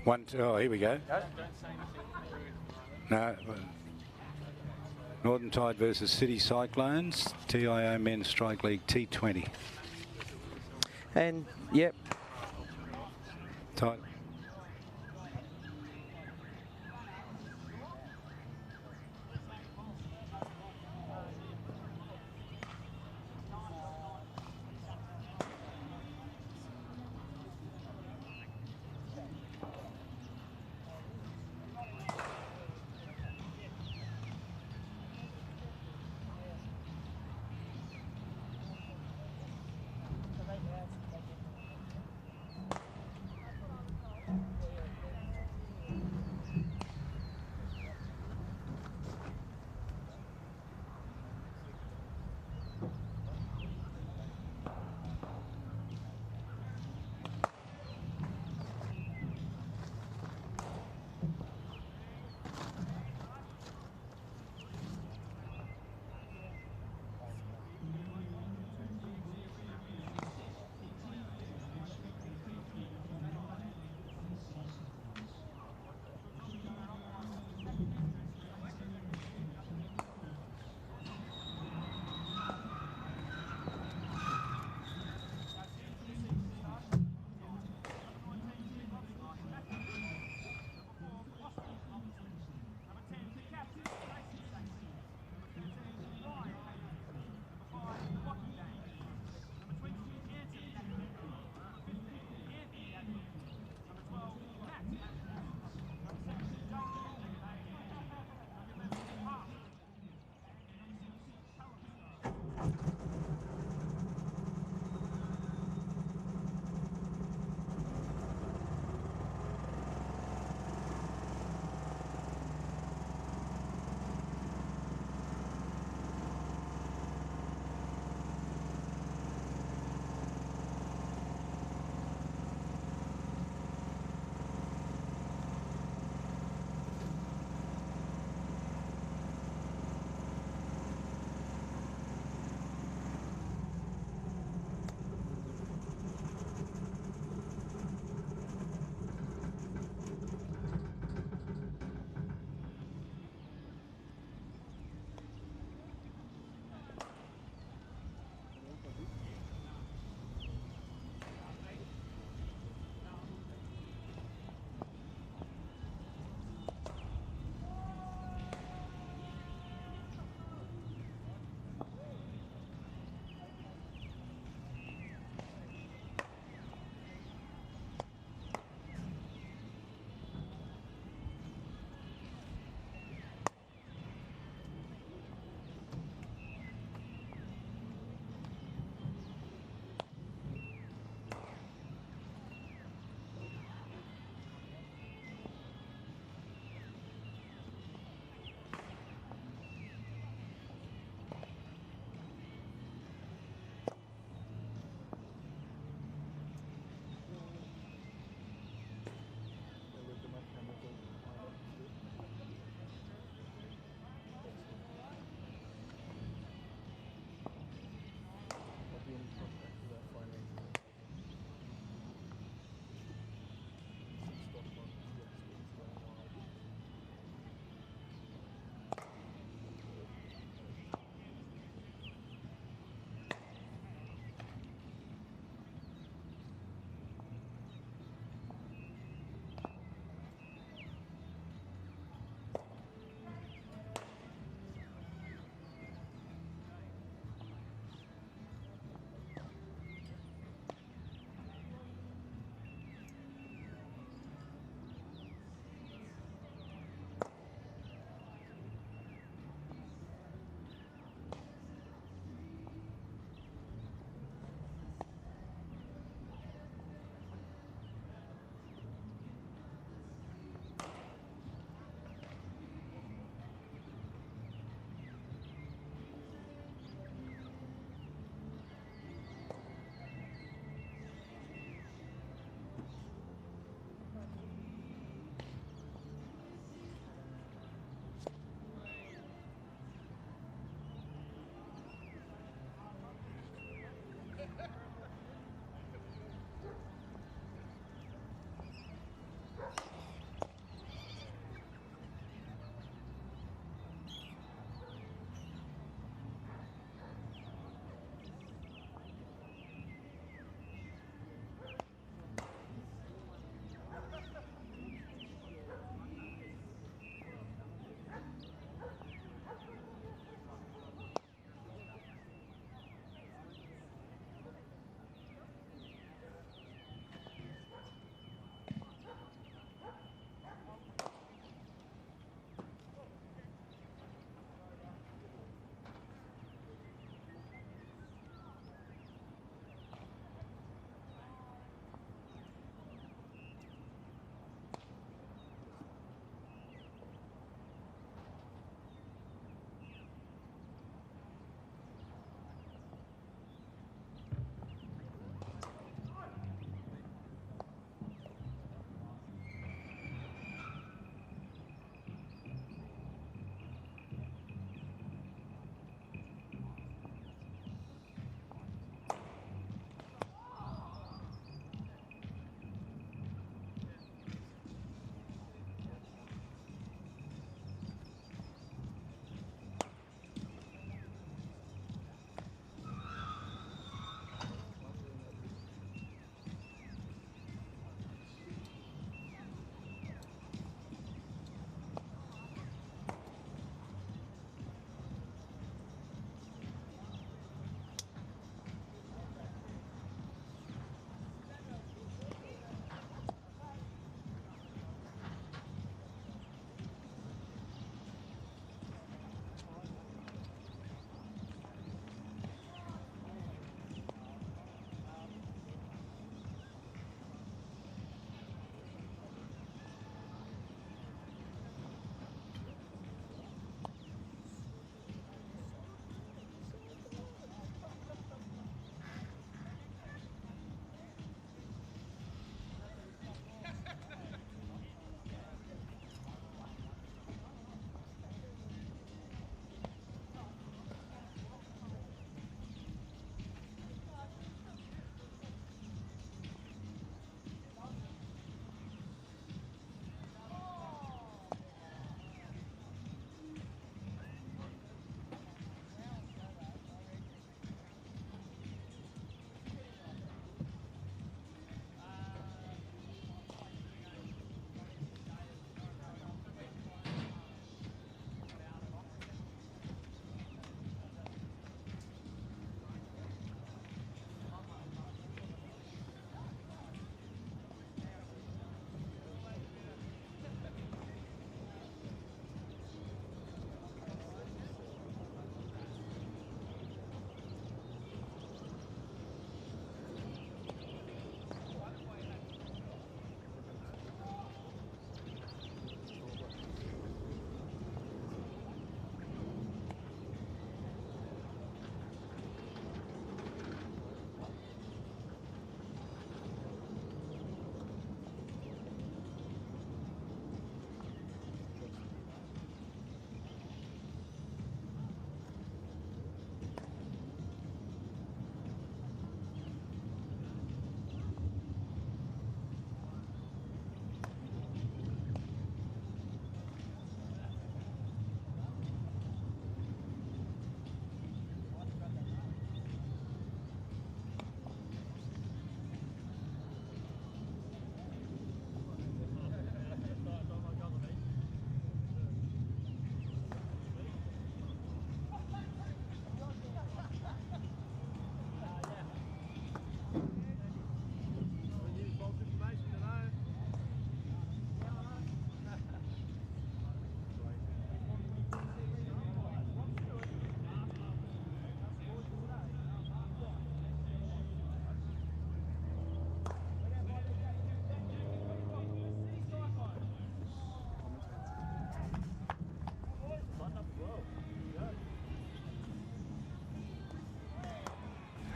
1, 2, oh, here we go. No. Northern Tide versus City Cyclones, TIO Men's Strike League T20. And, yep. Tide.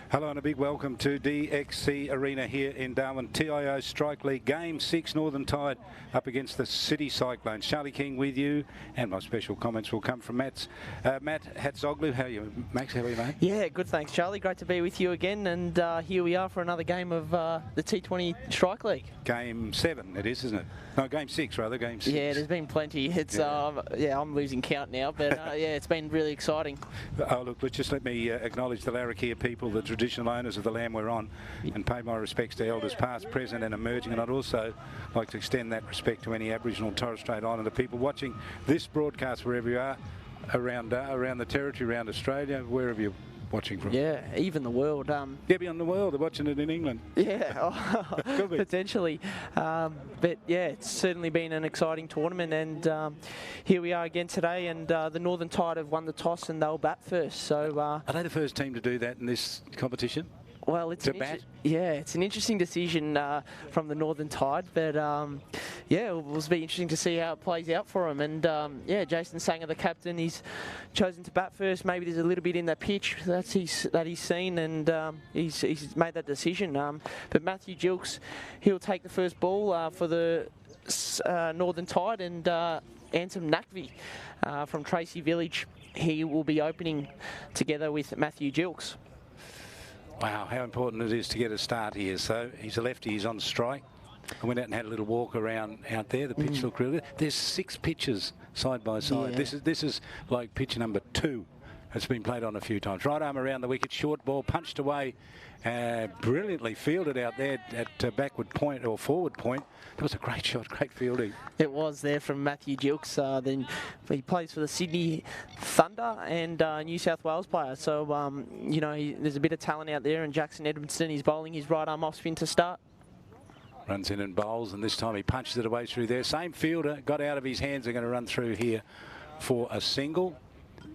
Hello and a big welcome to DXC Arena here in Darwin. TIO Strike League Game 6, Northern Tide up against the City Cyclones. Charlie King with you, and my special comments will come from Matt Hatzoglu. How are you, Max? How are you, mate? Yeah, good, thanks, Charlie. Great to be with you again, and here we are for another game of the T20 Strike League. Game 7 it is, isn't it? No, Game 6 rather, Game 6. Yeah, there's been plenty. It's I'm losing count now, but yeah, it's been really exciting. Oh, look, just let me acknowledge the Larrakia people, the traditional owners of the land we're on, and pay my respects to elders past, present and emerging. And I'd also like to extend that respect to any Aboriginal and Torres Strait Islander people watching this broadcast wherever you are, around the territory, around Australia, wherever you're watching from. Yeah, even the world. Yeah, beyond the world. They're watching it in England. Yeah, Could be. potentially. But yeah, it's certainly been an exciting tournament, and here we are again today. And the Northern Tide have won the toss, and they'll bat first. So are they the first team to do that in this competition? Well, it's it's an interesting decision from the Northern Tide, but yeah, it will be interesting to see how it plays out for him. And yeah, Jason Sanger, the captain, he's chosen to bat first. Maybe there's a little bit in the pitch that he's seen, and he's made that decision. But Matthew Gilks, he'll take the first ball for the Northern Tide, and Ansem Nakvi from Tracy Village, he will be opening together with Matthew Gilks. Wow, how important it is to get a start here. So he's a lefty, he's on strike. I went out and had a little walk around out there. The pitch looked really good. There's 6 pitches side by side. Yeah. This is like pitch number 2. It's been played on a few times. Right arm around the wicket, short ball, punched away, brilliantly fielded out there at backward point or forward point. That was a great shot, great fielding. It was there from Matthew Gilks. Then he plays for the Sydney Thunder and New South Wales player. So, you know, there's a bit of talent out there, and Jackson Edmondson, he's bowling his right arm off spin to start. Runs in and bowls, and this time he punches it away through there. Same fielder, got out of his hands. They're going to run through here for a single.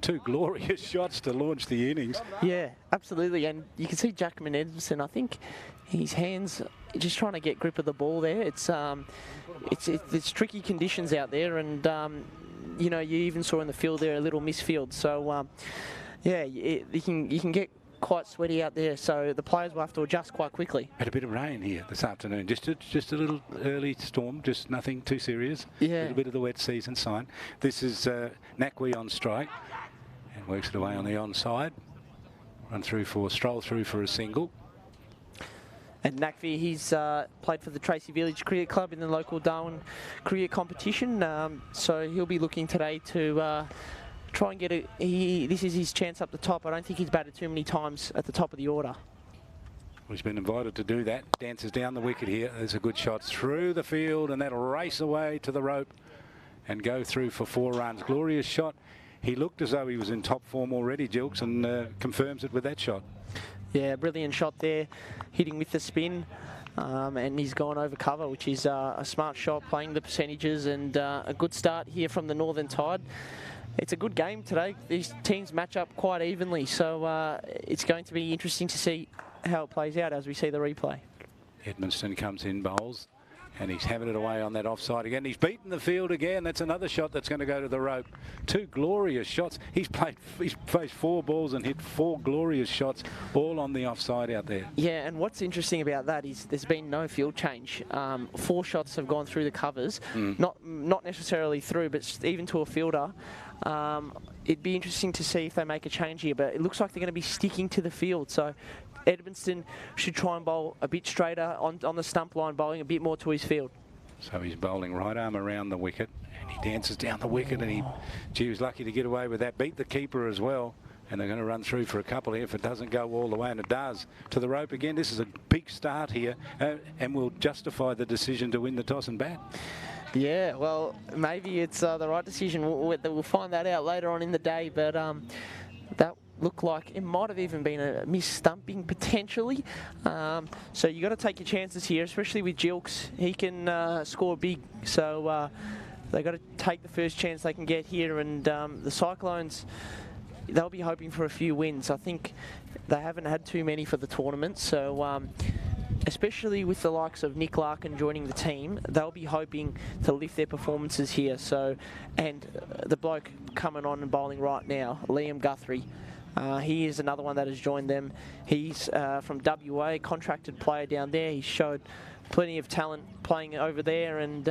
2 glorious shots to launch the innings. Yeah, absolutely. And you can see Jackman Edmondson, I think his hands just trying to get grip of the ball there. It's tricky conditions out there, and you know, you even saw in the field there a little misfield. So yeah, you can get quite sweaty out there, so the players will have to adjust quite quickly. Had a bit of rain here this afternoon, just a little early storm, just nothing too serious. Yeah. A little bit of the wet season sign. This is Nakwi on strike, and works it away on the onside. Stroll through for a single. And Nakvi, he's played for the Tracy Village Cricket Club in the local Darwin cricket competition, so he'll be looking today to try and get this is his chance up the top. I don't think he's batted too many times at the top of the order. Well, he's been invited to do that. Dances down the wicket here. There's a good shot through the field, and that'll race away to the rope and go through for 4 runs. Glorious shot. He looked as though he was in top form already, Gilks, and confirms it with that shot. Yeah, brilliant shot there, hitting with the spin. And he's gone over cover, which is a smart shot, playing the percentages, and a good start here from the Northern Tide. It's a good game today. These teams match up quite evenly, so it's going to be interesting to see how it plays out as we see the replay. Edmondson comes in, bowls, and he's having it away on that offside again. He's beaten the field again. That's another shot that's going to go to the rope. 2 glorious shots. He's faced 4 balls and hit 4 glorious shots, all on the offside out there. Yeah, and what's interesting about that is there's been no field change. 4 shots have gone through the covers, not necessarily through, but even to a fielder. It'd be interesting to see if they make a change here, but it looks like they're going to be sticking to the field. So Edmondson should try and bowl a bit straighter on the stump line, bowling a bit more to his field. So he's bowling right arm around the wicket, and he dances down the wicket, and he was lucky to get away with that. Beat the keeper as well, and they're going to run through for a couple here if it doesn't go all the way, and it does. To the rope again. This is a big start here, and will justify the decision to win the toss and bat. Yeah, well, maybe it's the right decision. We'll find that out later on in the day, but that looked like it might have even been a miss-stumping potentially. So you got to take your chances here, especially with Gilks. He can score big, so they got to take the first chance they can get here. And the Cyclones, they'll be hoping for a few wins. I think they haven't had too many for the tournament, so especially with the likes of Nick Larkin joining the team, they'll be hoping to lift their performances here. So, and the bloke coming on and bowling right now, Liam Guthrie, He is another one that has joined them. He's from WA, contracted player down there. He showed plenty of talent playing over there, and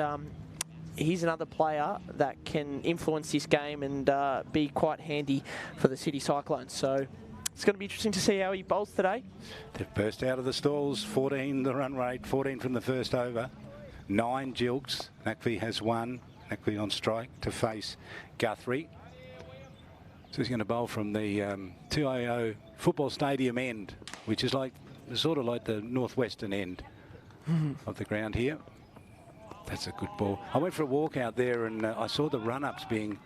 he's another player that can influence this game and be quite handy for the City Cyclones. So it's going to be interesting to see how he bowls today. They've burst out of the stalls, 14 the run rate, 14 from the first over, 9 jilks. Nakvi has 1. Nakvi on strike to face Guthrie. So he's going to bowl from the TIO football stadium end, which is like sort of like the northwestern end of the ground here. That's a good ball. I went for a walk out there and I saw the run-ups being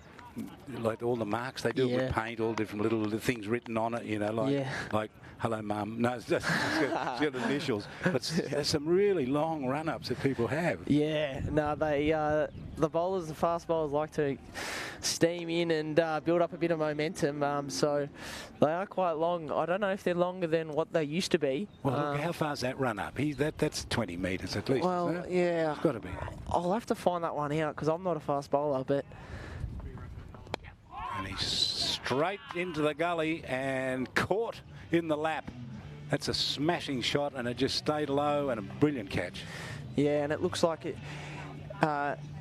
like all the marks they do with paint, all different little things written on it, you know, like hello mum. No, it's got initials. But there's some really long run-ups that people have. Yeah, no, the bowlers, the fast bowlers, like to steam in and build up a bit of momentum. So they are quite long. I don't know if they're longer than what they used to be. Well, look, how far's that run up? That's 20 metres at least. Well, isn't it? yeah, it's got to be. I'll have to find that one out because I'm not a fast bowler, but. And he's straight into the gully and caught in the lap. That's a smashing shot, and it just stayed low, and a brilliant catch. Yeah, and it looks like it.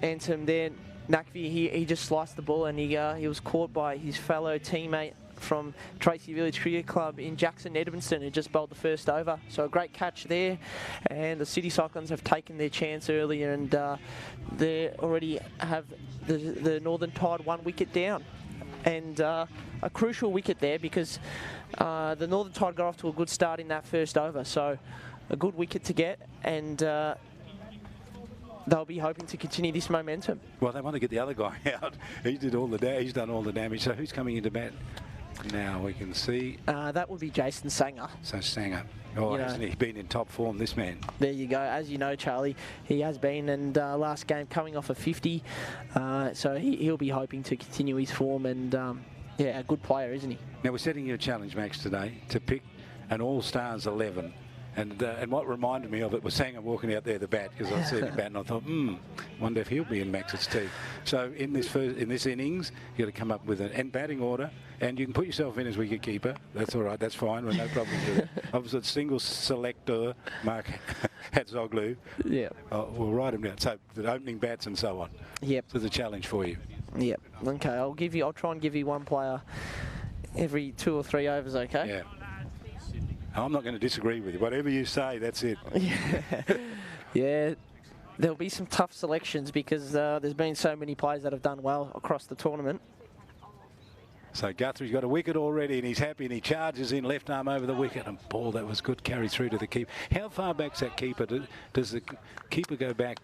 Anthem there, Nakvi, he just sliced the ball, and he was caught by his fellow teammate from Tracy Village Cricket Club in Jackson Edmondson, who just bowled the first over. So a great catch there, and the City Cyclones have taken their chance earlier, and they already have the Northern Tide 1 wicket down. And a crucial wicket there because the Northern Tide got off to a good start in that first over. So a good wicket to get, and they'll be hoping to continue this momentum. Well, they want to get the other guy out. He did all the he's done all the damage. So who's coming into bat now? We can see. That would be Jason Sanger. So Sanger. Oh, hasn't he been in top form, this man? There you go. As you know, Charlie, he has been, and last game coming off a 50. So he'll be hoping to continue his form, and yeah, a good player, isn't he? Now, we're setting you a challenge, Max, today to pick an All-Stars 11. And what reminded me of it was Sanger walking out there to bat, because I seen him bat and I thought, wonder if he'll be in Max's team. So in this innings, you've got to come up with an batting order, and you can put yourself in as wicketkeeper. That's all right. That's fine. We're no problem with it. Obviously, single selector, Mark Hatzoglu. Yeah. We'll write him down. So the opening bats and so on. Yep. So there's a challenge for you. Yep. Okay. I'll try and give you one player every 2 or 3 overs. Okay. Yeah. I'm not going to disagree with you. Whatever you say, that's it. Yeah, there'll be some tough selections because there's been so many players that have done well across the tournament. So Guthrie's got a wicket already, and he's happy, and he charges in left arm over the wicket, and ball that was good, carried through to the keeper. How far back's that keeper? Does the keeper go back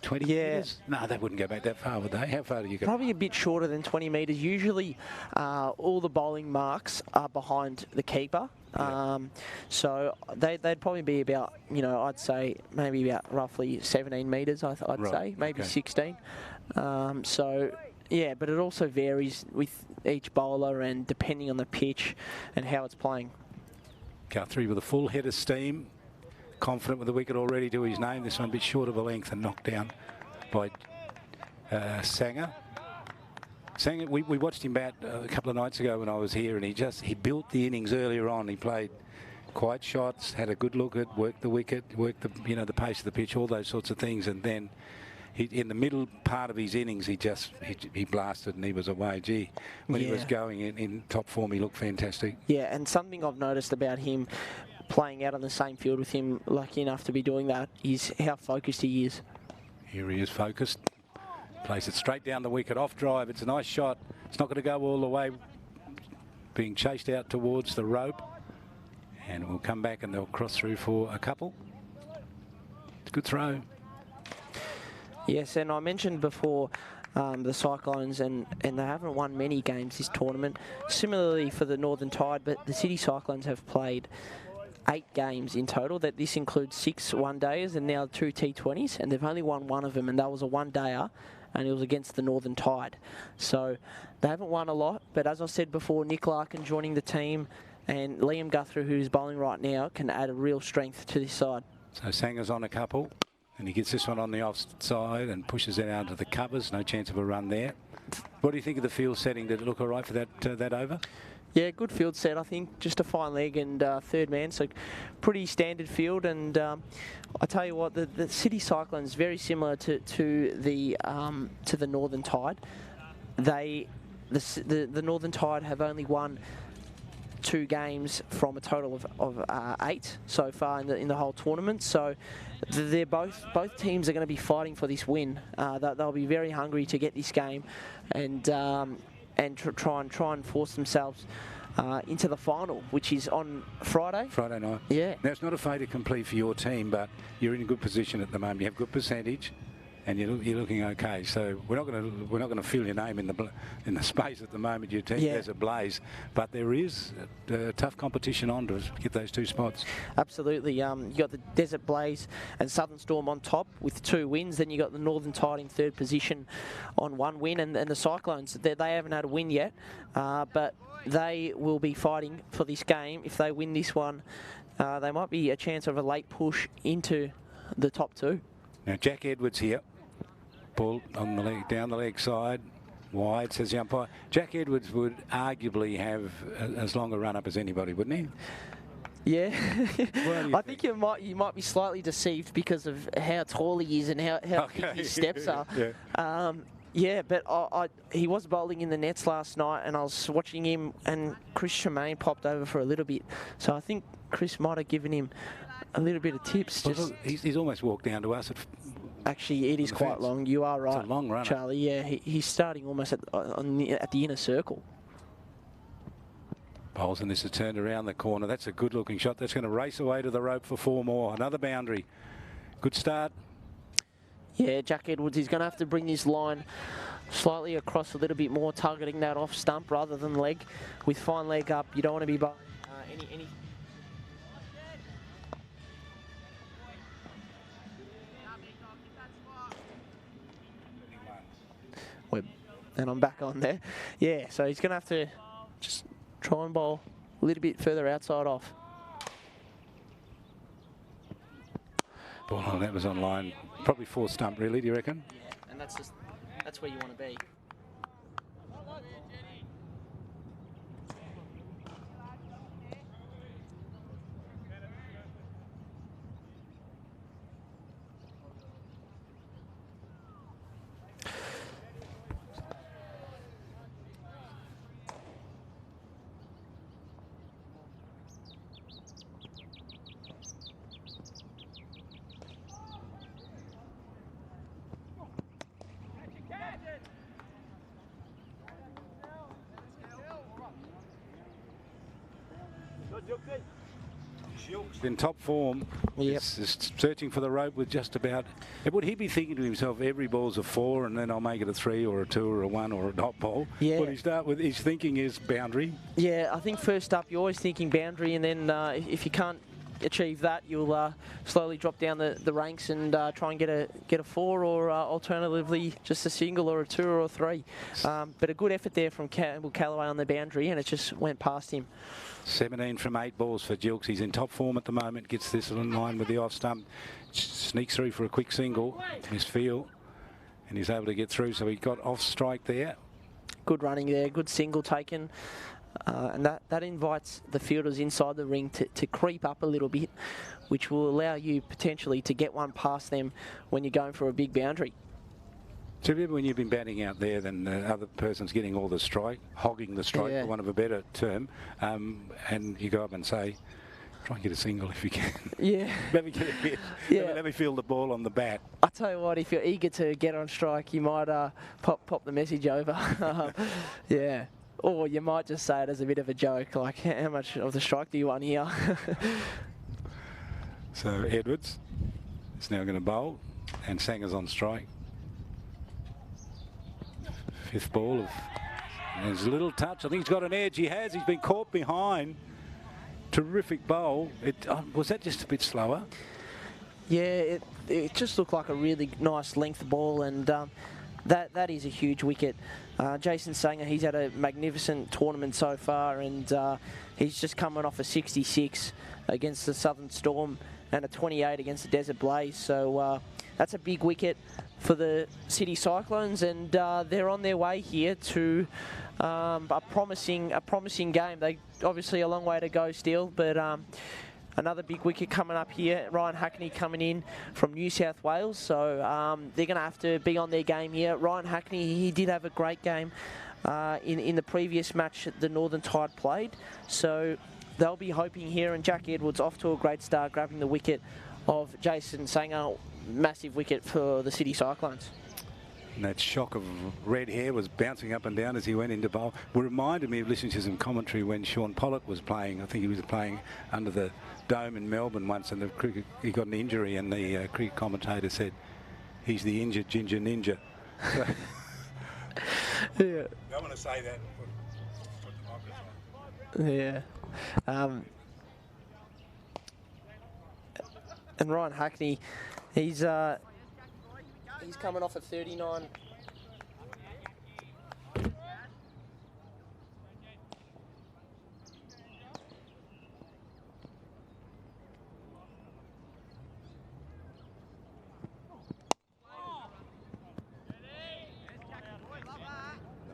20 metres? No, they wouldn't go back that far, would they? How far do you go? Probably a bit shorter than 20 metres. Usually all the bowling marks are behind the keeper. So they'd probably be about, I'd say maybe about roughly 17 metres, I'd say, maybe 16. So, yeah, but it also varies with each bowler and depending on the pitch and how it's playing. Guthrie with a full head of steam. Confident with the wicket already to his name. This one a bit short of a length and knocked down by Sanger. Sanger, we watched him bat a couple of nights ago when I was here, and he built the innings earlier on. He played quiet shots, had a good look at, worked the wicket, worked the the pace of the pitch, all those sorts of things, and then in the middle part of his innings, he blasted and he was away. Gee, when he was going in top form, he looked fantastic. Yeah, and something I've noticed about him playing out on the same field with him, lucky enough to be doing that, is how focused he is. Here he is focused. Plays it straight down the wicket, off drive. It's a nice shot. It's not going to go all the way. Being chased out towards the rope. And we'll come back and they'll cross through for a couple. It's a good throw. Yes, and I mentioned before the Cyclones, and they haven't won many games this tournament. Similarly for the Northern Tide, but the City Cyclones have played 8 games in total. That this includes 6 one-dayers and now 2 T20s, and they've only won one of them, and that was a one-dayer, and it was against the Northern Tide. So they haven't won a lot, but as I said before, Nick Larkin joining the team and Liam Guthrie, who's bowling right now, can add a real strength to this side. So Sanger's on a couple, and he gets this one on the offside and pushes it out to the covers. No chance of a run there. What do you think of the field setting? Did it look all right for that over? Yeah, good field set, I think. Just a fine leg and third man, so pretty standard field. And I tell you what, the City Cyclones very similar to the Northern Tide. The Northern Tide have only won 2 games from a total of 8 so far in the whole tournament. So they're both teams are going to be fighting for this win. They'll be very hungry to get this game and try and force themselves into the final, which is on Friday. Friday night. Yeah. Now, it's not a fait accompli for your team, but you're in a good position at the moment. You have good percentage, and you're looking okay. So we're not going to fill your name in the space at the moment. Your team has a blaze, but there is tough competition on to get those 2 spots. Absolutely. You got the Desert Blaze and Southern Storm on top with 2 wins. Then you got the Northern Tide in 3rd position on 1 win, and the Cyclones they haven't had a win yet, but they will be fighting for this game. If they win this one, they might be a chance of a late push into the top 2. Now Jack Edwards here. Ball on the leg, down the leg side, wide, says the umpire. Jack Edwards would arguably have as long a run-up as anybody, wouldn't he? Yeah, I think you might be slightly deceived because of how tall he is and how big his steps are. Yeah, but he was bowling in the nets last night, and I was watching him, and Chris Tremaine popped over for a little bit. So I think Chris might have given him a little bit of tips. Well, look, he's almost walked down to us. Actually, it is quite long. You are right. It's a long run, Charlie. Yeah, he's starting almost at the inner circle. Bowles, and this is turned around the corner. That's a good-looking shot. That's going to race away to the rope for 4 more. Another boundary. Good start. Yeah, Jack Edwards is going to have to bring this line slightly across a little bit more, targeting that off stump rather than leg. With fine leg up, you don't want to be bowling any. And I'm back on there. Yeah, so he's going to have to just try and bowl a little bit further outside off. Ball on, that was on line. Probably 4 stump, really, do you reckon? Yeah, and that's where you want to be. In top form, is searching for the rope with just about. Would he be thinking to himself, every ball's a 4 and then I'll make it a 3 or a 2 or a 1 or a dot ball? Yeah. Would he start with his thinking is boundary? Yeah, I think first up you're always thinking boundary, and then if you can't achieve that, you'll slowly drop down the ranks and try and get a 4 or alternatively just a single or a 2 or a 3. But a good effort there from Campbell Callaway on the boundary, and it just went past him. 17 from 8 balls for Gilks. He's in top form at the moment. Gets this in line with the off stump. Sneaks through for a quick single. Misfield. And he's able to get through. So he got off strike there. Good running there. Good single taken. And that invites the fielders inside the ring to creep up a little bit, which will allow you potentially to get one past them when you're going for a big boundary. So remember when you've been batting out there, then the other person's getting all the strike, hogging the strike, for want of a better term, and you go up and say, try and get a single if you can. Yeah. Let me get a hit. Let me feel the ball on the bat. I tell you what, if you're eager to get on strike, you might pop the message over. Yeah. Or you might just say it as a bit of a joke, like, how much of the strike do you want here? So Edwards is now going to bowl, and Sanger's on strike. 5th ball of, there's a little touch. I think he's got an edge. He has. He's been caught behind. Terrific bowl. Was that just a bit slower? Yeah, it just looked like a really nice length ball, and that is a huge wicket. Jason Sanger, he's had a magnificent tournament so far, and he's just coming off a 66 against the Southern Storm and a 28 against the Desert Blaze. So that's a big wicket for the City Cyclones, and they're on their way here to a promising game. They obviously a long way to go still, but another big wicket coming up here. Ryan Hackney coming in from New South Wales, so they're going to have to be on their game here. Ryan Hackney, he did have a great game in the previous match the Northern Tide played, so they'll be hoping here, and Jack Edwards off to a great start, grabbing the wicket of Jason Sanger. Massive wicket for the City Cyclones. And that shock of red hair was bouncing up and down as he went into bowl. It reminded me of listening to some commentary when Sean Pollock was playing. I think he was playing under the dome in Melbourne once, and he got an injury, and the cricket commentator said, "He's the injured ginger ninja." So yeah. I want to say that. Put the microphone. Yeah. And Ryan Hackney, he's coming off at 39. The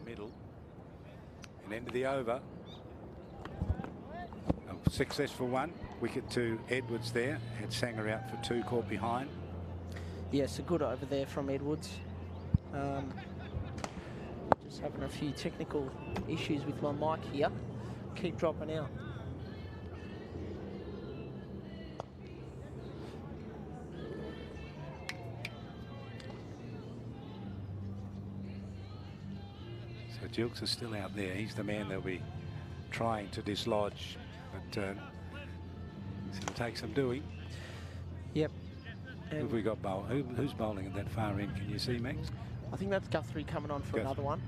middle. And end of the over. A successful one. Wicket to Edwards there. Had Sanger out for 2, caught behind. Yes, a good over there from Edwards. Just having a few technical issues with my mic here. Keep dropping out. So Gilks is still out there. He's the man they'll be trying to dislodge, but it'll take some doing. Yep. Who have we got bowling? Who's bowling at that far end? Can you see, Max? I think that's Guthrie coming on for another one.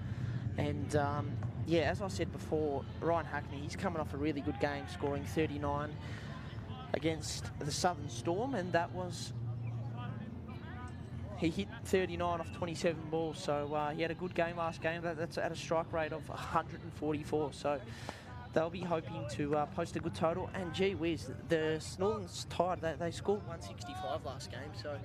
And yeah, as I said before, Ryan Hackney, he's coming off a really good game, scoring 39 against the Southern Storm, and that was, he hit 39 off 27 balls, so he had a good game last game. That's at a strike rate of 144, so they'll be hoping to post a good total. And gee whiz, the Northern Tide, they scored 165 last game, so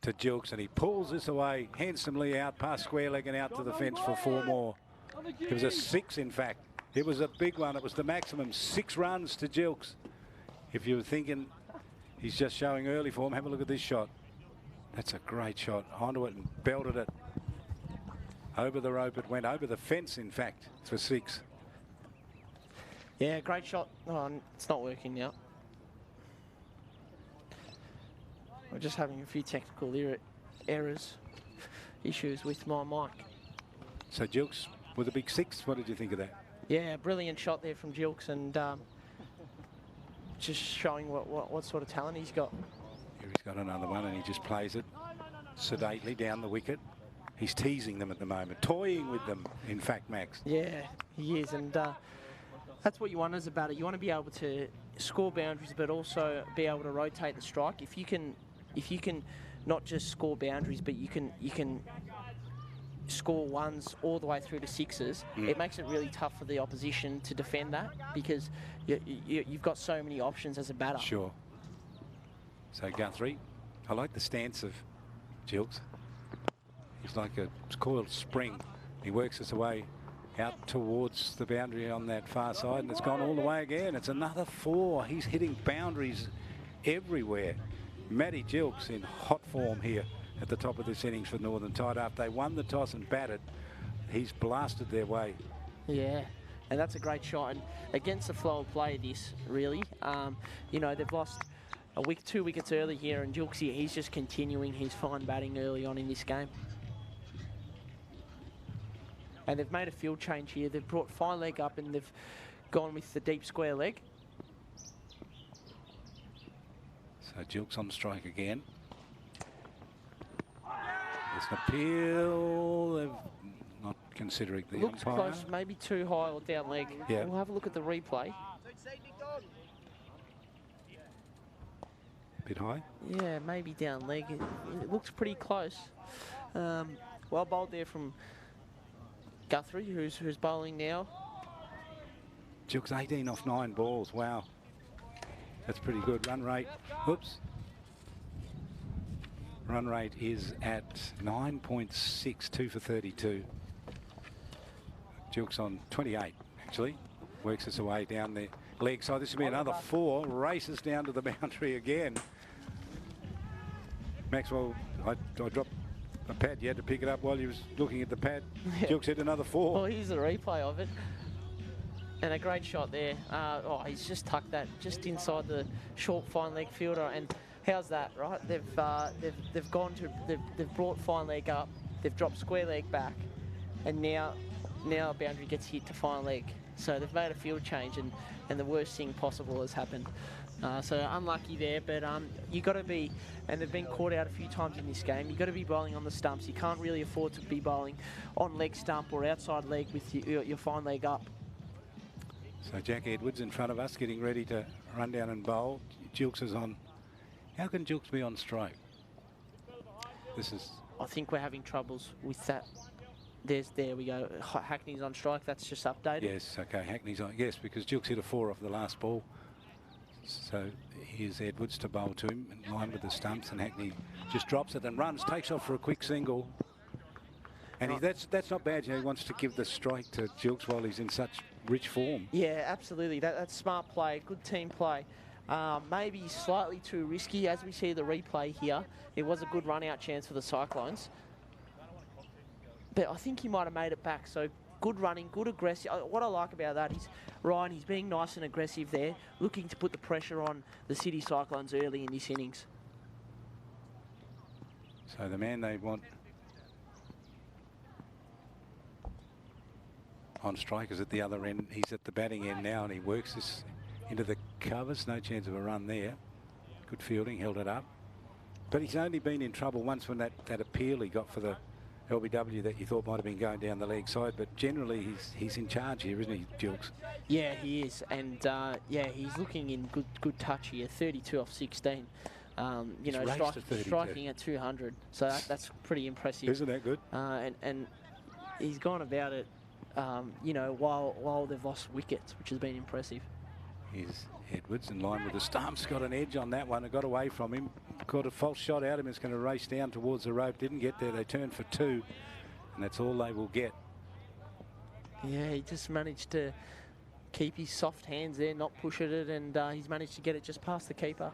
to Gilks, and he pulls this away handsomely out past square leg and out to the fence for 4 more. It was a 6, in fact. It was a big one. It was the maximum 6 runs to Gilks. If you were thinking he's just showing early form, have a look at this shot. That's a great shot. Onto it and belted it. Over the rope it went, over the fence, in fact, for 6. yeah, great shot. Oh, it's not working now. We're just having a few technical errors, issues with my mic. So Gilks with a big 6, what did you think of that? Yeah, brilliant shot there from Gilks, and just showing what sort of talent he's got. Here he's got another one, and he just plays it sedately down the wicket. He's teasing them at the moment, toying with them, in fact, Max. Yeah, he is, and that's what you want as a batter. You want to be able to score boundaries, but also be able to rotate the strike. If you can not just score boundaries, but you can score ones all the way through to 6s, it makes it really tough for the opposition to defend that, because you've got so many options as a batter. Sure. So Guthrie, I like the stance of Gilks. He's like a coiled spring. He works his way out towards the boundary on that far side, and it's gone all the way again. It's another 4. He's hitting boundaries everywhere. Matty Gilks in hot form here at the top of this innings for Northern Tide. After they won the toss and batted, he's blasted their way. Yeah, and that's a great shot. And against the flow of play, this really, you know, they've lost 2 wickets early here, and Gilks here, he's just continuing his fine batting early on in this game. and they've made a field change here. They've brought fine leg up and they've gone with the deep square leg. So Jilkes on strike again. There's an appeal. They're not considering the Looks umpire. close, maybe too high or down leg. Yeah. We'll have a look at the replay. Bit high. Yeah, maybe down leg. It looks pretty close. Well bowled there from Guthrie, who's bowling now. Jilkes 18 off 9 balls. Wow. That's pretty good. Run rate. Oops. Run rate is at 9.6, 2 for 32. Jilkes on 28, actually. Works its way down the leg side. This will be another 4. Races down to the boundary again. Maxwell, I dropped a pad. You had to pick it up while you was looking at the pad. Yeah. Jilkes hit another 4. Well, here's the replay of it. And a great shot there. Oh, he's just tucked that just inside the short fine leg fielder. And how's that, right? They've gone to they've brought fine leg up. They've dropped square leg back, and now a boundary gets hit to fine leg. So they've made a field change, and the worst thing possible has happened. So unlucky there, but you got to be, and they've been caught out a few times in this game. You got to be bowling on the stumps. You can't really afford to be bowling on leg stump or outside leg with your fine leg up. So Jack Edwards in front of us, getting ready to run down and bowl. Jilkes is on. How can Jilkes be on strike? This is. I think we're having troubles with that. There we go. Hackney's on strike. That's just updated. Yes, okay. Hackney's on. Yes, because Jilkes hit a 4 off the last ball. So here's Edwards to bowl to him in line with the stumps, and Hackney just drops it and runs, takes off for a quick single. And that's not bad. You know, he wants to give the strike to Jilkes while he's in such rich form. Yeah, absolutely. That's smart play, good team play. Maybe slightly too risky as we see the replay here. It was a good run-out chance for the Cyclones. But I think he might have made it back. So good running, good aggressive. What I like about that is Ryan, he's being nice and aggressive there, looking to put the pressure on the City Cyclones early in this innings. So the man they want on strike is at the other end. He's at the batting end now, and he works this into the covers. No chance of a run there. Good fielding, held it up. But he's only been in trouble once when that appeal he got for the LBW that you thought might have been going down the leg side. But generally, he's in charge here, isn't he, Jilkes? Yeah, he is. And, yeah, he's looking in good touch here. 32 off 16. You know, striking at 200. So that's pretty impressive. Isn't that good? And he's gone about it, you know, while they've lost wickets, which has been impressive. Here's Edwards in line with the stumps. Got an edge on that one. It got away from him. Got a false shot out of him. It's going to race down towards the rope. Didn't get there. They turned for 2. And that's all they will get. Yeah, he just managed to keep his soft hands there, not push at it, and he's managed to get it just past the keeper.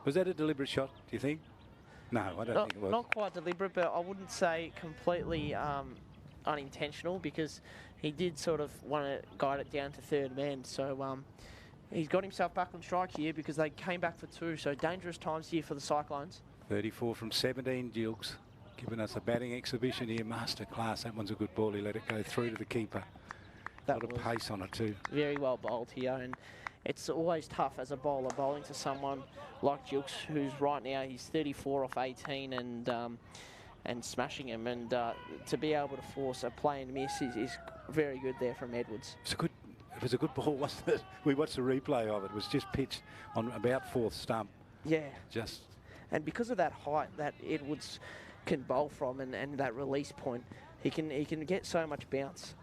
Was that a deliberate shot, do you think? No, I don't think it was. Not quite deliberate, but I wouldn't say completely unintentional, because he did sort of want to guide it down to third man. So he's got himself back on strike here because they came back for 2. So dangerous times here for the Cyclones. 34 from 17, Jilkes. Giving us a batting exhibition here, master class. That one's a good ball. He let it go through to the keeper. A lot of pace on it too. Very well bowled here, and it's always tough as a bowler bowling to someone like Jilkes, who's right now, he's 34 off 18 and smashing him, and to be able to force a play and miss is very good there from Edwards. It was a good ball, wasn't it? We watched the replay of it. It was just pitched on about 4th stump. Yeah. And because of that height that Edwards can bowl from and that release point, he can get so much bounce.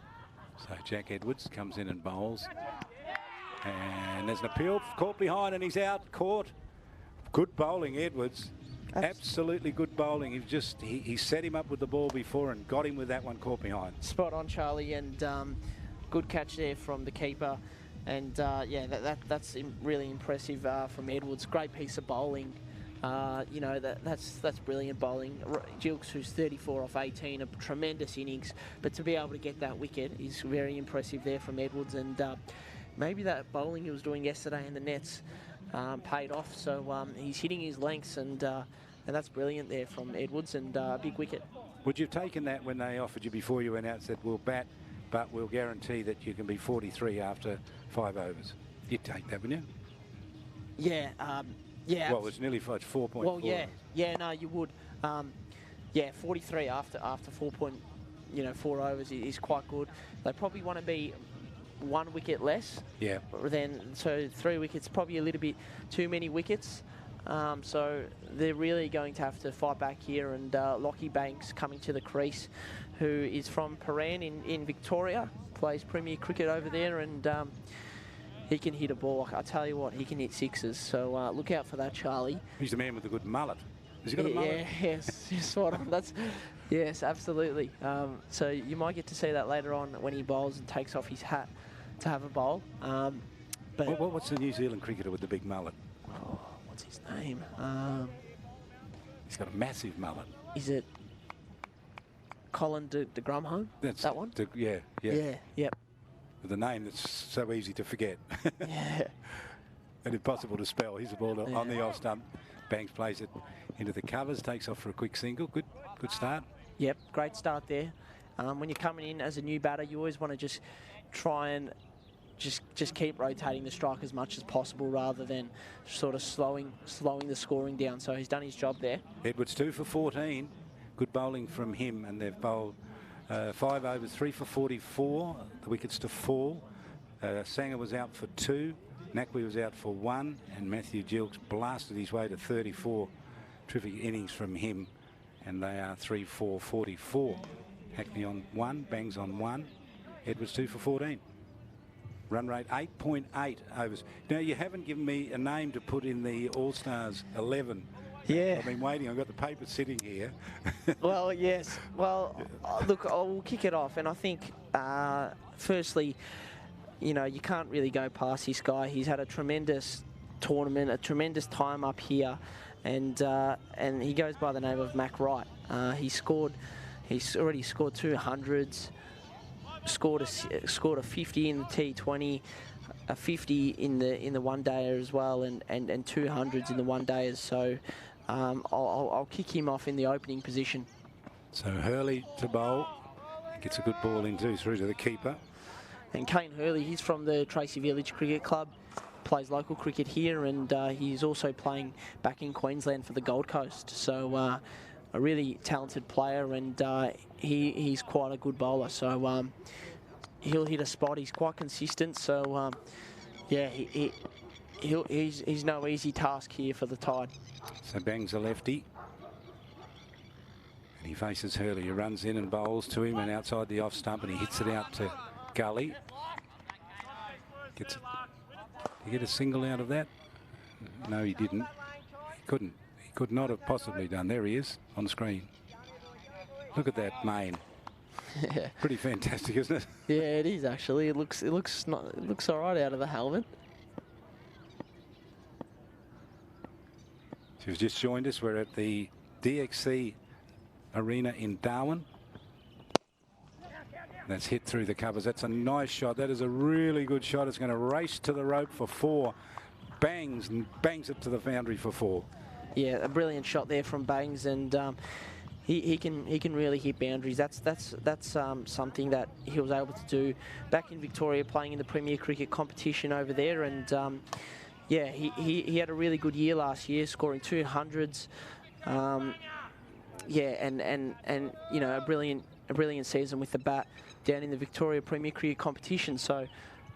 So Jack Edwards comes in and bowls. And there's an appeal, caught behind, and he's out, caught. Good bowling, Edwards. Absolutely good bowling. He set him up with the ball before and got him with that one, caught behind. Spot on, Charlie, and good catch there from the keeper. And yeah, that's really impressive from Edwards. Great piece of bowling. You know, that's brilliant bowling. Jilkes, who's 34 off 18, a tremendous innings, but to be able to get that wicket is very impressive there from Edwards, and maybe that bowling he was doing yesterday in the nets paid off. So he's hitting his lengths, and that's brilliant there from Edwards, and big wicket. Would you have taken that when they offered you before you went out and said, we'll bat but we'll guarantee that you can be 43 after 5 overs. You'd take that, wouldn't you? Yeah, yeah. Well, it's nearly 4.4. Well, yeah, no, you would. Yeah, 43 after 4.4 overs is quite good. They probably want to be 1 wicket less. Yeah. So 3 wickets, probably a little bit too many wickets. So they're really going to have to fight back here. And Lockie Banks coming to the crease, who is from Paran in Victoria, plays Premier Cricket over there, and he can hit a ball. I tell you what, he can hit sixes. So look out for that, Charlie. He's the man with the good mullet. Has he got a mullet? Yeah, yes, you're spot on. Yes, absolutely. So you might get to see that later on when he bowls and takes off his hat to have a bowl. But what's the New Zealand cricketer with the big mullet? Oh, what's his name? He's got a massive mullet. Is it Colin de Grumholm? That's that one? Yeah. Yep. With a name that's so easy to forget. Yeah. And impossible to spell. Here's the ball on the off stump. Banks plays it into the covers, takes off for a quick single. Good start. Yep, great start there. When you're coming in as a new batter, you always want to just try and just keep rotating the strike as much as possible rather than sort of slowing the scoring down. So he's done his job there. Edwards 2 for 14. Good bowling from him, and they've bowled 5 overs, 3 for 44. The wickets to fall. Sanger was out for 2. Naqvi was out for 1, and Matthew Gilks blasted his way to 34. Terrific innings from him, and they are 3 for 44. Hackney on 1, Bangs on 1. Edwards 2 for 14. Run rate 8.8 overs. Now, you haven't given me a name to put in the All-Stars 11. Yeah. I've been waiting. I've got the paper sitting here. Well, yes. Well, look, I'll kick it off. And I think, firstly, you can't really go past this guy. He's had a tremendous tournament, a tremendous time up here. And he goes by the name of Mac Wright. He's already scored 200s. Scored a 50 in the T20, a 50 in the one dayer as well, and 200s in the one dayers. So I'll kick him off in the opening position. So Hurley to bowl, gets a good ball through to the keeper. And Kane Hurley, he's from the Tracy Village Cricket Club, plays local cricket here, and he's also playing back in Queensland for the Gold Coast. So a really talented player, and he's quite a good bowler. So he'll hit a spot. He's quite consistent. So yeah, he's no easy task here for the Tide. So Bangs a lefty, and he faces Hurley, who runs in and bowls to him, and outside the off stump, and he hits it out to Gully. Did he get a single out of that? No, he didn't. He couldn't. He could not have possibly done. There he is on the screen. Look at that mane. Yeah. Pretty fantastic, isn't it? Yeah, it is actually. It looks all right out of the helmet. If you've just joined us, we're at the DXC Arena in Darwin. That's hit through the covers. That's a nice shot. That is a really good shot. It's going to race to the rope for 4. Bangs it to the boundary for 4. Yeah, a brilliant shot there from Bangs, and he can really hit boundaries. That's something that he was able to do back in Victoria, playing in the Premier Cricket competition over there. And yeah, he had a really good year last year, scoring 200s. Yeah, and a brilliant season with the bat down in the Victoria Premier Cricket competition. So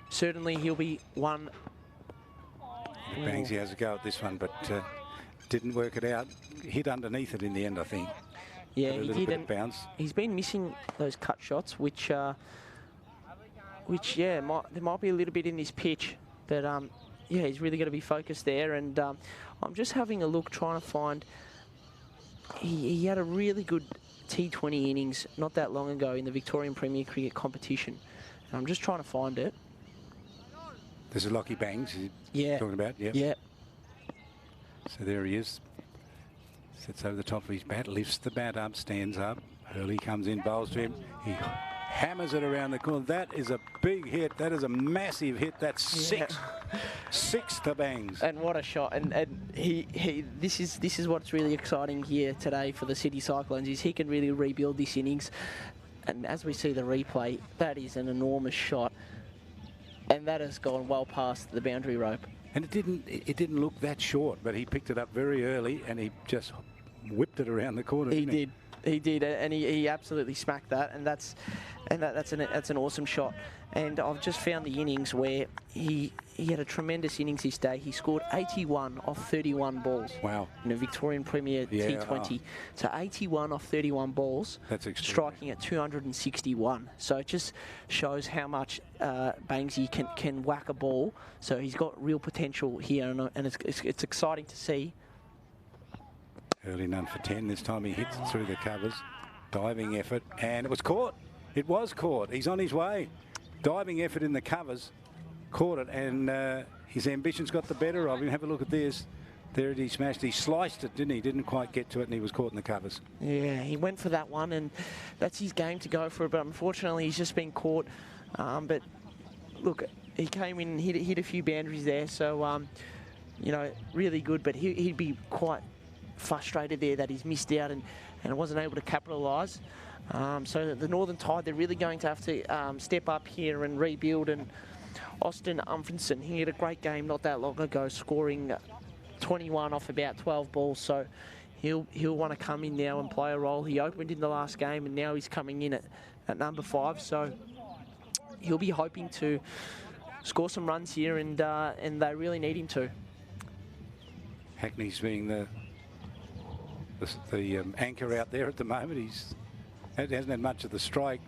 certainly he'll be one. Bangs, he has a go at this one, but didn't work it out. Hit underneath it in the end, I think. Yeah, he did. And bounce. He's been missing those cut shots, which yeah, there might be a little bit in this pitch, but yeah, he's really got to be focused there. And I'm just having a look, trying to find. He had a really good T20 innings not that long ago in the Victorian Premier Cricket competition. And I'm just trying to find it. This is Lockie Bangs. Yeah. Talking about, yep. Yeah. So there he is. Sits over the top of his bat, lifts the bat up, stands up. Hurley comes in, bowls to him. He hammers it around the corner. That is a big hit. That is a massive hit. That's 6. 6 to Bangs. And what a shot. And this is what's really exciting here today for the City Cyclones, is he can really rebuild this innings. And as we see the replay, that is an enormous shot. And that has gone well past the boundary rope. And it didn't look that short, but he picked it up very early and he just whipped it around the corner. He did, and he absolutely smacked that, and that's an awesome shot. And I've just found the innings where he had a tremendous innings this day. He scored 81 off 31 balls. Wow! In a Victorian Premier T20, so 81 off 31 balls. That's extraordinary. Striking at 261. So it just shows how much Bangsy can whack a ball. So he's got real potential here, and it's exciting to see. Early none for 10. This time he hits it through the covers. Diving effort, and it was caught. It was caught. He's on his way. Diving effort in the covers. Caught it, and his ambitions got the better of him. Have a look at this. There he smashed. He sliced it, didn't he? Didn't quite get to it, and he was caught in the covers. Yeah, he went for that one, and that's his game to go for it. But unfortunately, he's just been caught. But look, he came in and hit a few boundaries there. So, you know, really good. But he'd be quite frustrated there that he's missed out and wasn't able to capitalise. So the Northern Tide, they're really going to have to step up here and rebuild. And Austin Umfrinson, he had a great game not that long ago, scoring 21 off about 12 balls. So he'll want to come in now and play a role. He opened in the last game, and now he's coming in at number 5. So he'll be hoping to score some runs here, and they really need him to. Hackney's being the anchor out there at the moment. He hasn't had much of the strike,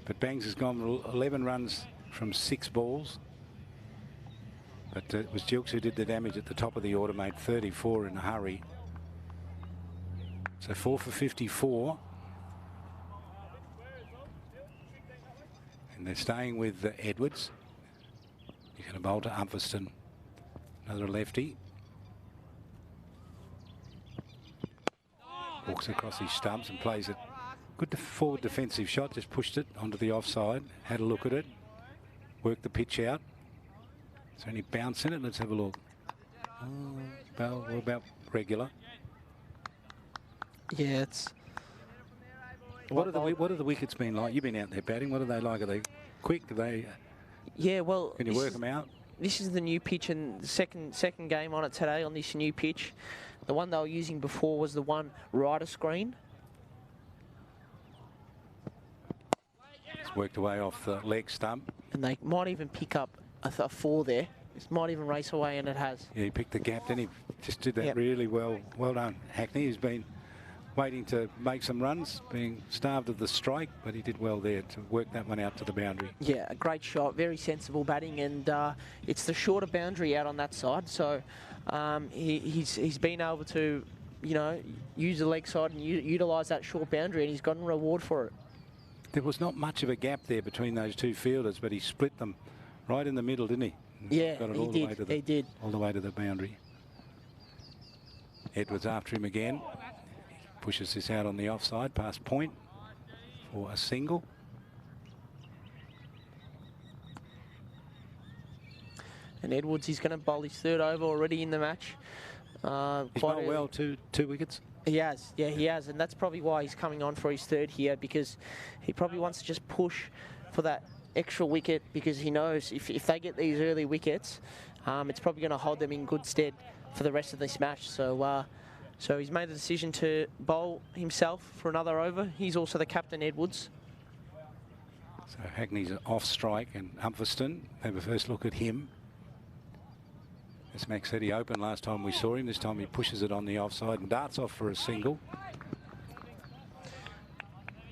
but Bangs has gone 11 runs from 6 balls. But it was Gilks who did the damage at the top of the order, made 34 in a hurry. So 4 for 54. And they're staying with Edwards. He's going to bowl to Umfriston. Another lefty. Walks across his stumps and plays it. Good forward defensive shot, just pushed it onto the offside, had a look at it, worked the pitch out. Is there any bounce in it? Let's have a look. We're about regular. Yeah, it's... What are the wickets been like? You've been out there batting. What are they like? Are they quick? Are they... Yeah, well... Can you work them out? This is the new pitch, and the second game on it today on this new pitch. The one they were using before was the one rider screen. It's worked away off the leg stump. And they might even pick up a 4 there. This might even race away, and it has. Yeah, he picked the gap, then he just did that really well. Well done, Hackney. He's been waiting to make some runs, being starved of the strike, but he did well there to work that one out to the boundary. Yeah, a great shot, very sensible batting, and it's the shorter boundary out on that side, so he's been able to, you know, use the leg side and utilise that short boundary, and he's gotten reward for it. There was not much of a gap there between those two fielders, but he split them right in the middle, didn't he? Yeah, got it he did. All the way to the boundary. Edwards after him again. Pushes this out on the offside, past point for a single. And Edwards, he's going to bowl his 3rd over already in the match. He's bowled well, two wickets. He has, yeah, he has, and that's probably why he's coming on for his 3rd here, because he probably wants to just push for that extra wicket, because he knows if they get these early wickets, it's probably going to hold them in good stead for the rest of this match. So he's made the decision to bowl himself for another over. He's also the captain, Edwards. So Hackney's off strike, and Umfriston, have a first look at him. As Max said, he opened last time we saw him. This time he pushes it on the offside and darts off for a single.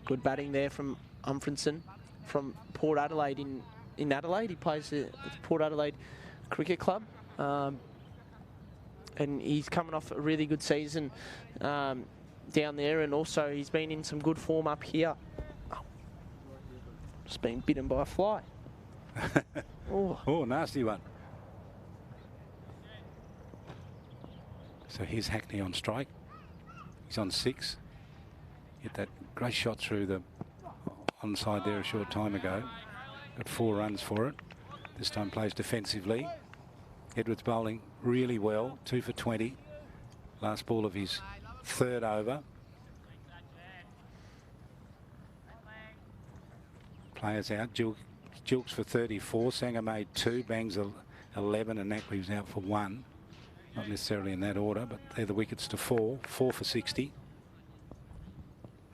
Good batting there from Umfrinson from Port Adelaide in Adelaide. He plays at Port Adelaide Cricket Club. And he's coming off a really good season down there, and also he's been in some good form up here. Just been bitten by a fly. Oh, nasty one. So here's Hackney on strike. He's on 6. Hit that great shot through the onside there a short time ago. Got 4 runs for it. This time plays defensively. Edwards bowling really well, 2 for 20. Last ball of his 3rd over. Players out. Jilks for 34. Sanger made 2. Bangs 11, and Nackley was out for 1. Not necessarily in that order, but they're the wickets to 4. 4 for 60.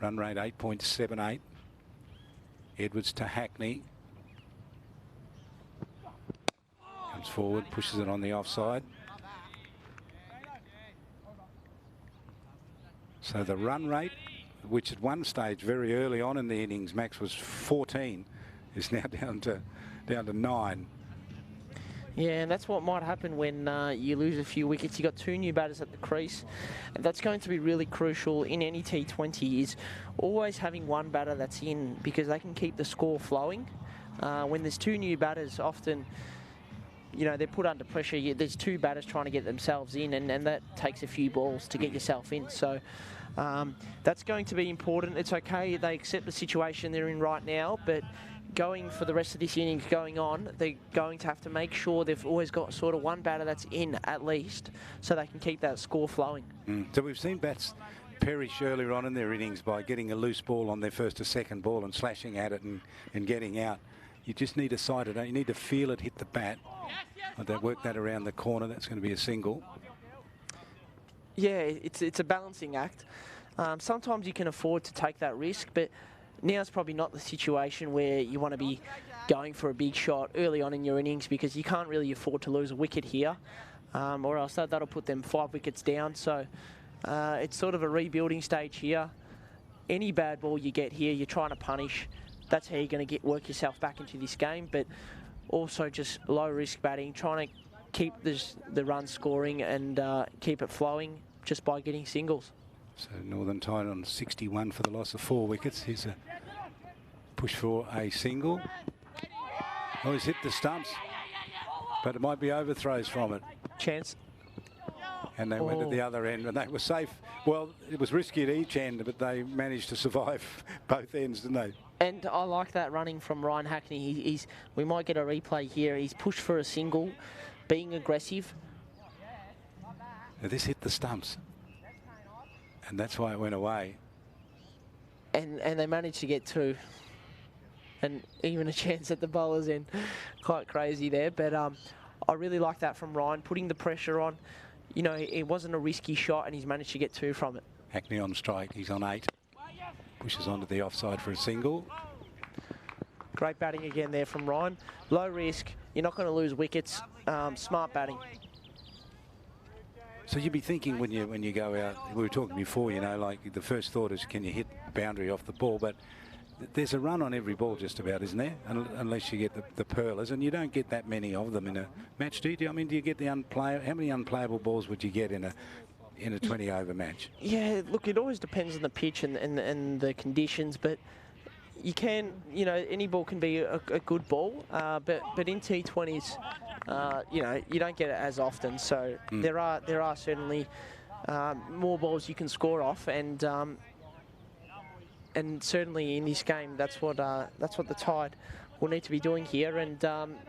Run rate 8.78. Edwards to Hackney. Comes forward, pushes it on the offside. So the run rate, which at one stage very early on in the innings, Max, was 14, is now down to 9. Yeah, and that's what might happen when you lose a few wickets. You've got 2 new batters at the crease. And that's going to be really crucial in any T20, is always having one batter that's in, because they can keep the score flowing. When there's 2 new batters, often, you know, they're put under pressure. There's 2 batters trying to get themselves in, and that takes a few balls to get yourself in. So that's going to be important. It's okay, they accept the situation they're in right now, but going for the rest of this innings going on, they're going to have to make sure they've always got sort of one batter that's in at least, so they can keep that score flowing. So we've seen bats perish earlier on in their innings by getting a loose ball on their first or second ball and slashing at it and getting out. You just need to sight it. You need to feel it hit the bat. They work that around the corner. That's going to be a single. Yeah, it's a balancing act. Sometimes you can afford to take that risk, but now's probably not the situation where you want to be going for a big shot early on in your innings, because you can't really afford to lose a wicket here, or else that'll put them 5 wickets down. So it's sort of a rebuilding stage here. Any bad ball you get here, you're trying to punish. That's how you're going to work yourself back into this game, but also just low-risk batting, trying to keep the run scoring and keep it flowing just by getting singles. So Northern Tide on 61 for the loss of 4 wickets. Here's a push for a single. Oh, he's hit the stumps, but it might be overthrows from it. Chance. And they went at the other end, and they were safe. Well, it was risky at each end, but they managed to survive both ends, didn't they? And I like that running from Ryan Hackney. We might get a replay here. He's pushed for a single, being aggressive. Now this hit the stumps, and that's why it went away. And they managed to get 2. And even a chance at the bowler's end. Quite crazy there. But I really like that from Ryan, putting the pressure on. You know, it wasn't a risky shot, and he's managed to get 2 from it. Hackney on strike. He's on 8. Pushes onto the offside for a single. Great batting again there from Ryan. Low risk. You're not going to lose wickets. Smart batting. So you'd be thinking when you go out, we were talking before, you know, like the first thought is, can you hit boundary off the ball? But there's a run on every ball just about, isn't there? Unless you get the pearlers, and you don't get that many of them in a match, do you? I mean, do you get the unplayable? How many unplayable balls would you get in a 20-over match? Yeah, look, it always depends on the pitch and the conditions, but you can, you know, any ball can be a good ball, but in T20s, you know, you don't get it as often. So there are certainly more balls you can score off, and certainly in this game, that's what the Tide will need to be doing here. And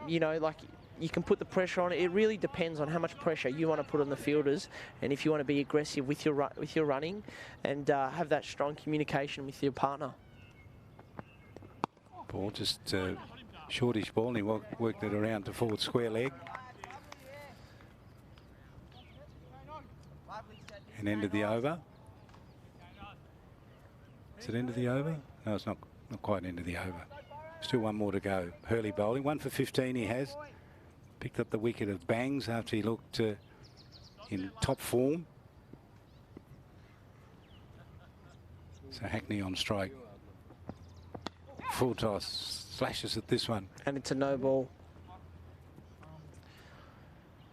you know, like, you can put the pressure on it. It really depends on how much pressure you want to put on the fielders, and if you want to be aggressive with your running, and have that strong communication with your partner. Ball just shortish ball, and he worked it around to forward square leg. And end of the over. Is it end of the over? No, it's not quite end of the over. Still 1 more to go. Hurley bowling. 1 for 15 he has. Picked up the wicket of Bangs after he looked in top form. So Hackney on strike. Full toss. Slashes at this one. And it's a no ball.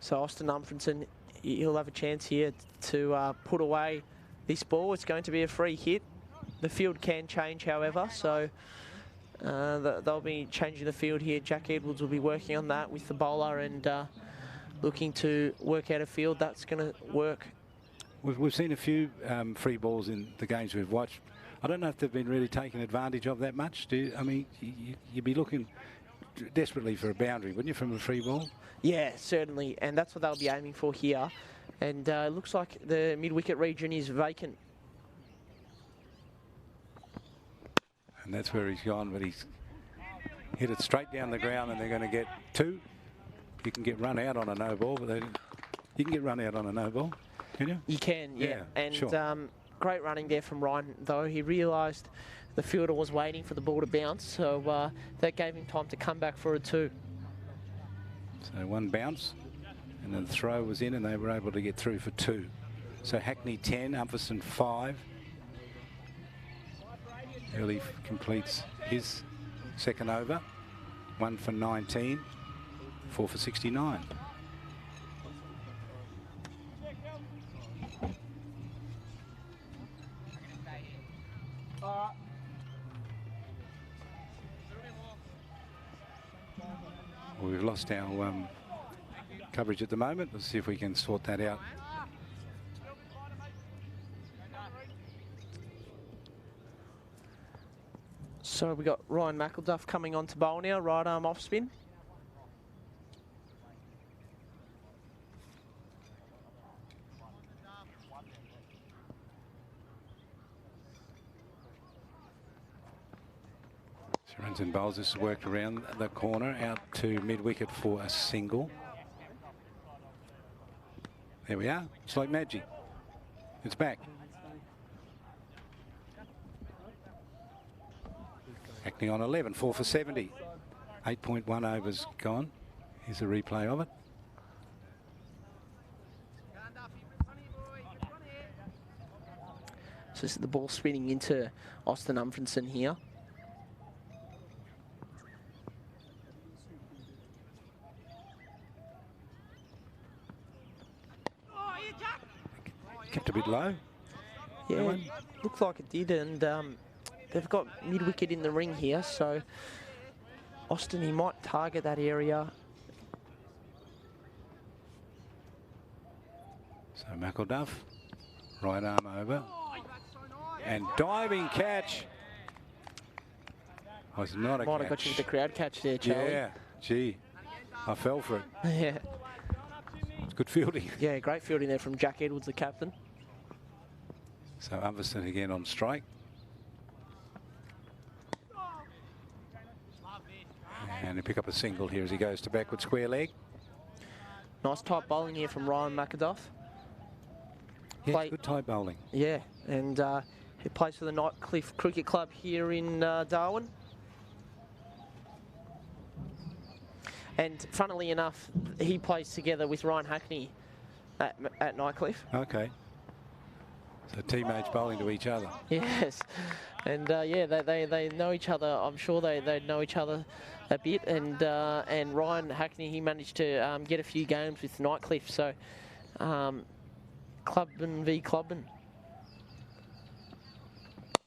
So Austin Umfrinson, he'll have a chance here to put away this ball. It's going to be a free hit. The field can change, however, so they'll be changing the field here. Jack Edwards will be working on that with the bowler, and looking to work out a field that's going to work. We've seen a few free balls in the games we've watched. I don't know if they've been really taken advantage of that much. I mean, you'd be looking desperately for a boundary, wouldn't you, from a free ball? Yeah, certainly, and that's what they'll be aiming for here. And it looks like the mid-wicket region is vacant. And that's where he's gone, but hit it straight down the ground, and they're going to get 2. You can get run out on a no ball, but you can get run out on a no ball, can you? You can, yeah. And sure. Great running there from Ryan, though. He realised the fielder was waiting for the ball to bounce, so that gave him time to come back for a 2. So 1 bounce, and then the throw was in, and they were able to get through for 2. So Hackney 10, Umferson 5. Early completes his second over. 1 for 19, 4 for 69. Well, we've lost our coverage at the moment. Let's see if we can sort that out. So we got Ryan McElduff coming on to bowl now, right arm off spin. So runs and bowls. This has worked around the corner out to mid-wicket for a single. There we are. It's like magic. It's back. Hackney on 11, 4 for 70. 8.1 overs gone. Here's a replay of it. So this is the ball spinning into Austin Umfrinson here. Kept a bit low. Yeah, looked like it did, and they've got mid-wicket in the ring here, so Austin, he might target that area. So McElduff, right arm over, and diving catch. Was not a Might catch. have got you with the crowd catch there, Charlie. Yeah, gee, I fell for it. Yeah. It's good fielding. Yeah, great fielding there from Jack Edwards, the captain. So Umferson again on strike. And he pick up a single here as he goes to backward square leg. Nice tight bowling here from Ryan McElduff. Yeah, good tight bowling. Yeah, and he plays for the Nightcliff Cricket Club here in Darwin. And funnily enough, he plays together with Ryan Hackney at Nightcliff. Okay. So teammates bowling to each other. Yes, and yeah, they know each other. I'm sure they know each other a bit. And Ryan Hackney, he managed to get a few games with Nightcliff. So Clubman v Clubman.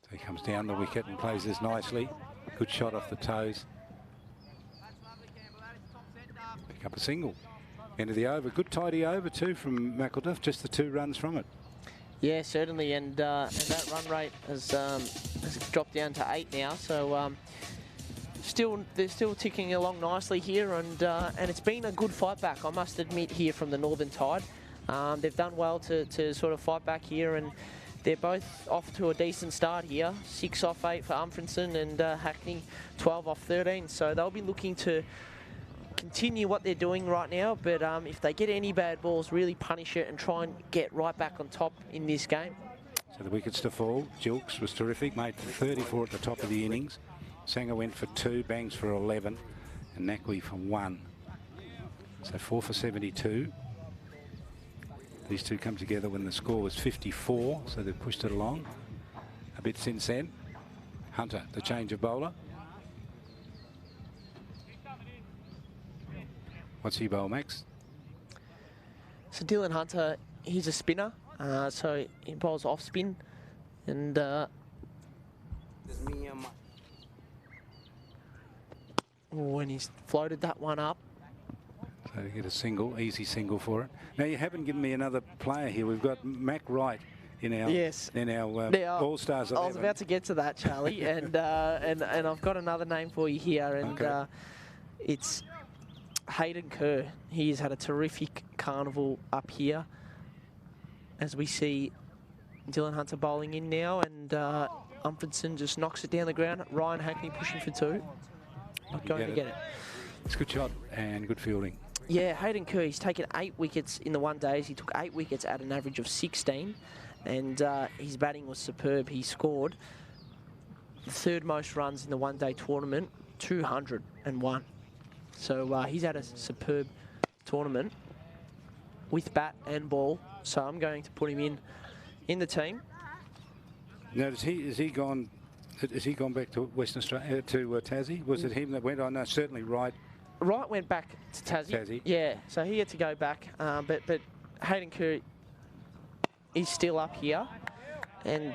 So he comes down the wicket and plays this nicely. Good shot off the toes. Pick up a single. End of the over. Good tidy over too from McElduff. Just the 2 runs from it. Yeah, certainly, and that run rate has dropped down to 8 now. So they're still ticking along nicely here, and it's been a good fight back, I must admit, here from the Northern Tide. They've done well to sort of fight back here, and they're both off to a decent start here. 6 off 8 for Umfrinson, and Hackney 12 off 13. So they'll be looking to continue what they're doing right now, but if they get any bad balls, really punish it and try and get right back on top in this game. So the wickets to fall. Jilks was terrific, made 34 at the top of the innings. Sanger went for 2, Bangs for 11, and Nakwi for 1. So 4 for 72. These two come together when the score was 54, so they've pushed it along a bit since then. Hunter, the change of bowler. What's he bowl, Max? So Dylan Hunter, he's a spinner, so he bowls off spin, and when he's floated that one up. So to get a single, easy single for it. Now you haven't given me another player here. We've got Mac Wright in our All-Stars 11. I was about to get to that, Charlie, and I've got another name for you here, and it's Hayden Kerr. He's had a terrific carnival up here, as we see Dylan Hunter bowling in now, and Umfrinson just knocks it down the ground. Ryan Hackney pushing for 2. Not going to get it. It's a good shot and good fielding. Yeah, Hayden Kerr, he's taken 8 wickets in the 1 days. He took 8 wickets at an average of 16, and his batting was superb. He scored the 3rd most runs in the 1 day tournament, 201. So he's had a superb tournament with bat and ball. So I'm going to put him in the team. Now, has he gone back to Western Australia, to Tassie? Was it him that went on? No, certainly Wright. Wright went back to Tassie. Yeah, so he had to go back. But Hayden Kerr is still up here, and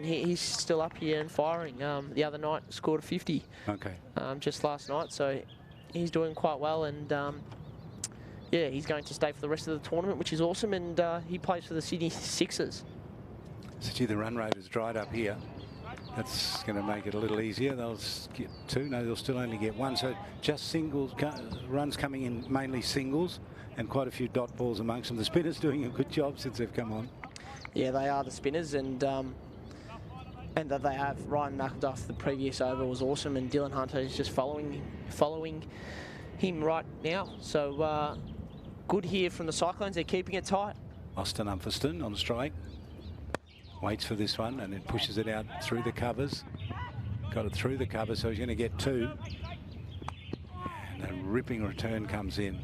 he's still up here and firing. The other night scored a 50. Okay. Just last night, so he's doing quite well, and yeah, he's going to stay for the rest of the tournament, which is awesome, and he plays for the Sydney Sixers. So gee, the run rate has dried up here. That's going to make it a little easier. They'll get 2. No, they'll still only get 1. So just singles, runs coming in, mainly singles, and quite a few dot balls amongst them. The spinners doing a good job since they've come on. Yeah, they are the spinners, and that they have. Ryan McElduff, the previous over was awesome, and Dylan Hunter is just following him right now. So good here from the Cyclones. They're keeping it tight. Austin Umferston on strike. Waits for this one and then pushes it out through the covers. Got it through the cover, so he's going to get 2. And a ripping return comes in.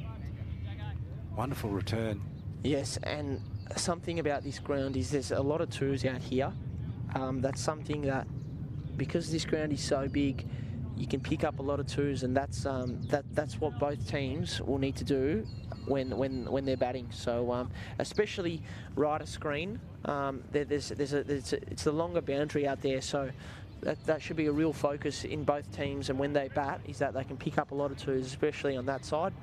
Wonderful return. Yes, and something about this ground is there's a lot of 2s out here. That's something that, because this ground is so big, you can pick up a lot of 2s, and that's what both teams will need to do when they're batting. So especially right of screen, it's the longer boundary out there, so that should be a real focus in both teams, and when they bat is that they can pick up a lot of 2s, especially on that side.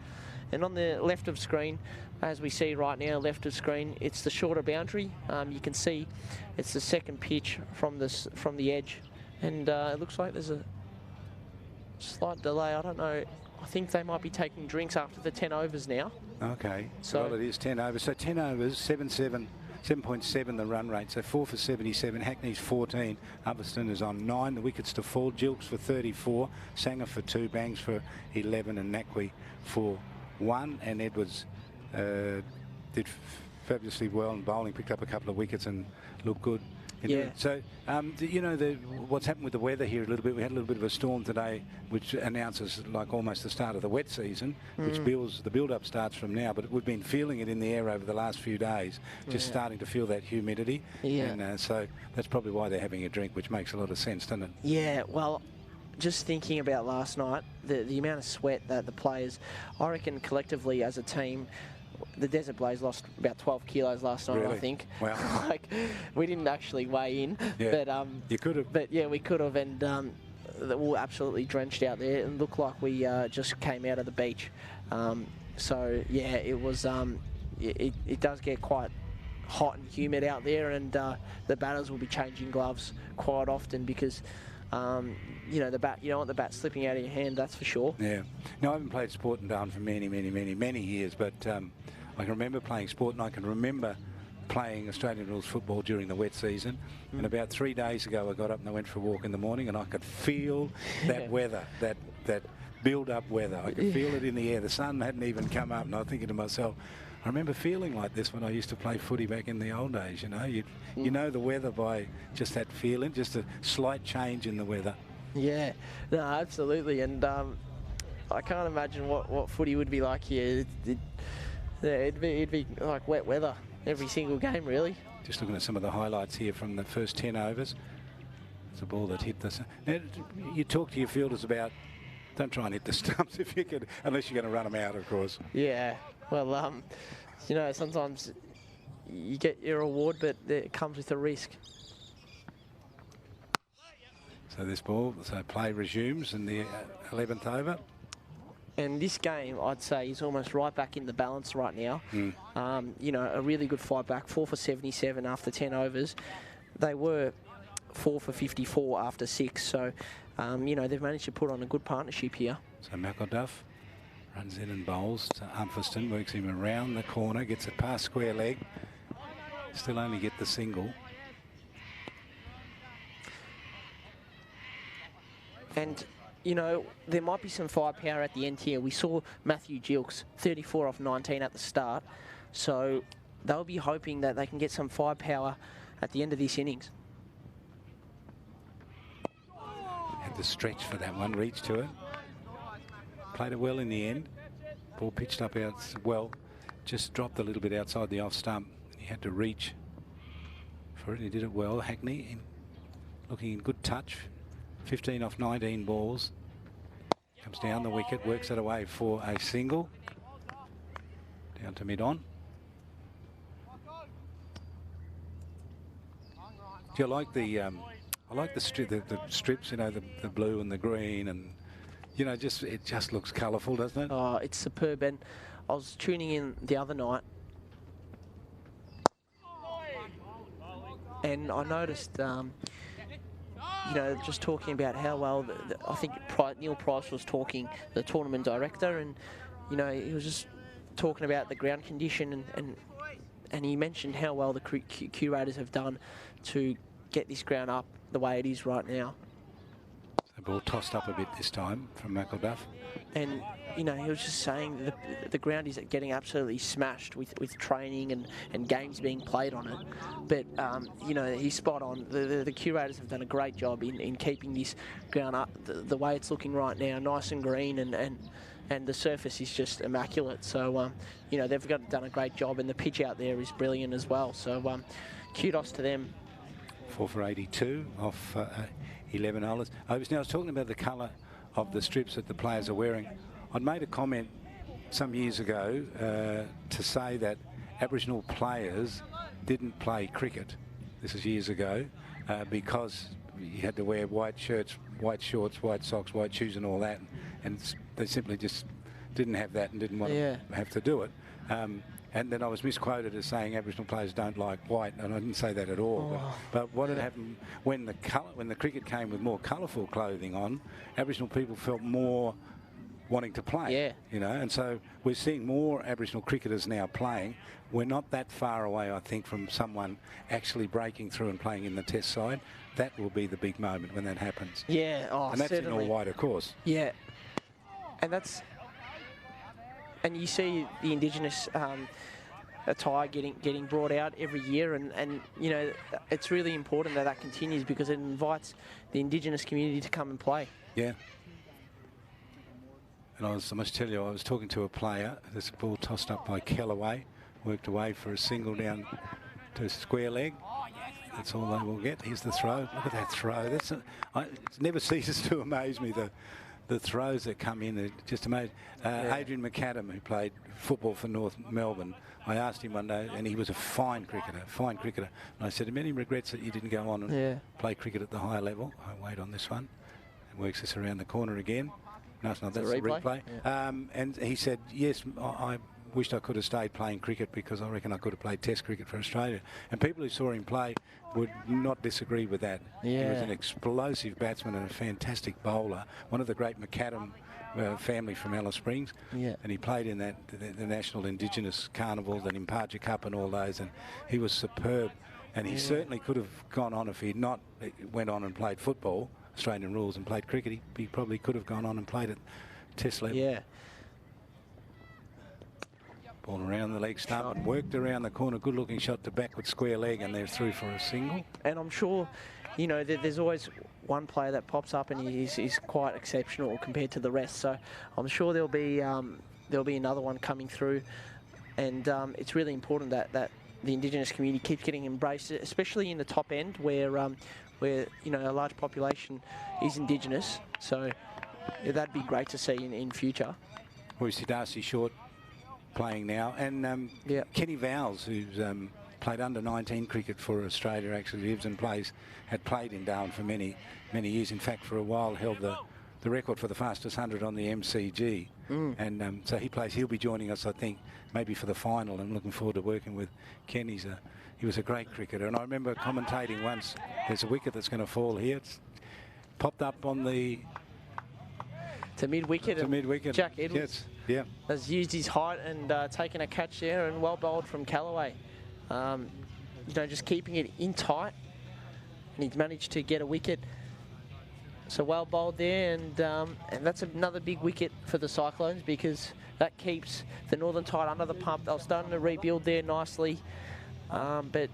And on the left of screen, as we see right now, left of screen, it's the shorter boundary. You can see it's the 2nd pitch from the edge, and it looks like there's a slight delay. I don't know. I think they might be taking drinks after the 10 overs now. Okay. So well, it is 10 overs. So 10 overs, 7.7 the run rate. So 4 for 77. Hackney's 14. Upperston is on 9. The wickets to fall. Gilks for 34. Sanger for 2. Bangs for 11. And Naqvi for 1. And Edwards did fabulously well in bowling. Picked up a couple of wickets and looked good. Yeah. So, you know, what's happened with the weather here a little bit, we had a little bit of a storm today, which announces like almost the start of the wet season, which builds, the build-up starts from now, but we've been feeling it in the air over the last few days, just starting to feel that humidity. Yeah. And so that's probably why they're having a drink, which makes a lot of sense, doesn't it? Yeah, well, just thinking about last night, the amount of sweat that the players, I reckon collectively as a team, the Desert Blaze lost about 12 kilos last night, really? I think. Wow. Like, we didn't actually weigh in, but you could have. But yeah, we could have, and we were absolutely drenched out there, and looked like we just came out of the beach. So yeah, it was. It does get quite hot and humid out there, and the batters will be changing gloves quite often because. You know, you don't want the bat slipping out of your hand, that's for sure. Yeah. Now, I haven't played sport and down for many years, but I can remember playing sport, and I can remember playing Australian rules football during the wet season. And about 3 days ago, I got up and I went for a walk in the morning, and I could feel that weather, that build-up weather. I could feel it in the air. The sun hadn't even come up, and I was thinking to myself, I remember feeling like this when I used to play footy back in the old days, you know. You know the weather by just that feeling, just a slight change in the weather. Yeah, no, absolutely. And I can't imagine what footy would be like here. It'd be like wet weather every single game, really. Just looking at some of the highlights here from the first 10 overs. It's a ball that hit the... Now, you talk to your fielders about, don't try and hit the stumps if you can, unless you're going to run them out, of course. Yeah, well, you know, sometimes you get your reward, but it comes with a risk. So this ball, so play resumes in the 11th over. And this game, I'd say, is almost right back in the balance right now. You know, a really good fight back, 4 for 77 after 10 overs. They were 4 for 54 after 6, so, you know, they've managed to put on a good partnership here. So McElduff runs in and bowls to Umferston, works him around the corner, gets it past square leg. Still only get the single. And you know, there might be some firepower at the end here. We saw Matthew Gilks, 34 off 19 at the start. So they'll be hoping that they can get some firepower at the end of this innings. Had the stretch for that one, reached to it. Played it well in the end. Ball pitched up out well. Just dropped a little bit outside the off stump. He had to reach for it. He did it well. Hackney looking in good touch. 15 off 19 balls. Comes down the wicket, works it away for a single. Down to mid-on. Do you like the? I like the strips. You know, the blue and the green, and you know, it just looks colourful, doesn't it? Oh, it's superb. And I was tuning in the other night, and I noticed, you know, just talking about how well, I think Neil Price was talking, the tournament director, and, you know, he was just talking about the ground condition, and he mentioned how well the curators have done to get this ground up the way it is right now. The ball tossed up a bit this time from McElduff. And, you know, he was just saying that the ground is getting absolutely smashed with training and games being played on it. But, you know, he's spot on. The curators have done a great job in keeping this ground up the way it's looking right now, nice and green, and the surface is just immaculate. So, you know, they've done a great job, and the pitch out there is brilliant as well. So, kudos to them. 4 for 82 off 11 overs. I was talking about the colour of the strips that the players are wearing. I'd made a comment some years ago to say that Aboriginal players didn't play cricket. This is years ago because you had to wear white shirts, white shorts, white socks, white shoes and all that. And they simply just didn't have that and didn't want to have to do it. And then I was misquoted as saying Aboriginal players don't like white, and I didn't say that at all. But what had happened when the cricket came with more colourful clothing on, Aboriginal people felt more wanting to play. Yeah. You know, and so we're seeing more Aboriginal cricketers now playing. We're not that far away, I think, from someone actually breaking through and playing in the Test side. That will be the big moment when that happens. Yeah, and that's certainly. in all white, of course. Yeah, and you see the Indigenous attire getting brought out every year, and you know, it's really important that continues because it invites the Indigenous community to come and play. Yeah. And I must tell you, I was talking to a player. This ball tossed up by Kellaway, worked away for a single down to a square leg. That's all they will get. Here's the throw. Look at that throw. It never ceases to amaze me, the throws that come in. Are just amazing. Adrian McAdam, who played football for North Melbourne, I asked him one day, and he was a fine cricketer. And I said, many regrets that you didn't go on and play cricket at the higher level. I wait on this one. And works this around the corner again. No, it's not. That's the replay. Yeah. And he said, yes, I wished I could have stayed playing cricket because I reckon I could have played Test cricket for Australia. And people who saw him play would not disagree with that. Yeah. He was an explosive batsman and a fantastic bowler. One of the great McAdam family from Alice Springs. Yeah. And he played in the National Indigenous Carnivals and Imparja Cup and all those. And he was superb. And he certainly could have gone on if he not went on and played football, Australian rules, and played cricket. He probably could have gone on and played at Test level. Yeah. Ball around the leg stump, worked around the corner, good-looking shot to backward square leg, and they're through for a single. And I'm sure, you know, there's always one player that pops up and he's quite exceptional compared to the rest. So I'm sure there'll be another one coming through, and it's really important that the Indigenous community keeps getting embraced, especially in the top end where you know, a large population is Indigenous. So yeah, that'd be great to see in future. We see Darcy Short playing now, and Kenny Vowles, who's played under 19 cricket for Australia, actually lives and had played in Darwin for many years. In fact, for a while held the record for the fastest 100 on the MCG. And so he'll be joining us, I think, maybe for the final. I'm looking forward to working with Ken. He was a great cricketer, and I remember commentating once, there's a wicket that's going to fall here. It's popped up on the to mid-wicket. Jack Edwards has used his height and taken a catch there, and well bowled from Callaway. You know, just keeping it in tight, and he's managed to get a wicket. So well bowled there, and that's another big wicket for the Cyclones because that keeps the Northern Tide under the pump. They're starting to rebuild there nicely. But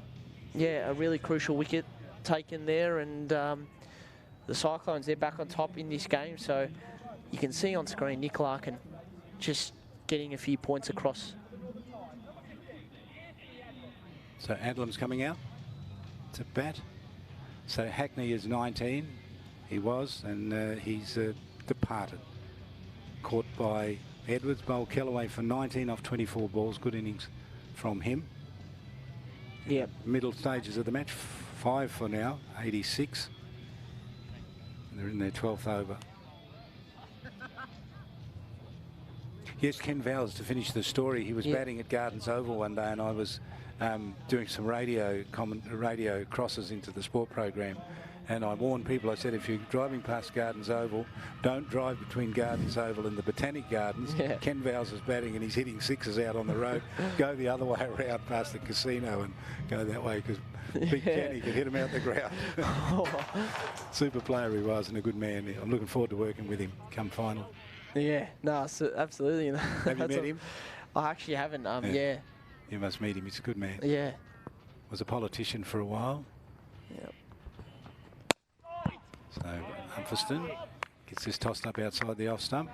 yeah, a really crucial wicket taken there, and the Cyclones, they're back on top in this game. So you can see on screen Nick Larkin just getting a few points across. So Adlam's coming out to bat. So Hackney is 19. He was, and he's departed. Caught by Edwards. Bowled Kellaway for 19 off 24 balls. Good innings from him. Yeah. Middle stages of the match. 5 for now. 86. And they're in their 12th over. Yes, Ken Vowles, to finish the story, he was batting at Gardens Oval one day, and I was doing some radio crosses into the sport program, and I warned people. I said, if you're driving past Gardens Oval, don't drive between Gardens Oval and the Botanic Gardens. Yeah. Ken Vowles is batting and he's hitting sixes out on the road. Go the other way around past the casino and go that way, because Big Kenny could hit him out the ground. Super player he was, and a good man. I'm looking forward to working with him come final. Yeah, no, so absolutely. Have you met him? I actually haven't. Yeah. You must meet him. He's a good man. Yeah. Was a politician for a while. Yep. So Humpheston gets this tossed up outside the off stump.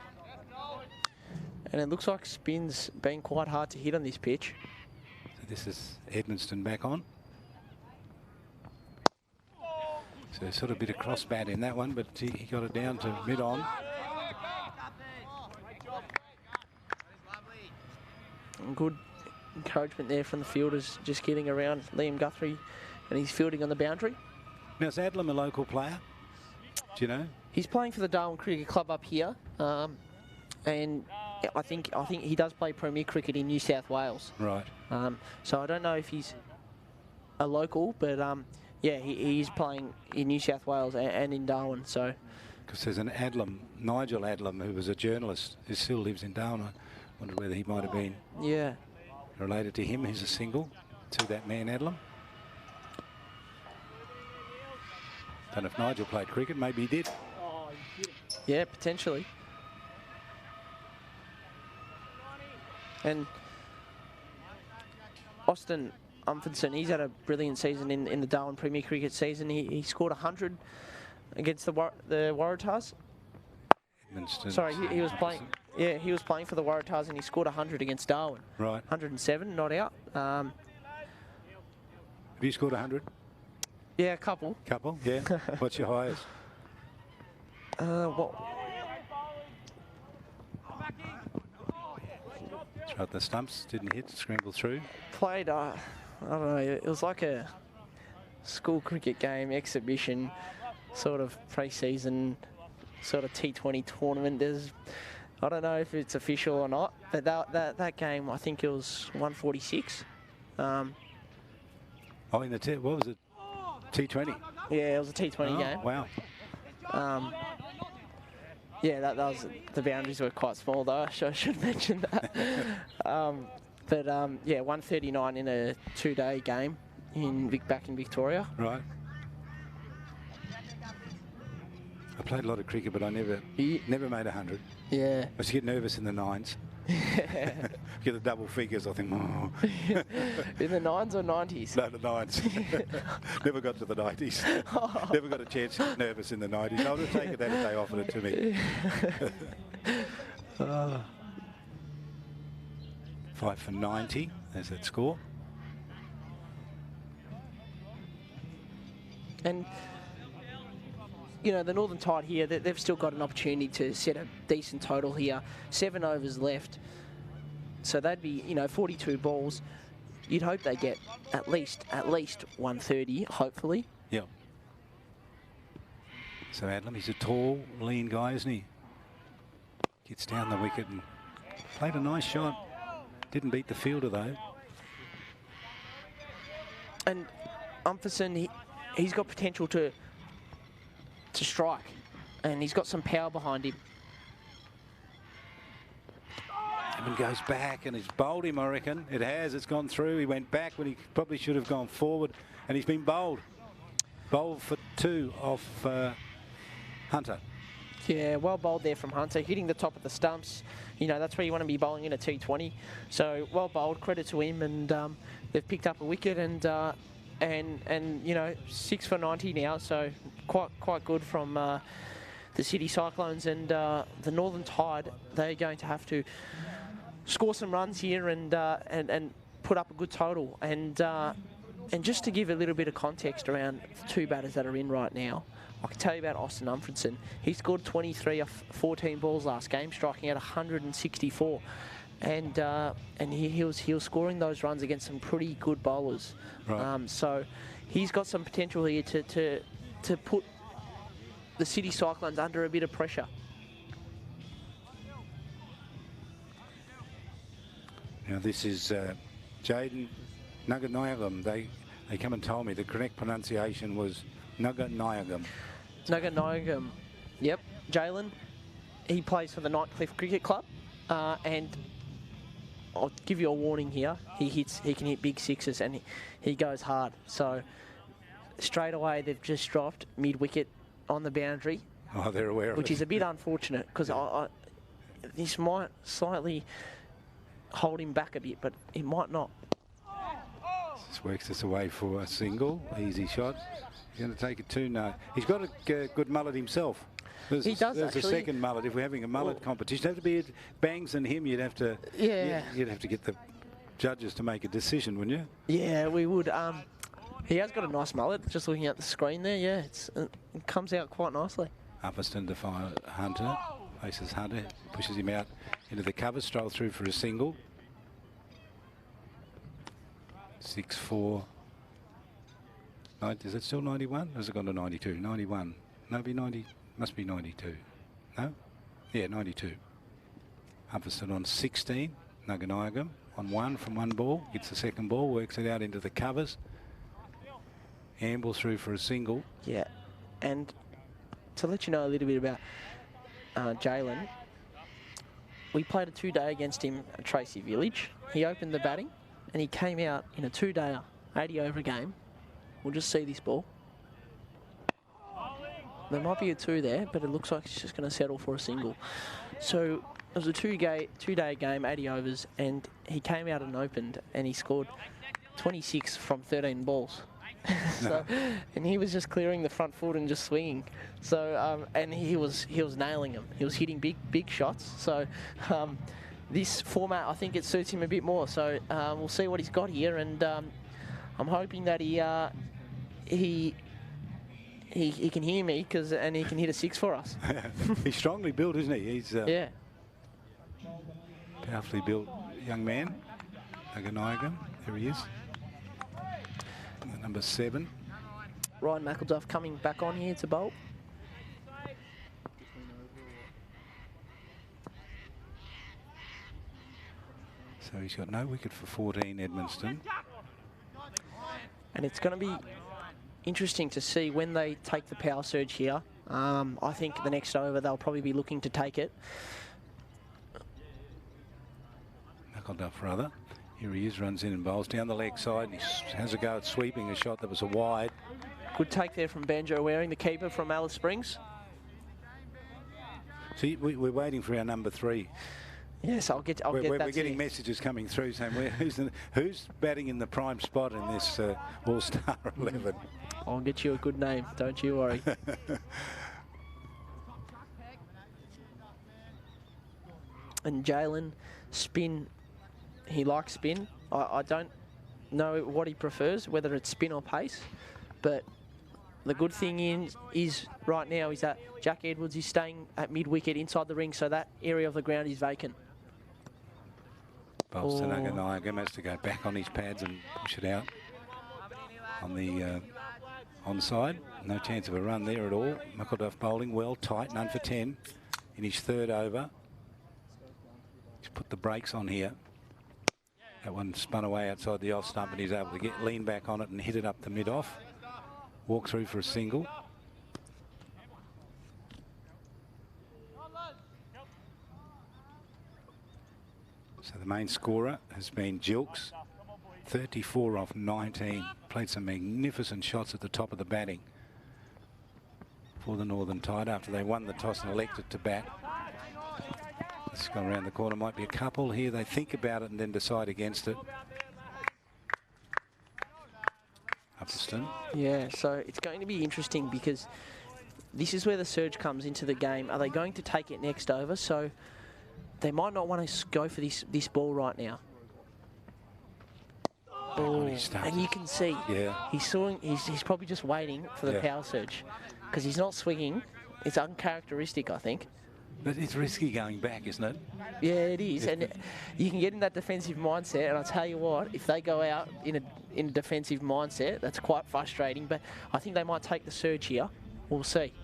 And it looks like spin's been quite hard to hit on this pitch. So this is Edmundston back on. So sort of a bit of cross bat in that one, but he got it down to mid on. Good encouragement there from the fielders, just getting around Liam Guthrie, and he's fielding on the boundary. Now, is Adlam a local player? Do you know? He's playing for the Darwin Cricket Club up here, and I think he does play Premier Cricket in New South Wales. Right. So I don't know if he's a local, but yeah, he's playing in New South Wales and in Darwin. So. Because there's an Adlam, Nigel Adlam, who was a journalist, who still lives in Darwin. I wondered whether he might have been related to him. He's a single to that man Adlam. Don't know if Nigel played cricket. Maybe he did. Yeah, potentially. And Austin Umfordson, he's had a brilliant season in the Darwin Premier Cricket season. He scored 100 against the Waratahs. Sorry, he was playing. Yeah, he was playing for the Waratahs and he scored 100 against Darwin. Right. 107, not out. Have you scored 100? Yeah, a couple. Couple, yeah. What's your highest? What? Tried the stumps, didn't hit, scrambled through. Played, I don't know, it was like a school cricket game, exhibition, sort of pre-season, sort of T20 tournament. I don't know if it's official or not, but that game, I think it was 146. Oh, in the what was it? T20? Yeah, it was a T20 game. Wow. Yeah, that was, the boundaries were quite small though, I should mention that. Yeah, 139 in a 2-day game back in Victoria. Right. I played a lot of cricket, but I never made 100. Yeah. I used to get nervous in the nines. Get the double figures, I think. Oh. In the 9s or 90s? No, the 9s. Never got to the 90s. Never got a chance to get nervous in the 90s. I would have taken that if they offered it to me. 5 for 90. There's that score. And you know, the Northern Tide here, they've still got an opportunity to set a decent total here. 7 overs left. So that'd be, 42 balls. You'd hope they get at least 130, hopefully. Yeah. So Adlam, he's a tall, lean guy, isn't he? Gets down the wicket and played a nice shot. Didn't beat the fielder, though. And Umfordson, he's got potential to strike, and he's got some power behind him. And goes back and it's bowled him, I reckon. It has, it's gone through. He went back when he probably should have gone forward, and he's been bowled. Bowled for 2 off Hunter. Yeah, well bowled there from Hunter, hitting the top of the stumps. You know, that's where you want to be bowling in a T20. So well bowled, credit to him, and they've picked up a wicket and you know, 6 for 90 now. So quite good from the City Cyclones, and the Northern Tide. They're going to have to score some runs here and put up a good total. And just to give a little bit of context around the two batters that are in right now, I can tell you about Austin Umfredson. He scored 23 off 14 balls last game, striking out 164. And he was scoring those runs against some pretty good bowlers. Right. So he's got some potential here to put the City Cyclones under a bit of pressure. Now this is Jaden Naganayagam. They come and told me the correct pronunciation was Naganayagam. Naganayagam. Yep. Jalen, he plays for the Nightcliff Cricket Club, and I'll give you a warning here. He can hit big sixes, and he goes hard. So straight away they've just dropped mid-wicket on the boundary. Oh, they're aware of it. Which is a bit unfortunate, because this might slightly hold him back a bit, but it might not. Just works this away for a single. Easy shot. He's going to take it too. No, he's got a good mullet himself. He does. There's actually a second mullet. If we're having a mullet competition, it'd have to be bangs than him. You'd have to. Yeah. You'd have to get the judges to make a decision, wouldn't you? Yeah, we would. He has got a nice mullet. Just looking at the screen there, yeah, it comes out quite nicely. Upperston to fire Hunter. Faces Hunter, pushes him out into the cover, stroll through for a single. 6-4. Is it still 91? Or has it gone to 92? 91. No, it'd be 90. Must be 92. No? Yeah, 92. Upperston on 16. Naganayagam on 1 from 1 ball. Gets the second ball, works it out into the covers. Amble through for a single. Yeah, and to let you know a little bit about Jalen, we played a 2-day against him at Tracy Village. He opened the batting and he came out in a 2-dayer, 80 over game. We'll just see this ball. There might be a 2 there, but it looks like it's just going to settle for a single. So it was a 2-day game, 80 overs, and he came out and opened and he scored 26 from 13 balls. So, and he was just clearing the front foot and just swinging. So and he was nailing them. He was hitting big shots. So this format, I think it suits him a bit more. So we'll see what he's got here, and I'm hoping that he can hear me, and he can hit a 6 for us. He's strongly built, isn't he? He's yeah, powerfully built young man. Naganayagam, there he is. Number 7. Ryan McElduff coming back on here to bowl. So he's got no wicket for 14, Edmundston. And it's going to be interesting to see when they take the power surge here. I think the next over they'll probably be looking to take it. McElduff, rather. Here he is, runs in and bowls down the leg side, and he has a go at sweeping a shot that was a wide. Good take there from Banjo Waring, the keeper from Alice Springs. See, we're waiting for our number 3. Yes, I'll get that. We're getting messages coming through saying who's batting in the prime spot in this All-Star 11. I'll get you a good name, don't you worry. And Jalen, spin. He likes spin. I don't know what he prefers, whether it's spin or pace, but the good thing is right now is that Jack Edwards is staying at mid-wicket inside the ring, so that area of the ground is vacant. Bowls to Naganayagam, has to go back on his pads and push it out on the onside. No chance of a run there at all. McElduff bowling well, tight, none for 10 in his 3rd over. He's put the brakes on here. That one spun away outside the off stump, and he's able to lean back on it and hit it up the mid-off. Walk through for a single. So the main scorer has been Jilks, 34 off 19. Played some magnificent shots at the top of the batting. for the Northern Tide after they won the toss and elected to bat. Let's go around the corner. Might be a couple here. They think about it and then decide against it. Upston. Yeah, so it's going to be interesting because this is where the surge comes into the game. Are they going to take it next over? So they might not want to go for this ball right now. Oh, and you can see he's probably just waiting for the power surge because he's not swinging. It's uncharacteristic, I think. But it's risky going back, isn't it? Yeah, it is. And you can get in that defensive mindset. And I'll tell you what, if they go out in a defensive mindset, that's quite frustrating. But I think they might take the surge here. We'll see.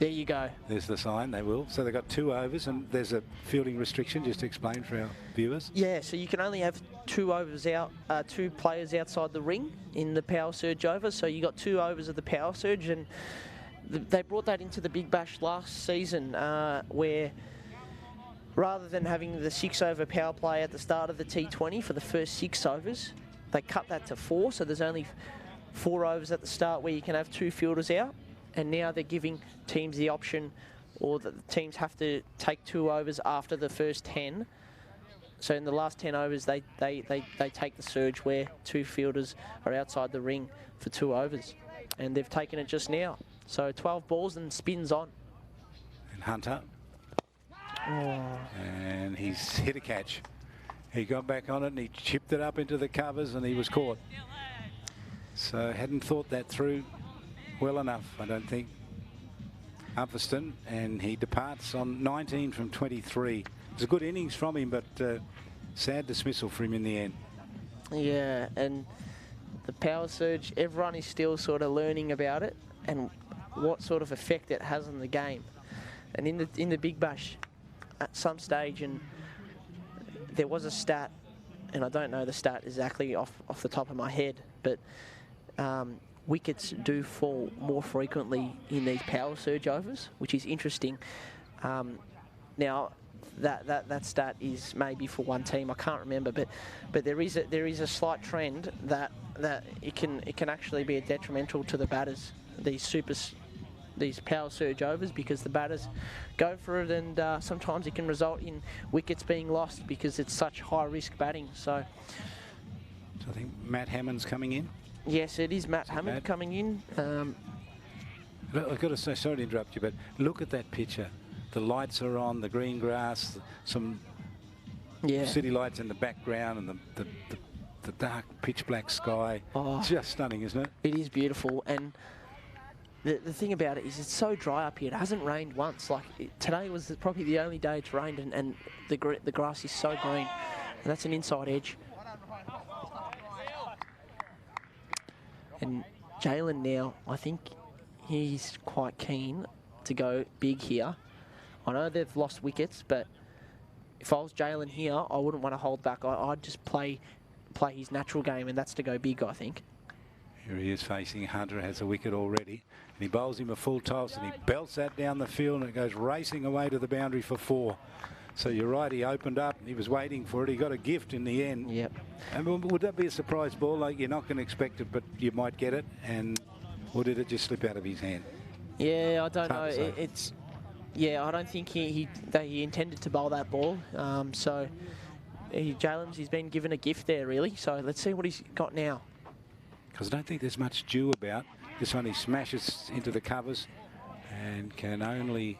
There you go. There's the sign, they will. So they've got 2 overs and there's a fielding restriction, just to explain for our viewers. Yeah, so you can only have 2 overs out, 2 players outside the ring in the power surge over. So you got 2 overs of the power surge, and they brought that into the Big Bash last season where rather than having the 6-over power play at the start of the T20 for the first 6 overs, they cut that to 4. So there's only 4 overs at the start where you can have 2 fielders out. And now they're giving teams the option, or the teams have to take 2 overs after the first 10. So in the last 10 overs, they take the surge where 2 fielders are outside the ring for 2 overs. And they've taken it just now. So 12 balls and spins on. And Hunter. Oh. And he's hit a catch. He got back on it and he chipped it up into the covers and he was caught. So hadn't thought that through well enough, I don't think. Upston, and he departs on 19 from 23. It's a good innings from him, but sad dismissal for him in the end. Yeah, and the power surge, everyone is still sort of learning about it and what sort of effect it has on the game. And in the Big Bash, at some stage, and there was a stat, and I don't know the stat exactly off the top of my head, but wickets do fall more frequently in these power surge overs, which is interesting. Now, that stat is maybe for one team, I can't remember, but there is a slight trend that it can actually be detrimental to the batters, these power surge overs, because the batters go for it, and sometimes it can result in wickets being lost because it's such high risk batting. So I think Matt Hammond's coming in. Yes, it is Matt Hammond coming in. I've got to say, sorry to interrupt you, but look at that picture. The lights are on, the green grass, some city lights in the background, and the dark pitch black sky. Oh, just stunning, isn't it? It is beautiful, and the thing about it is it's so dry up here. It hasn't rained once. Like today was probably the only day it's rained, and the grass is so green, and that's an inside edge. And Jalen now, I think he's quite keen to go big here. I know they've lost wickets, but if I was Jalen here, I wouldn't want to hold back. I'd just play his natural game, and that's to go big, I think. Here he is facing Hunter, has a wicket already. And he bowls him a full toss, and he belts that down the field, and it goes racing away to the boundary for 4. So you're right, he opened up, and he was waiting for it. He got a gift in the end. Yep. And would that be a surprise ball? Like, you're not going to expect it, but you might get it. Or did it just slip out of his hand? Yeah, I don't know. I don't think he intended to bowl that ball. So he's been given a gift there, really. So let's see what he's got now. Because I don't think there's much due about. This one he smashes into the covers and can only...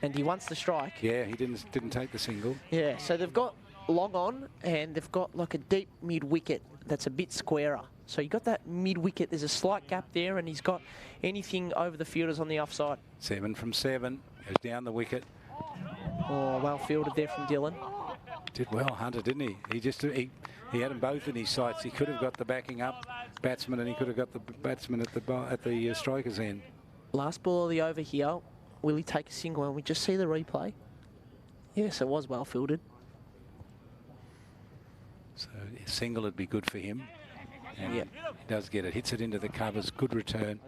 And he wants the strike. Yeah, he didn't take the single. Yeah, so they've got long on, and they've got like a deep mid-wicket that's a bit squarer. So you got that mid-wicket, there's a slight gap there, and he's got anything over the fielders on the offside. 7 from 7, goes down the wicket. Oh, well fielded there from Dylan. Did well, Hunter, didn't he? He had them both in his sights. He could have got the backing up batsman, and he could have got the batsman at the striker's end. Last ball of the over here. Will he take a single? And we just see the replay. Yes, it was well fielded. So a single would be good for him. And he does get it. Hits it into the covers. Good return.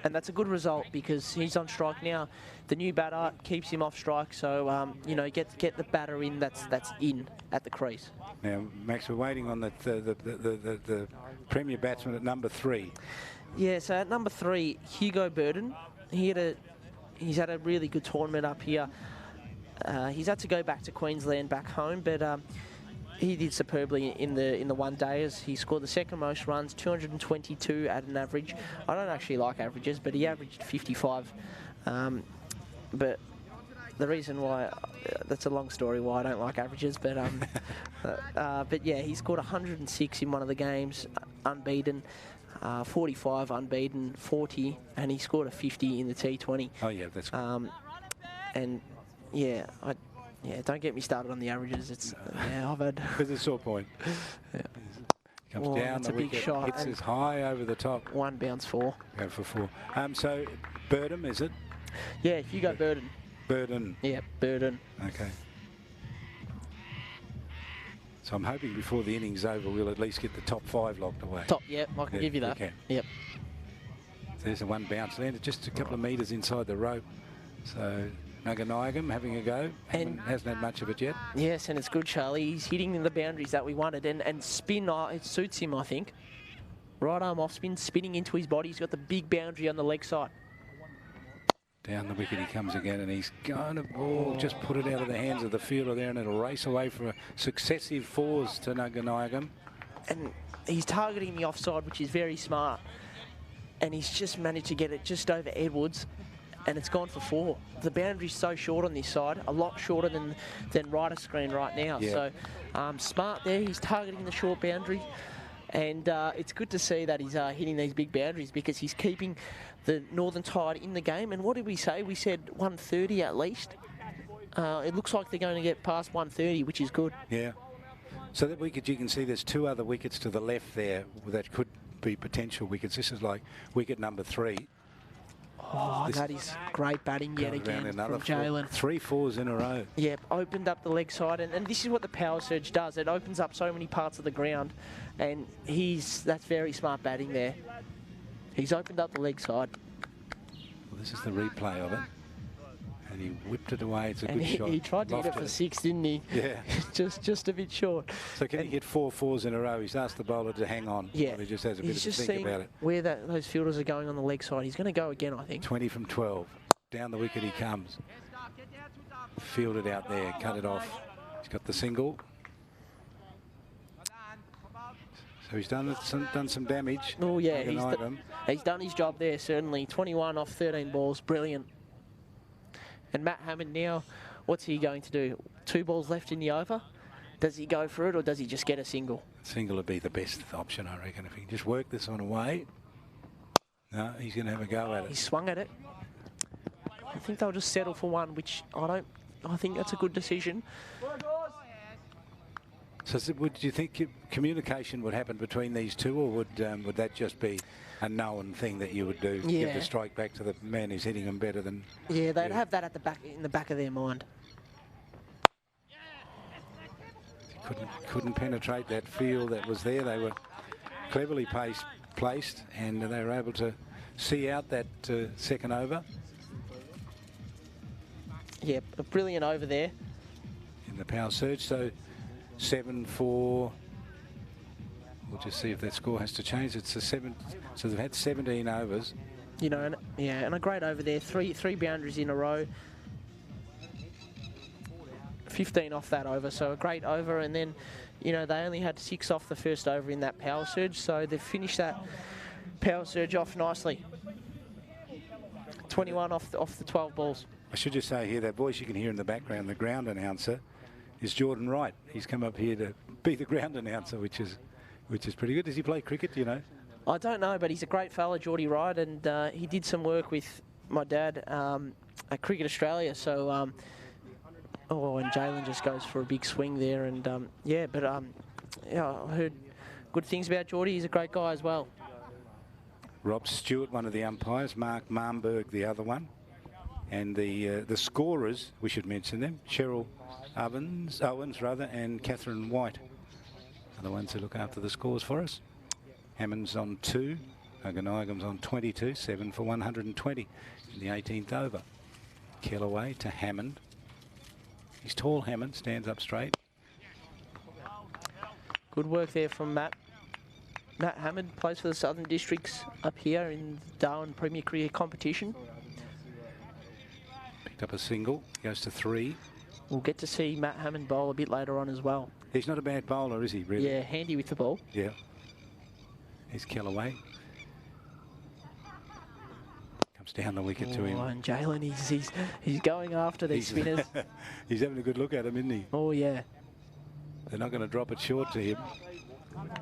And that's a good result because he's on strike now. The new batter keeps him off strike. So, get the batter in that's in at the crease. Now, Max, we're waiting on the premier batsman at number 3. Yeah, so at number 3, Hugo Burden. he's had a really good tournament up here. He's had to go back to Queensland, back home, but he did superbly in the one dayers. He scored the second most runs, 222 at an average. I don't actually like averages, but he averaged 55. But the reason why, that's a long story why I don't like averages, but yeah, he scored 106 in one of the games, unbeaten, 45 unbeaten, 40, and he scored a 50 in the T20. Oh yeah, that's good. And yeah, don't get me started on the averages. It's I've had. There's a sore point. Yeah. Comes down the wicket, hits as high over the top. One bounce 4. Go for 4. So Birdham, is it? Yeah, if you go Burden. Burden. Yeah, Burden. Okay. So I'm hoping before the inning's over, we'll at least get the top 5 locked away. Yep, I can give you that. Yep. There's a one bounce, landed just a couple of metres inside the rope. So Naganayagam having a go, and hasn't had much of it yet. Yes, and it's good, Charlie. He's hitting the boundaries that we wanted, and spin, it suits him, I think. Right arm off spin, spinning into his body. He's got the big boundary on the leg side. Down the wicket he comes again, and he's going to ball, just put it out of the hands of the fielder there, and it'll race away for successive 4s to Naganayagam. And he's targeting the offside, which is very smart. And he's just managed to get it just over Edwards, and it's gone for 4. The boundary's so short on this side, a lot shorter than right of screen right now. Yeah. So smart there. He's targeting the short boundary, and it's good to see that he's hitting these big boundaries, because he's keeping the Northern Tide in the game. And what did we say? We said 130 at least. It looks like they're going to get past 130, which is good. Yeah. So that wicket, you can see there's 2 other wickets to the left there that could be potential wickets. This is like wicket number 3. Oh, that is great batting yet again from Jalen. 3 4s in a row. Yep, opened up the leg side, and this is what the power surge does. It opens up so many parts of the ground, and that's very smart batting there. He's opened up the leg side. Well, this is the replay of it. And he whipped it away. It's a good shot. He tried to hit it for 6, didn't he? Yeah. just a bit short. So can he get 4 4s in a row? He's asked the bowler to hang on. Yeah. He just has a bit of a think about it. Where those fielders are going on the leg side. He's going to go again, I think. 20 from 12. Down the wicket he comes. Fielded out there. Cut it off. He's got the single. So he's done some damage. Oh, yeah. He's done his job there, certainly. 21 off 13 balls. Brilliant. And Matt Hammond now, what's he going to do? 2 balls left in the over. Does he go for it, or does he just get a single? Single would be the best option, I reckon. If he can just work this one away. No, he's going to have a go at it. He swung at it. I think they'll just settle for 1, which I think that's a good decision. So would you think communication would happen between these 2, or would that just be a known thing that you would do? Yeah. Give the strike back to the man who's hitting them better than... Yeah, they'd have that in the back of their mind. Couldn't penetrate that field that was there. They were cleverly placed, and they were able to see out that second over. Yeah, a brilliant over there. In the power surge, so 7-4. We'll just see if that score has to change. It's a 7, so they've had 17 overs. You know, and a great over there. Three boundaries in a row. 15 off that over, so a great over. And then, you know, they only had 6 off the first over in that power surge, so they've finished that power surge off nicely. 21 off the 12 balls. I should just say here, that voice you can hear in the background, the ground announcer, is Jordan Wright. He's come up here to be the ground announcer, which is pretty good. Does he play cricket, do you know? I don't know, but he's a great fella, Geordie Wright, and he did some work with my dad at Cricket Australia. So, and Jalen just goes for a big swing there, and yeah, I heard good things about Geordie. He's a great guy as well. Rob Stewart, one of the umpires, Mark Marmberg, the other one, and the scorers, we should mention them, Cheryl Owens, and Catherine White are the ones who look after the scores for us. Hammond's on 2, Naganayagam's on 22, 7 for 120 in the 18th over. Kellaway to Hammond. He's tall, Hammond, stands up straight. Good work there from Matt. Matt Hammond plays for the Southern Districts up here in Darwin Premier Career Competition. Picked up a single. Goes to 3. We'll get to see Matt Hammond bowl a bit later on as well. He's not a bad bowler, is he, really? Yeah, handy with the ball. Yeah. Here's Kellaway. Comes down the wicket to him. And Jalen, he's going after these spinners. He's having a good look at him, isn't he? Oh, yeah. They're not going to drop it short to him.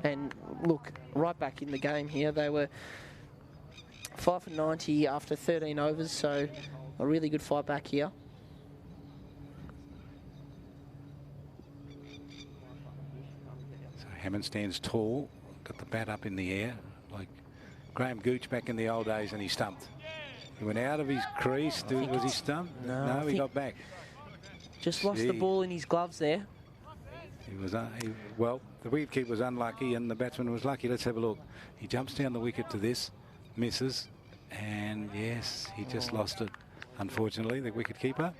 And look, right back in the game here, they were 5 for 90 after 13 overs, so a really good fight back here. So Hammond stands tall, got the bat up in the air, like Graham Gooch back in the old days, and he stumped. He went out of his crease. Was he stumped? No, he got back. Just lost the ball in his gloves there. He was, well, the wicketkeeper was unlucky and the batsman was lucky. Let's have a look. He jumps down the wicket to this, misses, and yes, he just lost it. Unfortunately, the wicketkeeper.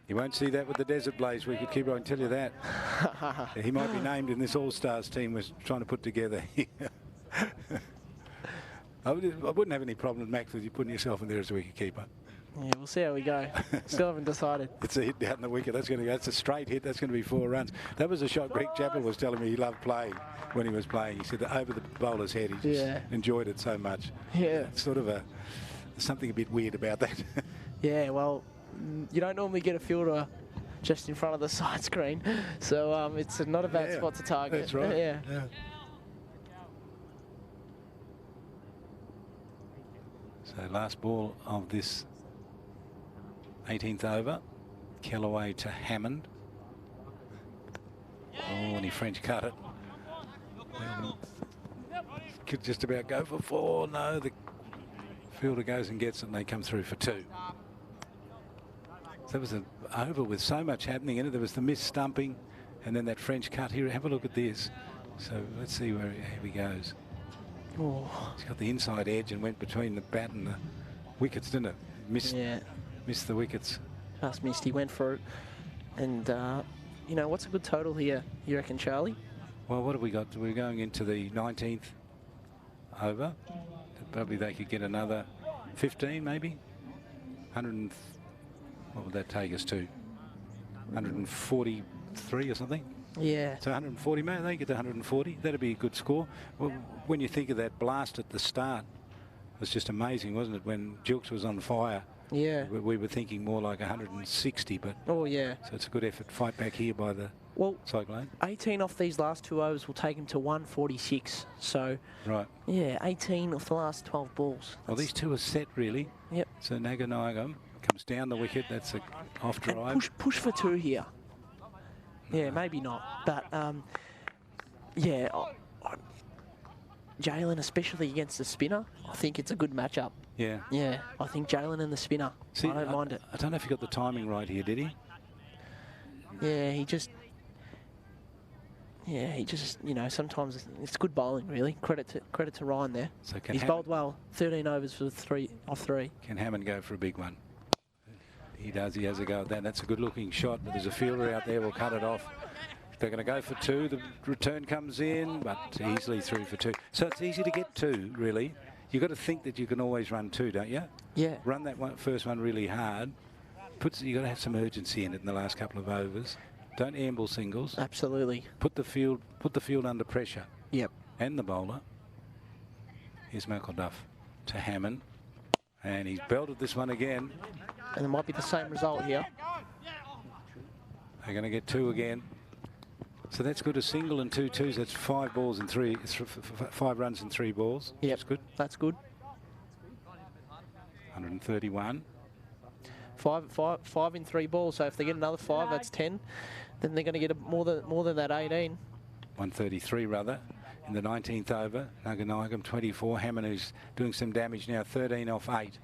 You won't see that with the Desert Blaze wicketkeeper, I can tell you that. He might be named in this All-Stars team we're trying to put together. I wouldn't have any problem, Max, with you putting yourself in there as a wicketkeeper. Yeah, we'll see how we go. Still haven't decided. It's a hit down the wicket. That's a straight hit. That's going to be 4 runs. That was a shot Greg Chappell was telling me he loved playing when he was playing. He said that over the bowler's head, he just enjoyed it so much. Yeah. It's sort of something a bit weird about that. Yeah, well, you don't normally get a fielder just in front of the side screen, so it's not a bad spot to target. That's right. Yeah. So last ball of this 18th over, Kellaway to Hammond. Oh, and he French cut it. Could just about go for 4. No, the fielder goes and gets it, and they come through for 2. So that was an over with so much happening in it. There was the missed stumping, and then that French cut here. Have a look at this. So let's see where he goes. Oh. He's got the inside edge and went between the bat and the wickets, didn't it? Missed the wickets. Just missed. He went for it. And, you know, what's a good total here, you reckon, Charlie? Well, what have we got? We're going into the 19th over. Probably they could get another 15, maybe. 100. What would that take us to? 143 or something? Yeah. So 140, maybe they get to 140. That'd be a good score. Well, when you think of that blast at the start, it was just amazing, wasn't it? When Jilks was on fire. Yeah. We were thinking more like 160, but. Oh, yeah. So it's a good effort. Fight back here by the Cyclone. 18 off these last 2 overs will take him to 146. So. Right. Yeah, 18 off the last 12 balls. Well, these two are set, really. Yep. So Naganagam comes down the wicket. That's a off drive. And push for 2 here. Yeah, maybe not. But, yeah, Jalen, especially against the spinner, I think it's a good matchup. Yeah. Yeah, I think Jalen and the spinner. See, I don't mind it. I don't know if he got the timing right here, did he? Yeah, he just, you know, sometimes it's good bowling, really. Credit to Ryan there. So he's bowled well. 13 overs for 3 off 3. Can Hammond go for a big one? He does. He has a go at that. That's a good-looking shot, but there's a fielder out there. We'll cut it off. They're going to go for 2. The return comes in, but easily through for 2. So it's easy to get 2, really. You've got to think that you can always run 2, don't you? Yeah. Run that first one really hard. You've got to have some urgency in it in the last couple of overs. Don't amble singles. Absolutely. Put the field under pressure. Yep. And the bowler. Here's McElduff to Hammond. And he's belted this one again. And it might be the same result here. They're going to get 2 again. So that's good. A single and 2 twos. That's 5 balls and 3. It's 5 runs and 3 balls. Yep. That's good. That's good. 131. 5 in 3 balls. So if they get another 5, that's 10. Then they're going to get more than that 18. 133 rather. In the 19th over, Naganagam 24. Hammond, who's doing some damage now, 13 off 8.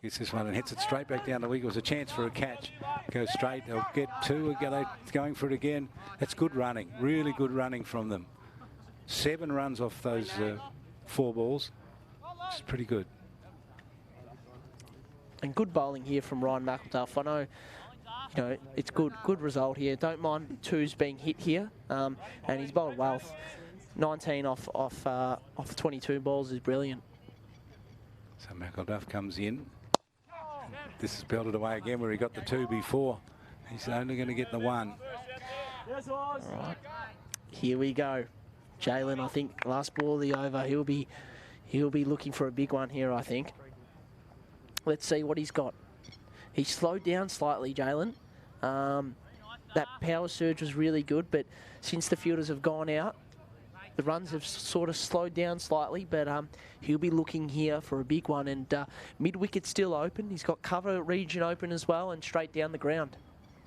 Gets this one and hits it straight back down the wicket. It was a chance for a catch. Goes straight. They'll get 2 again. They're going for it again. That's good running. Really good running from them. 7 runs off those 4 balls. It's pretty good. And good bowling here from Ryan McElduff. I know, you know, it's good result here. Don't mind 2s being hit here. And he's bowled well. 19 off 22 balls is brilliant. So McElduff comes in. this is belted away again where he got the 2 before. He's only going to get the 1. All right. Here we go. Jalen, I think last ball of the over. He'll be looking for a big one here, I think. Let's see what he's got. He slowed down slightly, Jalen. That power surge was really good, but since the fielders have gone out, the runs have sort of slowed down slightly, but he'll be looking here for a big one. And mid-wicket still open. He's got cover region open as well and straight down the ground.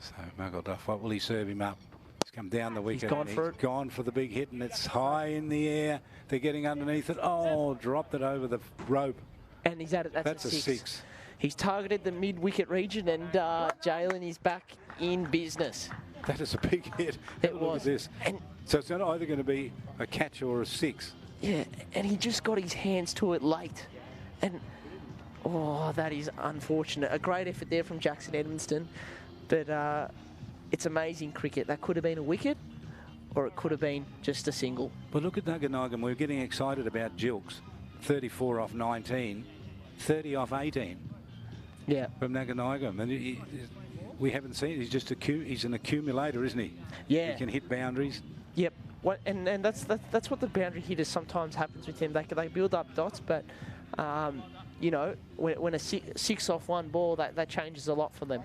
So Muggleduff, what will he serve him up? He's come down the wicket. He's gone for it. Gone for the big hit, and it's high in the air. They're getting underneath it. Oh, dropped it over the rope. And he's at it. That's a 6. He's targeted the mid-wicket region, and Jalen is back in business. That is a big hit. It Look was. at this. And so it's not either going to be a catch or a 6. yeah, and he just got his hands to it late. And, oh, that is unfortunate. A great effort there from Jackson Edmonston. But it's amazing cricket. That could have been a wicket, or it could have been just a single. But look at Naganagam. We're getting excited about Jilks. 34 off 19, 30 off 18. Yeah. From Naganagam. And we haven't seen it. He's just he's an accumulator, isn't he? Yeah. He can hit boundaries. Yep. And that's what the boundary hitters sometimes happens with him. They build up dots, but you know, when a 6 off 1 ball, that changes a lot for them.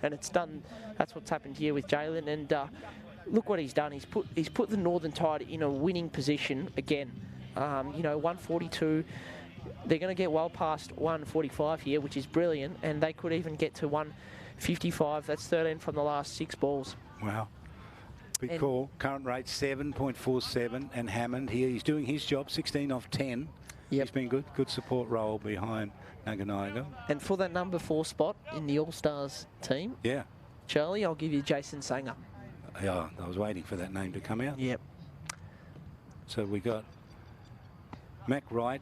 And it's done. That's what's happened here with Jalen. And look what he's done. He's put the Northern Tide in a winning position again. You know, 142. They're going to get well past 145 here, which is brilliant. And they could even get to 155. That's 13 from the last 6 balls. Wow. Big call. Current rate 7.47. And Hammond here, he's doing his job, 16 off 10. Yep. He's been good. Good support role behind Naganagam. And for that number 4 spot in the All-Stars team, Yeah. Charlie, I'll give you Jason Sanger. Yeah, I was waiting for that name to come out. Yep. So we got Mac Wright,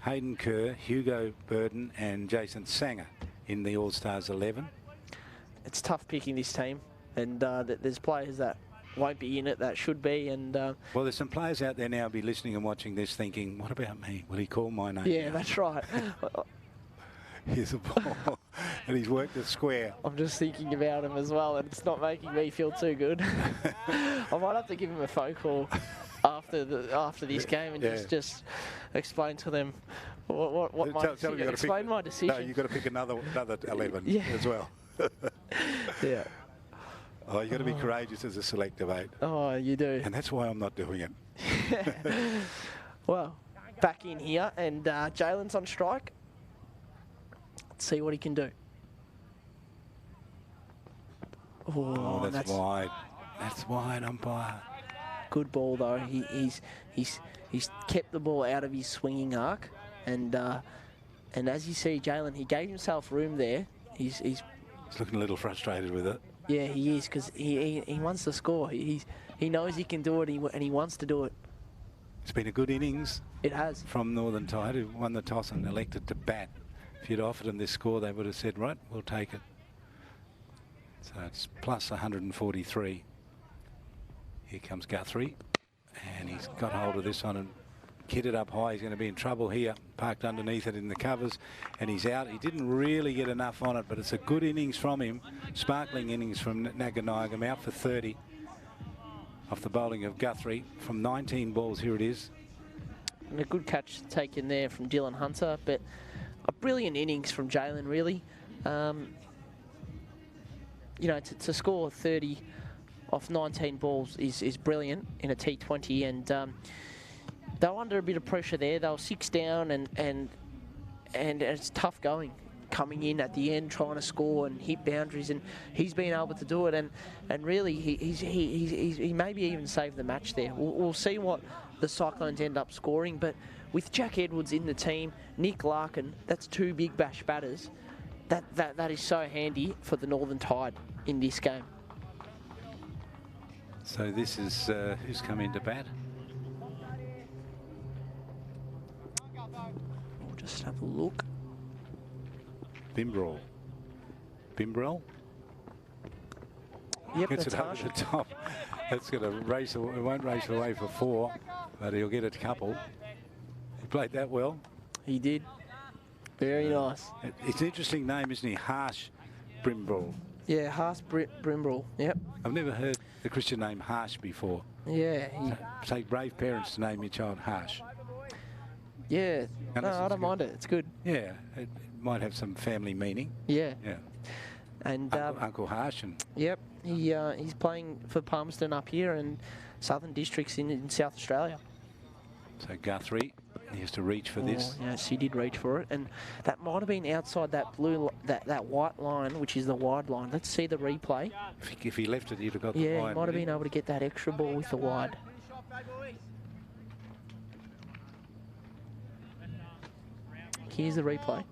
Hayden Kerr, Hugo Burden and Jason Sanger in the All-Stars 11. It's tough picking this team, and there's players that won't be in it that should be. And well, there's some players out there now be listening and watching this thinking, what about me? Will he call my name? yeah, that's right. Here's a ball, and he's worked the square. I'm just thinking about him as well, and it's not making me feel too good. I might have to give him a phone call after this game and just explain to them what my decision. Explain my decision. No, you've got to pick another 11 as well. Yeah. Oh, you've got to be courageous as a selector, mate. Oh, you do. And that's why I'm not doing it. Well, back in here, and Jalen's on strike. Let's see what he can do. Oh, that's wide. That's wide, umpire. Good ball though. He's kept the ball out of his swinging arc, and as you see, Jalen, he gave himself room there. He's looking a little frustrated with it. Yeah, he is, because he wants to score. He knows he can do it, and he wants to do it. It's been a good innings. It has. From Northern Tide, who won the toss and elected to bat. If you'd offered them this score, they would have said, right, we'll take it. So it's plus 143. Here comes Guthrie, and he's got hold of this one and kitted up high. He's going to be in trouble here, parked underneath it in the covers, and he's out. He didn't really get enough on it, but it's a good innings from him. Sparkling innings from Naganagam, out for 30 off the bowling of Guthrie from 19 balls. Here it is. And a good catch taken there from Dylan Hunter, but a brilliant innings from Jalen, really. You know, to score 30 off 19 balls is brilliant in a T20, and they were under a bit of pressure there. They were 6 down, and it's tough going, coming in at the end, trying to score and hit boundaries, and he's been able to do it, and really he maybe even saved the match there. We'll see what the Cyclones end up scoring, but with Jack Edwards in the team, Nick Larkin, that's 2 big bash batters. That is so handy for the Northern Tide in this game. So this is who's come into bat? We'll just have a look. Bimbrell. Bimbrell? Yep, gets that's it over the top. That's going to race. It won't race away for 4, but he'll get a couple. He played that well. He did. Very nice. It's an interesting name, isn't he? Harsh Brimble. Yeah, Haas Brimble. Yep. I've never heard the Christian name Harsh before. Yeah. Take brave parents to name your child Harsh. Yeah. And No, I don't mind it. It's good. Yeah, it might have some family meaning. Yeah. Yeah. And Uncle Harsh. And yep, he's playing for Palmerston up here and Southern Districts in South Australia. so Guthrie, he has to reach for this. Yes, he did reach for it, and that might have been outside that blue, that white line, which is the wide line. Let's see the replay. If he left it, he'd have got the Yeah, wide. he might have been able to get that extra ball with the wide. Here's the replay.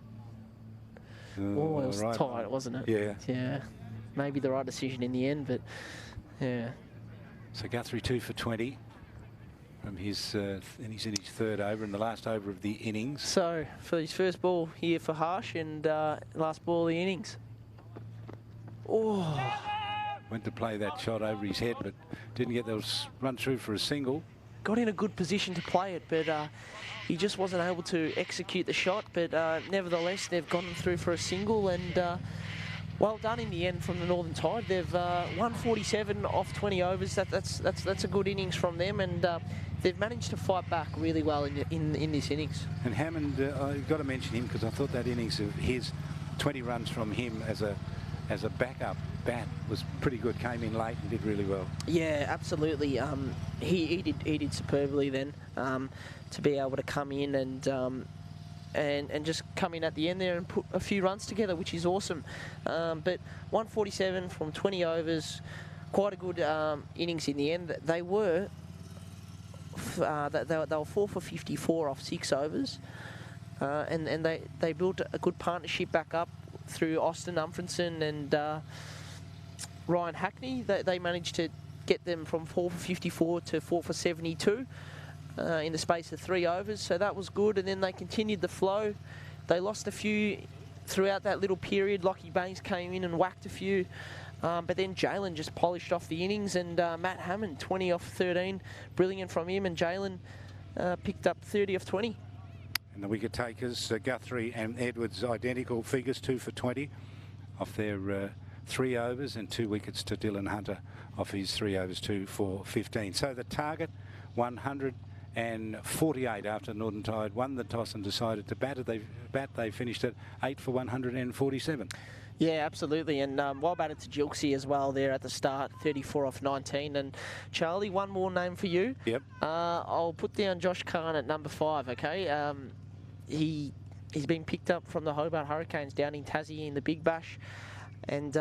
Oh, it was right. tight, wasn't it? Yeah. Yeah. Maybe the right decision in the end, but yeah. So Guthrie 2 for 20 from his, and he's in his third over and the last over of the innings. So for his first ball here for Harsh and last ball of the innings. Oh. Went to play that shot over his head, but didn't get those run through for a single. Got in a good position to play it, but he just wasn't able to execute the shot. But nevertheless, they've gotten through for a single, and well done in the end from the Northern Tide. They've 147 off 20 overs. That's a good innings from them, and they've managed to fight back really well in this innings. And Hammond, I've got to mention him because I thought that innings of his, 20 runs from him as a backup bat was pretty good. Came in late and did really well. Yeah, absolutely. He did superbly then to be able to come in and just come in at the end there and put a few runs together, which is awesome. But 147 from 20 overs, quite a good innings in the end. They were 4 for 54 off 6 overs, and they built a good partnership back up through Austin Umfrinson and Ryan Hackney. They managed to get them from 4 for 54 to 4 for 72 in the space of 3 overs, so that was good. And then they continued the flow. They lost a few throughout that little period. Lockie Baines came in and whacked a few, but then Jalen just polished off the innings, and Matt Hammond 20 off 13, brilliant from him, and Jalen picked up 30 off 20. And the wicket takers, Guthrie and Edwards, identical figures, 2 for 20 off their 3 overs, and 2 wickets to Dylan Hunter off his 3 overs, 2 for 15. So the target, 148 after Northern Tide won the toss and decided to bat. They finished at 8 for 147. Yeah, absolutely, and well batted to Gilksy as well there at the start, 34 off 19. And Charlie, one more name for you. Yep. I'll put down Josh Khan at number 5, okay? He's been picked up from the Hobart Hurricanes down in Tassie in the Big Bash, and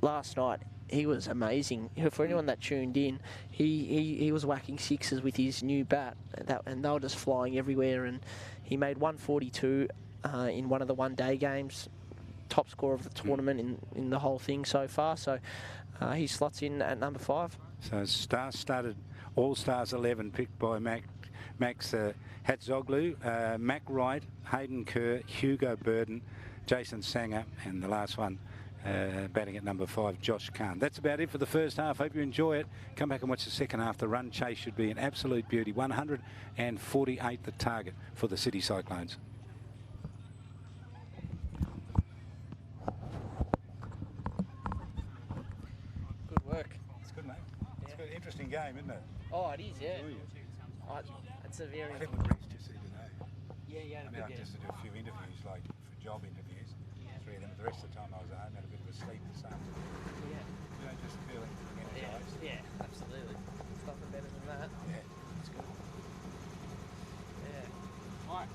last night he was amazing. For anyone that tuned in, he was whacking sixes with his new bat, and they were just flying everywhere, and he made 142 in one of the one-day games, top score of the tournament in the whole thing so far. So he slots in at number 5. So Stars started All-Stars 11 picked by Max Hatzoglu, Mac Wright, Hayden Kerr, Hugo Burden, Jason Sanger, and the last one batting at number 5, Josh Khan. That's about it for the first half. Hope you enjoy it. Come back and watch the second half. The run chase should be an absolute beauty. 148 the target for the City Cyclones. Good work. It's good, mate. It's an interesting game, isn't it? Oh, it is, yeah. It's a very... I think what Reece just said today. Yeah, I just to do a few interviews, like for job interviews. 3 of them. The rest of the time I was at home, had a bit of a sleep this afternoon. Yeah. You know, just feeling energised. Yeah, absolutely. There's nothing better than that. Yeah, it's good. Yeah. Mike.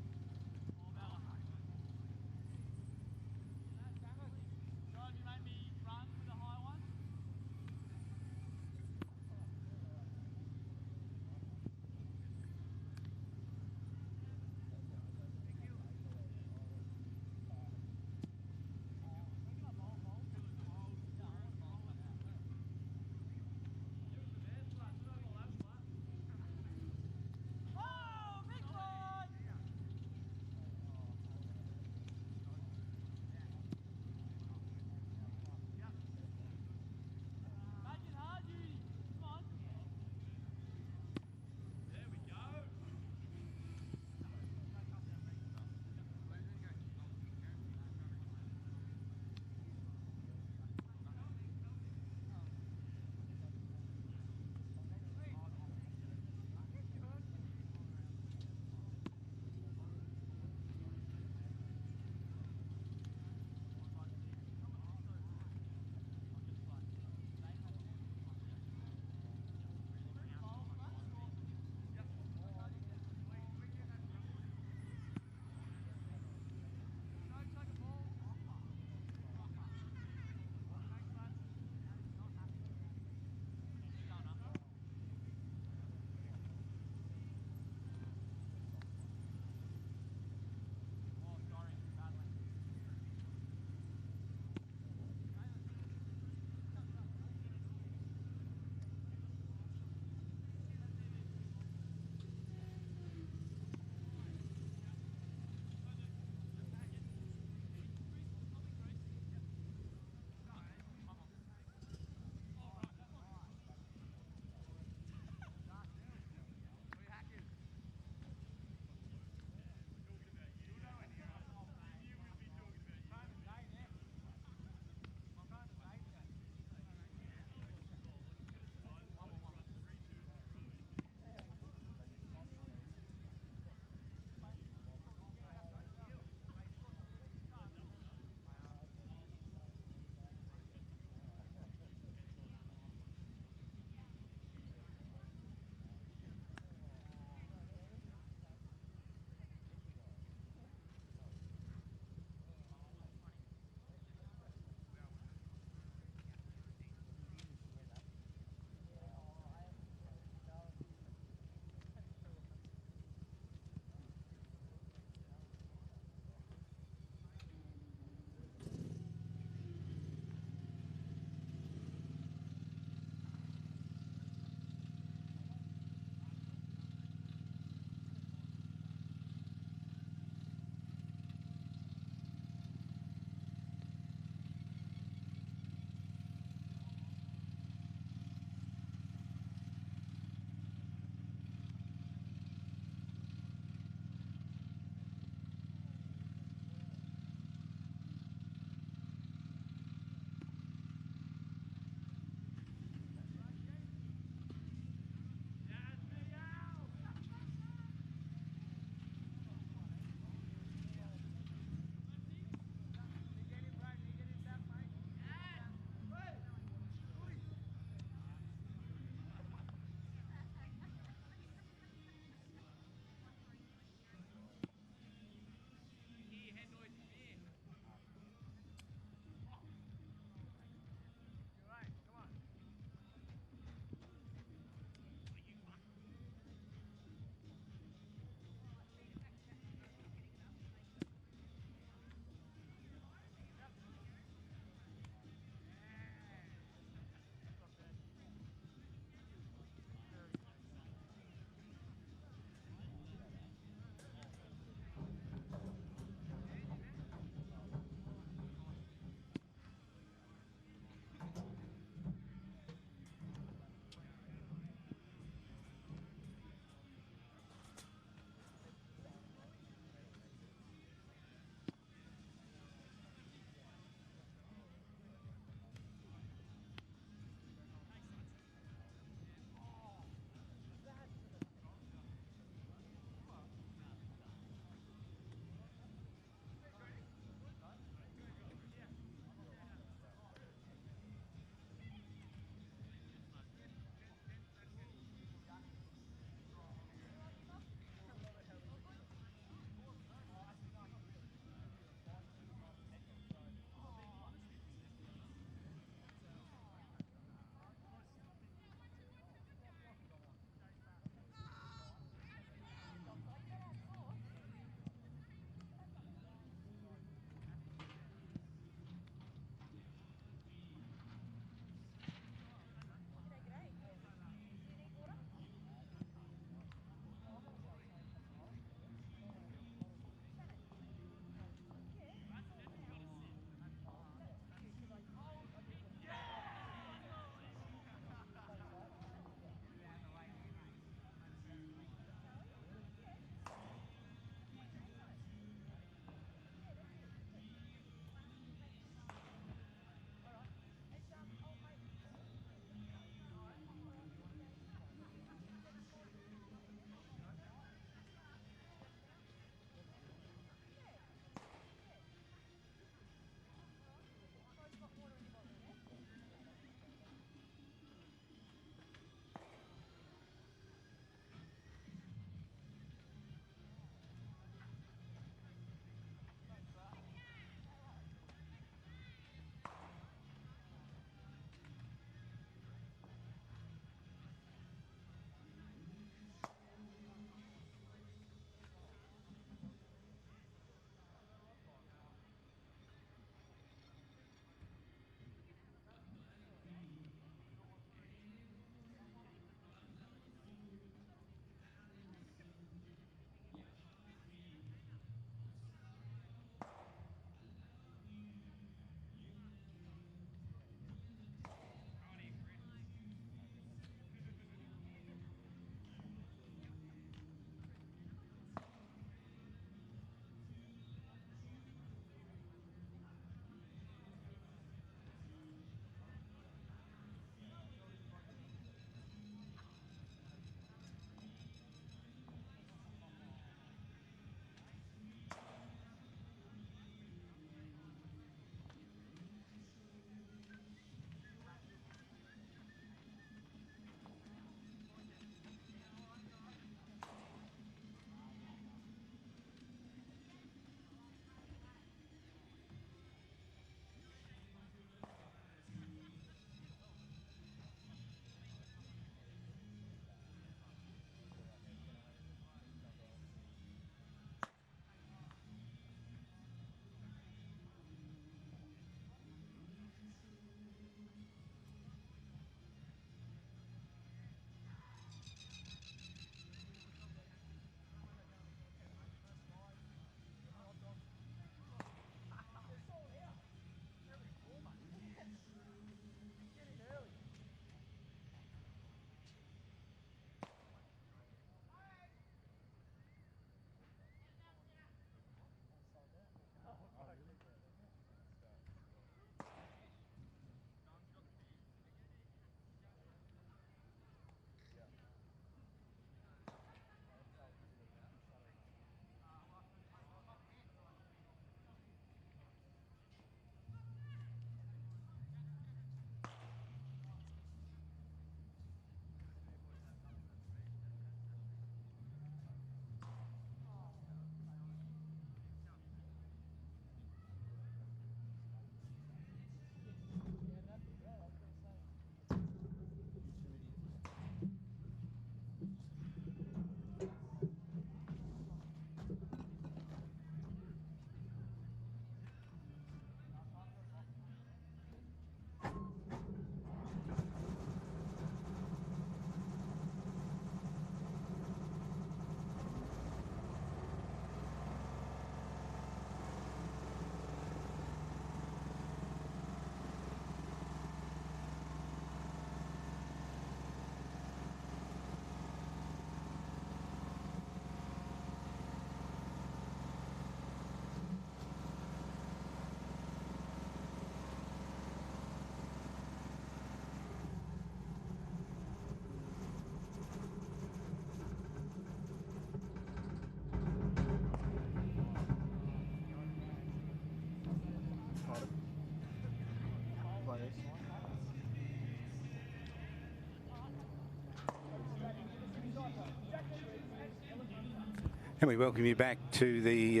And we welcome you back to the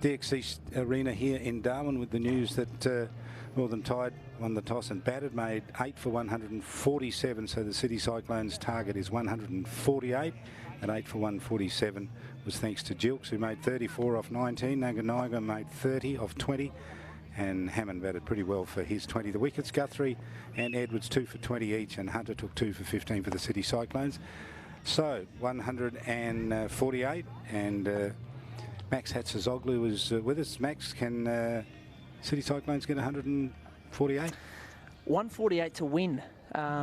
DXC Arena here in Darwin with the news that Northern Tide won the toss and batted, made 8 for 147. So the City Cyclones target is 148, and 8 for 147 was thanks to Gilks, who made 34 off 19. Naganaga made 30 off 20. And Hammond batted pretty well for his 20. The wickets, Guthrie and Edwards 2 for 20 each, and Hunter took 2 for 15 for the City Cyclones. So 148, and Max Hatzazoglu was with us. Max, can City Cyclones get 148? 148 to win.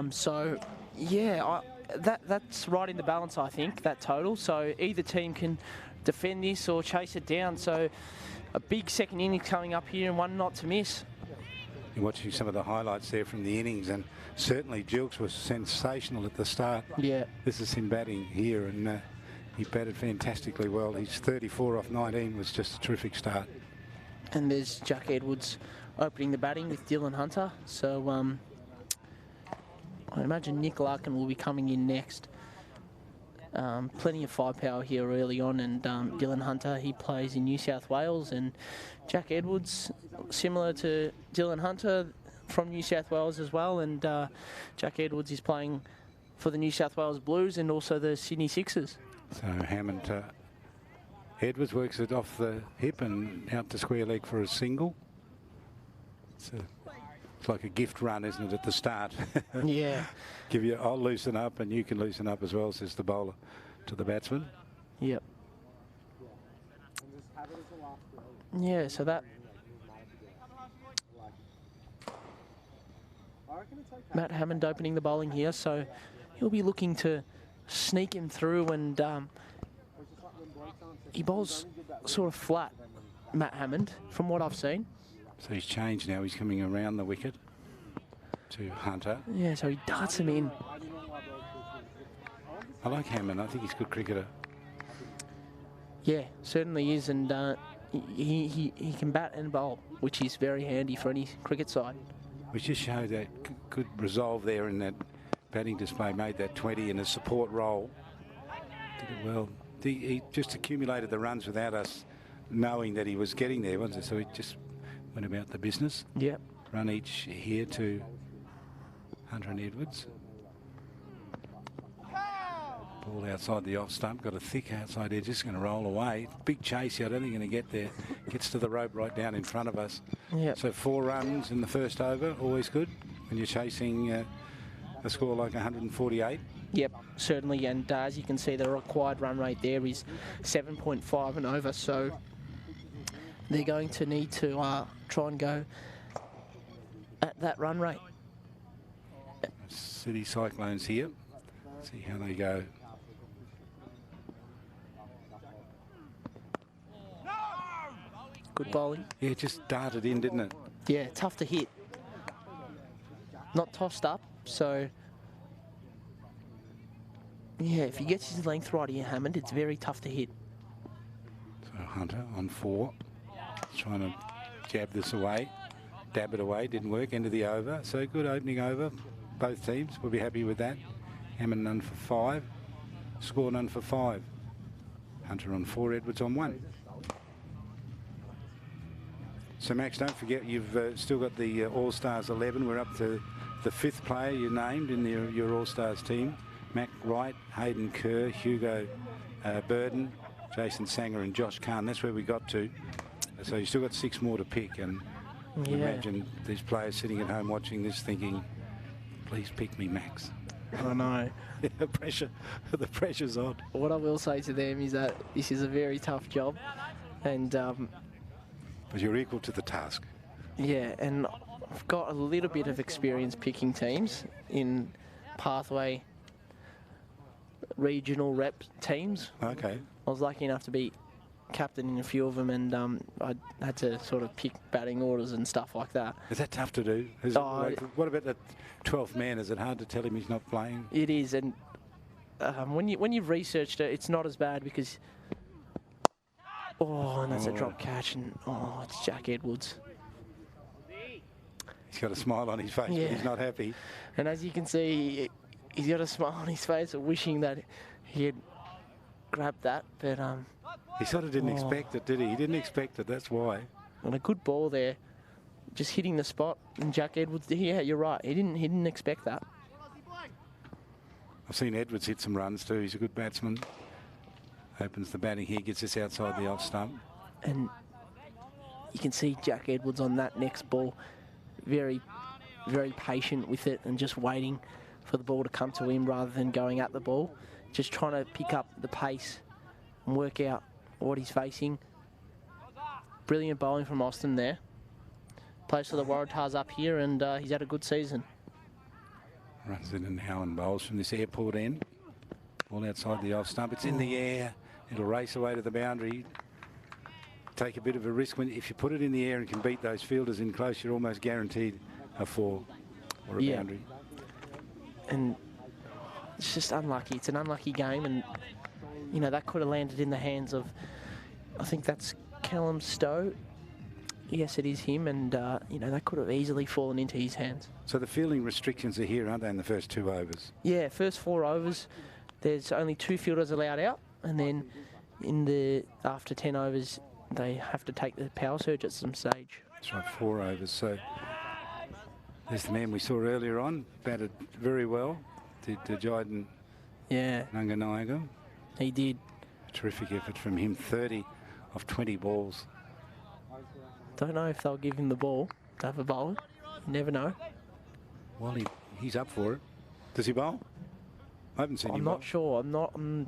So yeah, that's right in the balance, I think, that total. So either team can defend this or chase it down. So a big second innings coming up here and one not to miss. You're watching some of the highlights there from the innings, and certainly Gilks was sensational at the start. Yeah. This is him batting here, and he batted fantastically well. His 34 off 19 was just a terrific start. And there's Jack Edwards opening the batting with Dylan Hunter. So I imagine Nick Larkin will be coming in next. Plenty of firepower here early on, and Dylan Hunter, he plays in New South Wales, and Jack Edwards, similar to Dylan Hunter, from New South Wales as well, and Jack Edwards is playing for the New South Wales Blues and also the Sydney Sixers. So Hammond, Edwards works it off the hip and out to square leg for a single. It's like a gift run, isn't it, at the start? Yeah. Give you, I'll loosen up and you can loosen up as well, says the bowler to the batsman. Yep. Yeah, so that Matt Hammond opening the bowling here, so he'll be looking to sneak him through, and he bowls sort of flat, Matt Hammond, from what I've seen. So he's changed now, he's coming around the wicket to Hunter. Yeah, so he darts him in. I like Hammond, I think he's a good cricketer. Yeah, certainly is, and he can bat and bowl, which is very handy for any cricket side. We just showed that good resolve there in that batting display, made that 20 in a support role. Did it well. He just accumulated the runs without us knowing that he was getting there, wasn't it? So he just went about the business. Yep. Run each here to Hunter and Edwards. Ball outside the off stump, got a thick outside edge, just going to roll away. Big chase here, I don't think going to get there. Gets to the rope right down in front of us. Yep. So 4 runs in the first over, always good when you're chasing a score like 148. Yep, certainly, and as you can see, the required run rate there is 7.5 and over, so they're going to need to try and go at that run rate. City Cyclones here. See how they go. Good bowling. Yeah, it just darted in, didn't it? Yeah, tough to hit. Not tossed up, so yeah, if he gets his length right here, Hammond, it's very tough to hit. So Hunter on 4, trying to jab this away, dab it away, didn't work, end of the over. So good opening over, both teams will be happy with that. Hammond none for 5, score none for 5. Hunter on 4, Edwards on 1. So Max, don't forget you've still got the All-Stars 11. We're up to the 5th player you named in your All-Stars team. Mac Wright, Hayden Kerr, Hugo Burden, Jason Sanger and Josh Kahn. That's where we got to. So you've still got 6 more to pick, and Yeah. imagine these players sitting at home watching this thinking, please pick me, Max. I know. the pressure's on. What I will say to them is that this is a very tough job, and But you're equal to the task. yeah, and I've got a little bit of experience picking teams in pathway regional rep teams. Okay. I was lucky enough to be captain in a few of them, and I had to sort of pick batting orders and stuff like that. Is that tough to do? What about the 12th man? Is it hard to tell him he's not playing? It is, and when you've researched it, it's not as bad because and that's a drop catch, and it's Jack Edwards. He's got a smile on his face, Yeah. but he's not happy. And as you can see, he's got a smile on his face, wishing that he had grabbed that. But He sort of didn't expect it, did he? He didn't expect it, that's why. And a good ball there, just hitting the spot. And Jack Edwards, yeah, you're right. He didn't expect that. I've seen Edwards hit some runs too. He's a good batsman. Opens the batting here, gets us outside the off stump. And you can see Jack Edwards on that next ball, very, very patient with it and just waiting for the ball to come to him rather than going at the ball. Just trying to pick up the pace and work out what he's facing. Brilliant bowling from Austin there. Plays for the Waratahs up here, and he's had a good season. Runs in and Howen bowls from this airport end. Ball outside the off stump. It's in the air. It'll race away to the boundary. Take a bit of a risk. If you put it in the air and can beat those fielders in close, you're almost guaranteed a 4 or a boundary. And it's just unlucky. It's an unlucky game, and you know that could have landed in the hands of, I think that's Callum Stowe. Yes, it is him, and you know that could have easily fallen into his hands. So the fielding restrictions are here, aren't they, in the first 2 overs? Yeah, first 4 overs, there's only 2 fielders allowed out, and then after 10 overs, they have to take the power surge at some stage. That's right, 4 overs. So there's the man we saw earlier on, batted very well. Did Jayden Nanganaga. He did. A terrific effort from him, 30 of 20 balls. Don't know if they'll give him the ball to have a bowl. You never know. Well, he's up for it. Does he bowl? I haven't seen him bowl. I'm not sure.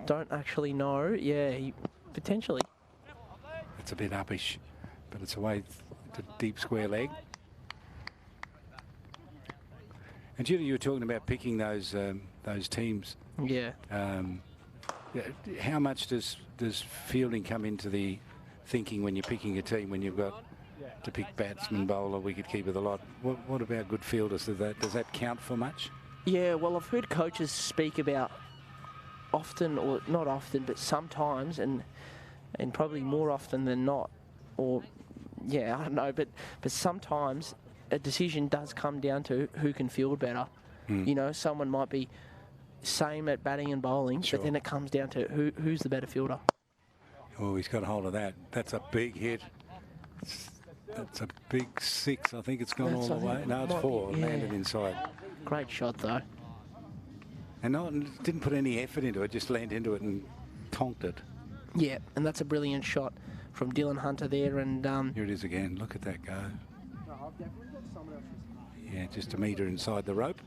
Don't actually know. Yeah, potentially. It's a bit uppish, but it's away to deep square leg. And Judy, you were talking about picking those teams. Yeah. How much does fielding come into the thinking when you're picking a team, when you've got to pick batsman, bowler, wicketkeeper, the lot? What about good fielders? Does that count for much? Yeah, well, I've heard coaches speak about often, or not often, but sometimes, and probably more often than not, or yeah, I don't know, but sometimes a decision does come down to who can field better. You know, someone might be same at batting and bowling, Sure. but then it comes down to who's the better fielder. Oh, he's got hold of that. That's a big hit. That's a big 6. I think it's gone all the way. No, it's 4. Yeah. Landed inside. Great shot, though. And didn't put any effort into it, just landed into it and tonked it. Yeah, and that's a brilliant shot from Dylan Hunter there. And Here it is again. Look at that go. Yeah, just a metre inside the rope.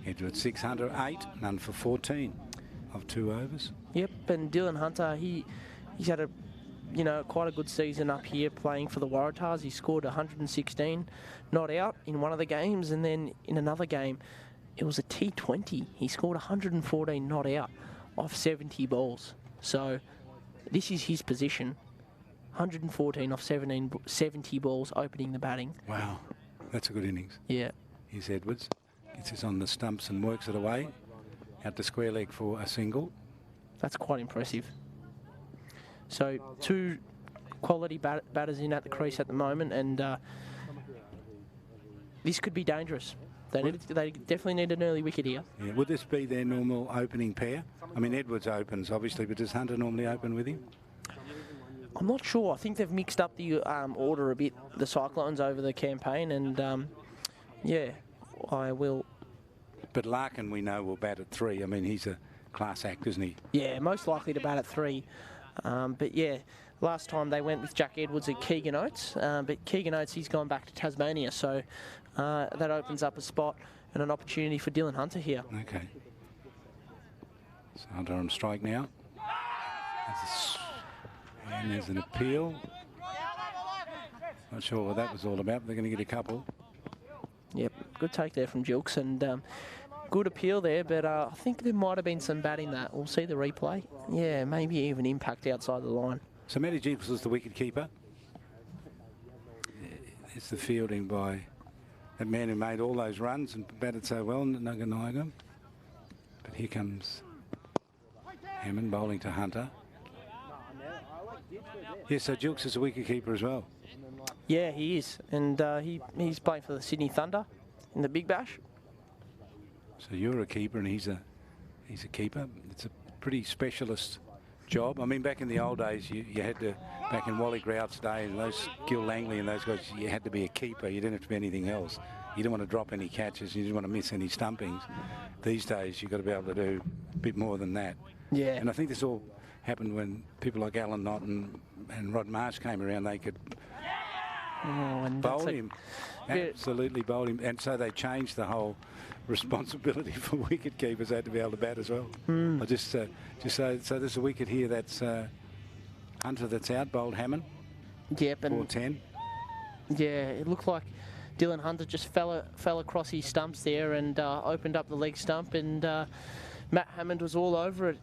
Edward 6, Hunter 8, none for 14 of 2 overs. Yep, and Dylan Hunter, he's had a quite a good season up here playing for the Waratahs. He scored 116 not out in one of the games, and then in another game, it was a T20. He scored 114 not out off 70 balls. So this is his position. 114 off 70 balls opening the batting. Wow, that's a good innings. Yeah. Here's Edwards. Gets this on the stumps and works it away. Out to square leg for a single. That's quite impressive. So 2 quality batters in at the crease at the moment, and this could be dangerous. They definitely need an early wicket here. Yeah. Would this be their normal opening pair? I mean, Edwards opens, obviously, but does Hunter normally open with him? I'm not sure. I think they've mixed up the order a bit, the Cyclones, over the campaign, and yeah, I will. But Larkin, we know, will bat at 3. I mean, he's a class act, isn't he? Yeah, most likely to bat at 3. But yeah, last time they went with Jack Edwards and Keegan Oates, but Keegan Oates, he's gone back to Tasmania, so that opens up a spot and an opportunity for Dylan Hunter here. Okay. So Hunter on strike now. And there's an appeal. Not sure what that was all about. They're going to get a couple. Yep, good take there from Jilks, and good appeal there, but I think there might have been some bat in that. We'll see the replay. Yeah, maybe even impact outside the line. So Matty Jilks was the wicket keeper. It's the fielding by that man who made all those runs and batted so well, Nanganaga. But here comes Hammond bowling to Hunter. Yes, so Jilks is a wicket keeper as well. Yeah, he is, and he's playing for the Sydney Thunder in the Big Bash. So you're a keeper and he's a keeper. It's a pretty specialist job. I mean, back in the old days, you had to, back in Wally Grout's day, and those Gil Langley and those guys, you had to be a keeper. You didn't have to be anything else. You didn't want to drop any catches. You didn't want to miss any stumpings. These days, you've got to be able to do a bit more than that. Yeah. And I think this all happened when people like Alan Knott and Rod Marsh came around. They could bowl him. Absolutely bowl him. And so they changed the whole responsibility for wicket keepers. They had to be able to bat as well. I just say, so there's a wicket here. That's Hunter that's out, bowled Hammond. Yep. And 4-10. yeah, it looked like Dylan Hunter just fell across his stumps there and opened up the leg stump, and Matt Hammond was all over it.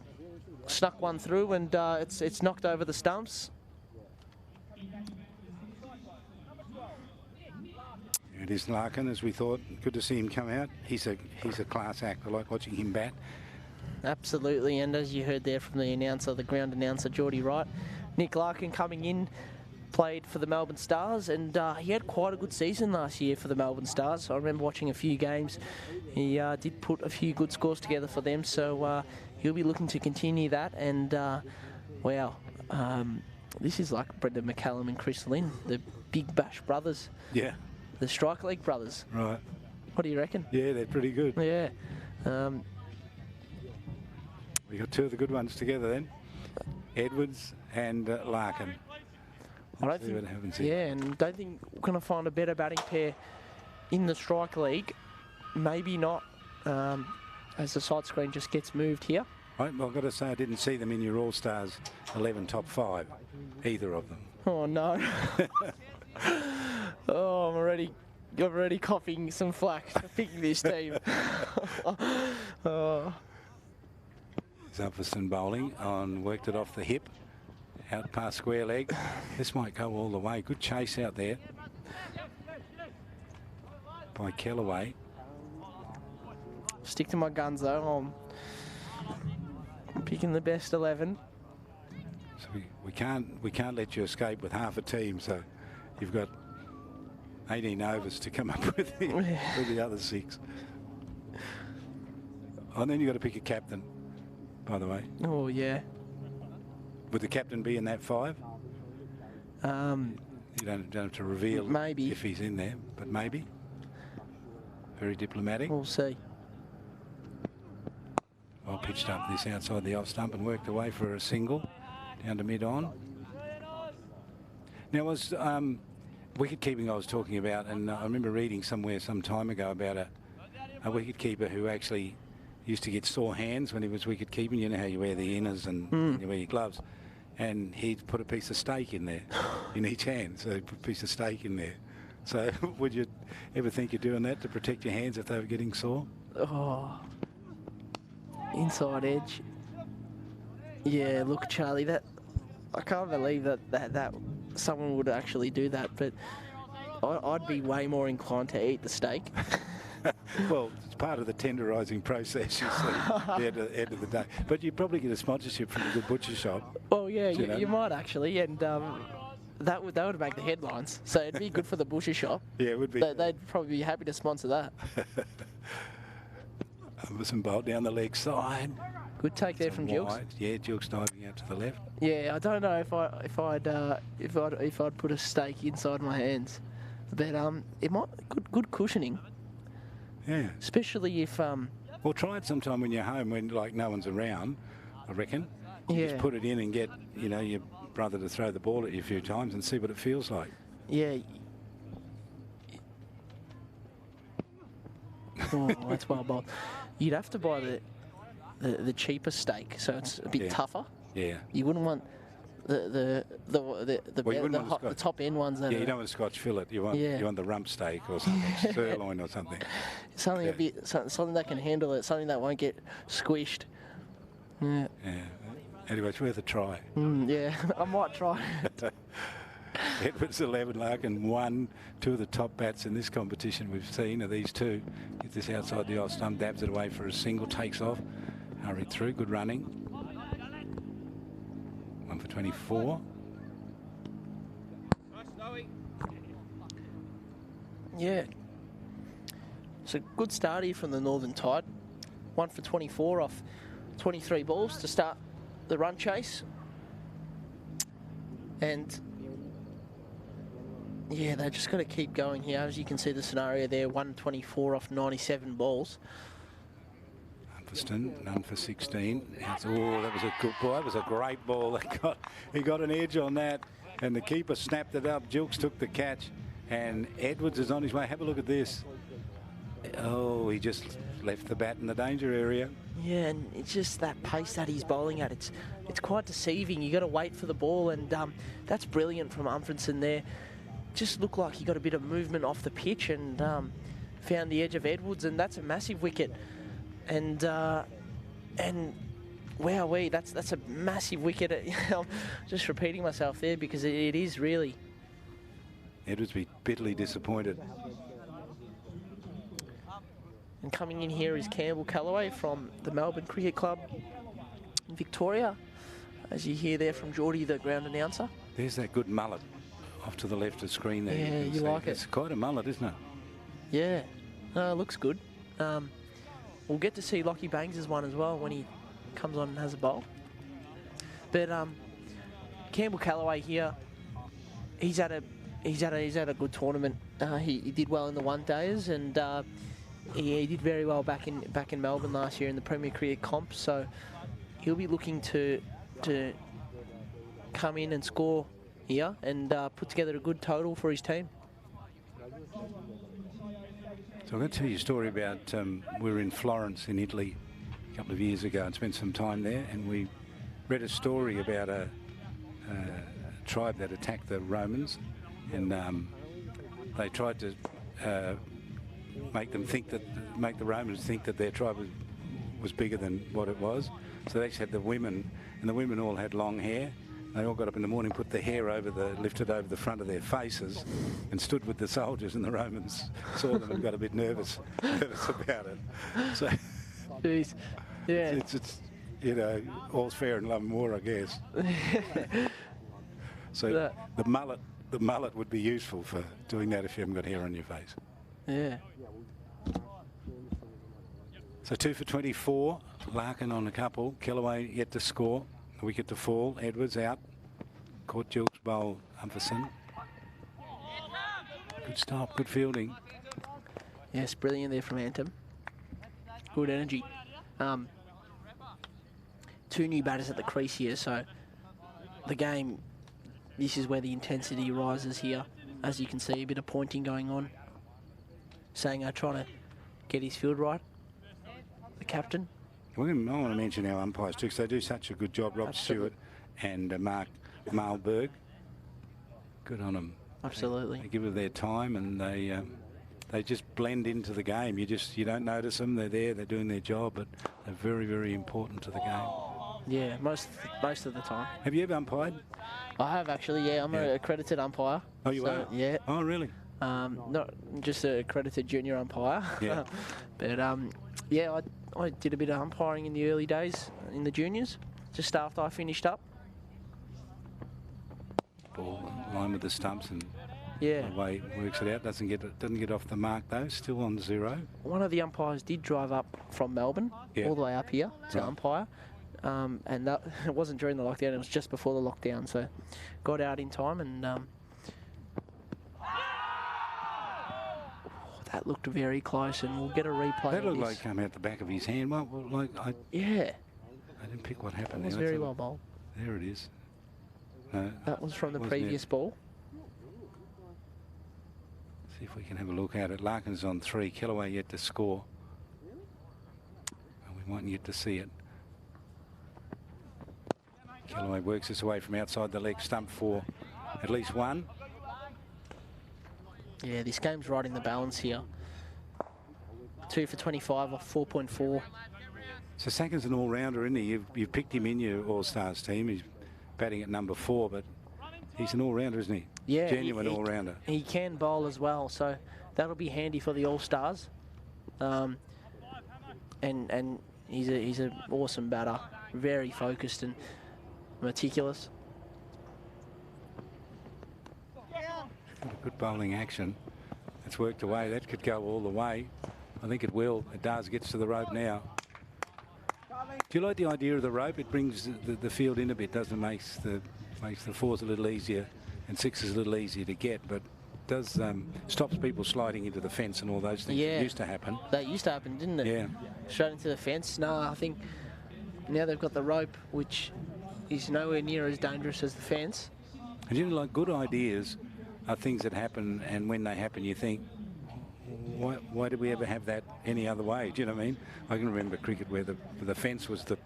Snuck one through, and it's knocked over the stumps. It is Larkin, as we thought. Good to see him come out. He's a class act. I like watching him bat. Absolutely, and as you heard there from the announcer, the ground announcer, Geordie Wright, Nick Larkin coming in, played for the Melbourne Stars, and he had quite a good season last year for the Melbourne Stars. I remember watching a few games. He did put a few good scores together for them, so he'll be looking to continue that. And wow, this is like Brendan McCallum and Chris Lynn, the Big Bash brothers. Yeah. The Strike League brothers. Right. What do you reckon? Yeah, they're pretty good. Yeah. We got two of the good ones together then. Edwards and Larkin. I don't think. Yeah, and don't think we're going to find a better batting pair in the Strike League. Maybe not, as the side screen just gets moved here. Right, well, I've got to say I didn't see them in your All Stars 11 top 5, either of them. Oh no. Oh, I'm already coughing some flack for picking this team. Oh. Zufferson bowling on, worked it off the hip, out past square leg. This might go all the way. Good chase out there by Kellaway. Stick to my guns though. I'm picking the best 11. So we can't let you escape with half a team. So you've got 18 overs to come up with the other 6. Oh, and then you've got to pick a captain, by the way. Oh, yeah. Would the captain be in that 5? You don't have to reveal maybe if he's in there, but maybe. Very diplomatic. We'll see. Well pitched up this outside the off stump and worked away for a single down to mid-on. Now, was wicket keeping I was talking about, and I remember reading somewhere some time ago about a wicket keeper who actually used to get sore hands when he was wicket keeping. You know how you wear the inners and you wear your gloves, and he'd put a piece of steak in there in each hand. So he'd put a piece of steak in there. So would you ever think of doing that to protect your hands if they were getting sore? Oh, inside edge. Yeah, look, Charlie, that I can't believe that someone would actually do that, but I'd be way more inclined to eat the steak. Well, it's part of the tenderising process, you see, at the end of the day. But you'd probably get a sponsorship from a good butcher shop. Well, yeah, you might actually, and that would make the headlines. So it'd be good for the butcher shop. Yeah, it would be. They'd probably be happy to sponsor that. Some bolt down the leg side. Good take there from Jilks. Yeah, Jilks diving out to the left. Yeah, I don't know if I'd put a steak inside my hands, but it might good cushioning. Yeah. Especially if Well, try it sometime when you're home when like no one's around. I reckon. You just put it in and get your brother to throw the ball at you a few times and see what it feels like. Yeah. Oh, that's well bowled. You'd have to buy the cheaper steak, so it's a bit tougher. Yeah. You wouldn't want the top end ones. That you don't want a Scotch fillet. You want the rump steak or something, sirloin or something. Something a bit something that can handle it. Something that won't get squished. Yeah. Anyway, it's worth a try. Yeah, I might try. Edwards 11, Larkin 1. 2 of the top bats in this competition we've seen are these two. Get this outside the off stump, dabs it away for a single, takes off, hurried through, good running. 1 for 24. Yeah. It's a good start here from the Northern Tide. 1 for 24 off 23 balls to start the run chase. And yeah, they just got to keep going here. As you can see the scenario there, 124 off 97 balls. Humberston, none for 16. Oh, that was a good ball. That was a great ball. He got an edge on that, and the keeper snapped it up. Jilks took the catch, and Edwards is on his way. Have a look at this. Oh, he just left the bat in the danger area. Yeah, and it's just that pace that he's bowling at. It's quite deceiving. You got to wait for the ball, and that's brilliant from Humberston there. Just looked like he got a bit of movement off the pitch and found the edge of Edwards, and that's a massive wicket. And wowee, that's a massive wicket. I'm just repeating myself there because it is really. Edwards be bitterly disappointed. And coming in here is Campbell Callaway from the Melbourne Cricket Club in Victoria, as you hear there from Geordie, the ground announcer. There's that good mullet off to the left of the screen there. Yeah, you like it. It's quite a mullet, isn't it? Yeah, no, it looks good. We'll get to see Lockie Bangs' one as well when he comes on and has a bowl. But Campbell Callaway here, he's had a good tournament. He did well in the one-dayers, and he did very well back in Melbourne last year in the Premier Cricket comp. So he'll be looking to come in and score here and put together a good total for his team. So I'm going to tell you a story about, we were in Florence in Italy a couple of years ago and spent some time there, and we read a story about a tribe that attacked the Romans, and they tried to make the Romans think that their tribe was bigger than what it was. So they actually had the women, and the women all had long hair. They all got up in the morning, put the hair lifted over the front of their faces, and stood with the soldiers, and the Romans saw them and got a bit nervous about it. So, jeez, yeah, it's you know, all's fair in love and war, I guess. So the mullet would be useful for doing that if you haven't got hair on your face. Yeah. So 2 for 24. Larkin on a couple. Kellaway yet to score. A wicket to fall. Edwards out. Caught Jilks bowl. Humberston. Good stop. Good fielding. Yes, brilliant there from Anthem. Good energy. Two new batters at the crease here, so the game, this is where the intensity rises here. As you can see, a bit of pointing going on. Sanger trying to get his field right. The captain. I want to mention our umpires too, because they do such a good job. Rob Stewart and Mark Malberg. Good on them. Absolutely. They give it their time, and they just blend into the game. You don't notice them. They're there. They're doing their job, but they're very, very important to the game. Yeah, most of the time. Have you ever umpired? I have actually. Yeah, I'm an accredited umpire. Oh, you are? Yeah. Oh, really? Not just an accredited junior umpire. Yeah. But yeah, I did a bit of umpiring in the early days in the juniors, just after I finished up. Ball in line with the stumps, and yeah, the way it works it out. Doesn't get off the mark though. Still on 0. One of the umpires did drive up from Melbourne all the way up here to umpire. And that, it wasn't during the lockdown, it was just before the lockdown, so got out in time, and that looked very close, and we'll get a replay. That looked like it came out the back of his hand. Yeah. I didn't pick what happened. It was very well bowled. There it is. That was from the previous ball. See if we can have a look at it. Larkin's on 3. Kellaway yet to score. And we mightn't get to see it. Kellaway works his way from outside the leg stump for at least 1. Yeah, this game's right in the balance here. 2 for 25 off 4.4. So Sanger's an all-rounder, isn't he? You've picked him in your All-Stars team. He's batting at number 4, but he's an all-rounder, isn't he? Yeah, genuine all-rounder. He can bowl as well, so that'll be handy for the All-Stars. And he's an awesome batter, very focused and meticulous. Good bowling action. It's worked away. That could go all the way. I think it will. It does. Gets to the rope now. Do you like the idea of the rope? It brings the field in a bit, doesn't it? Makes the Makes the 4s a little easier and 6s a little easier to get, but does stops people sliding into the fence and all those things that used to happen. That used to happen, didn't it? Yeah. Straight into the fence. No, I think now they've got the rope, which is nowhere near as dangerous as the fence. And you know, like, good ideas are things that happen, and when they happen, you think, why did we ever have that any other way? Do you know what I mean? I can remember cricket where the fence was the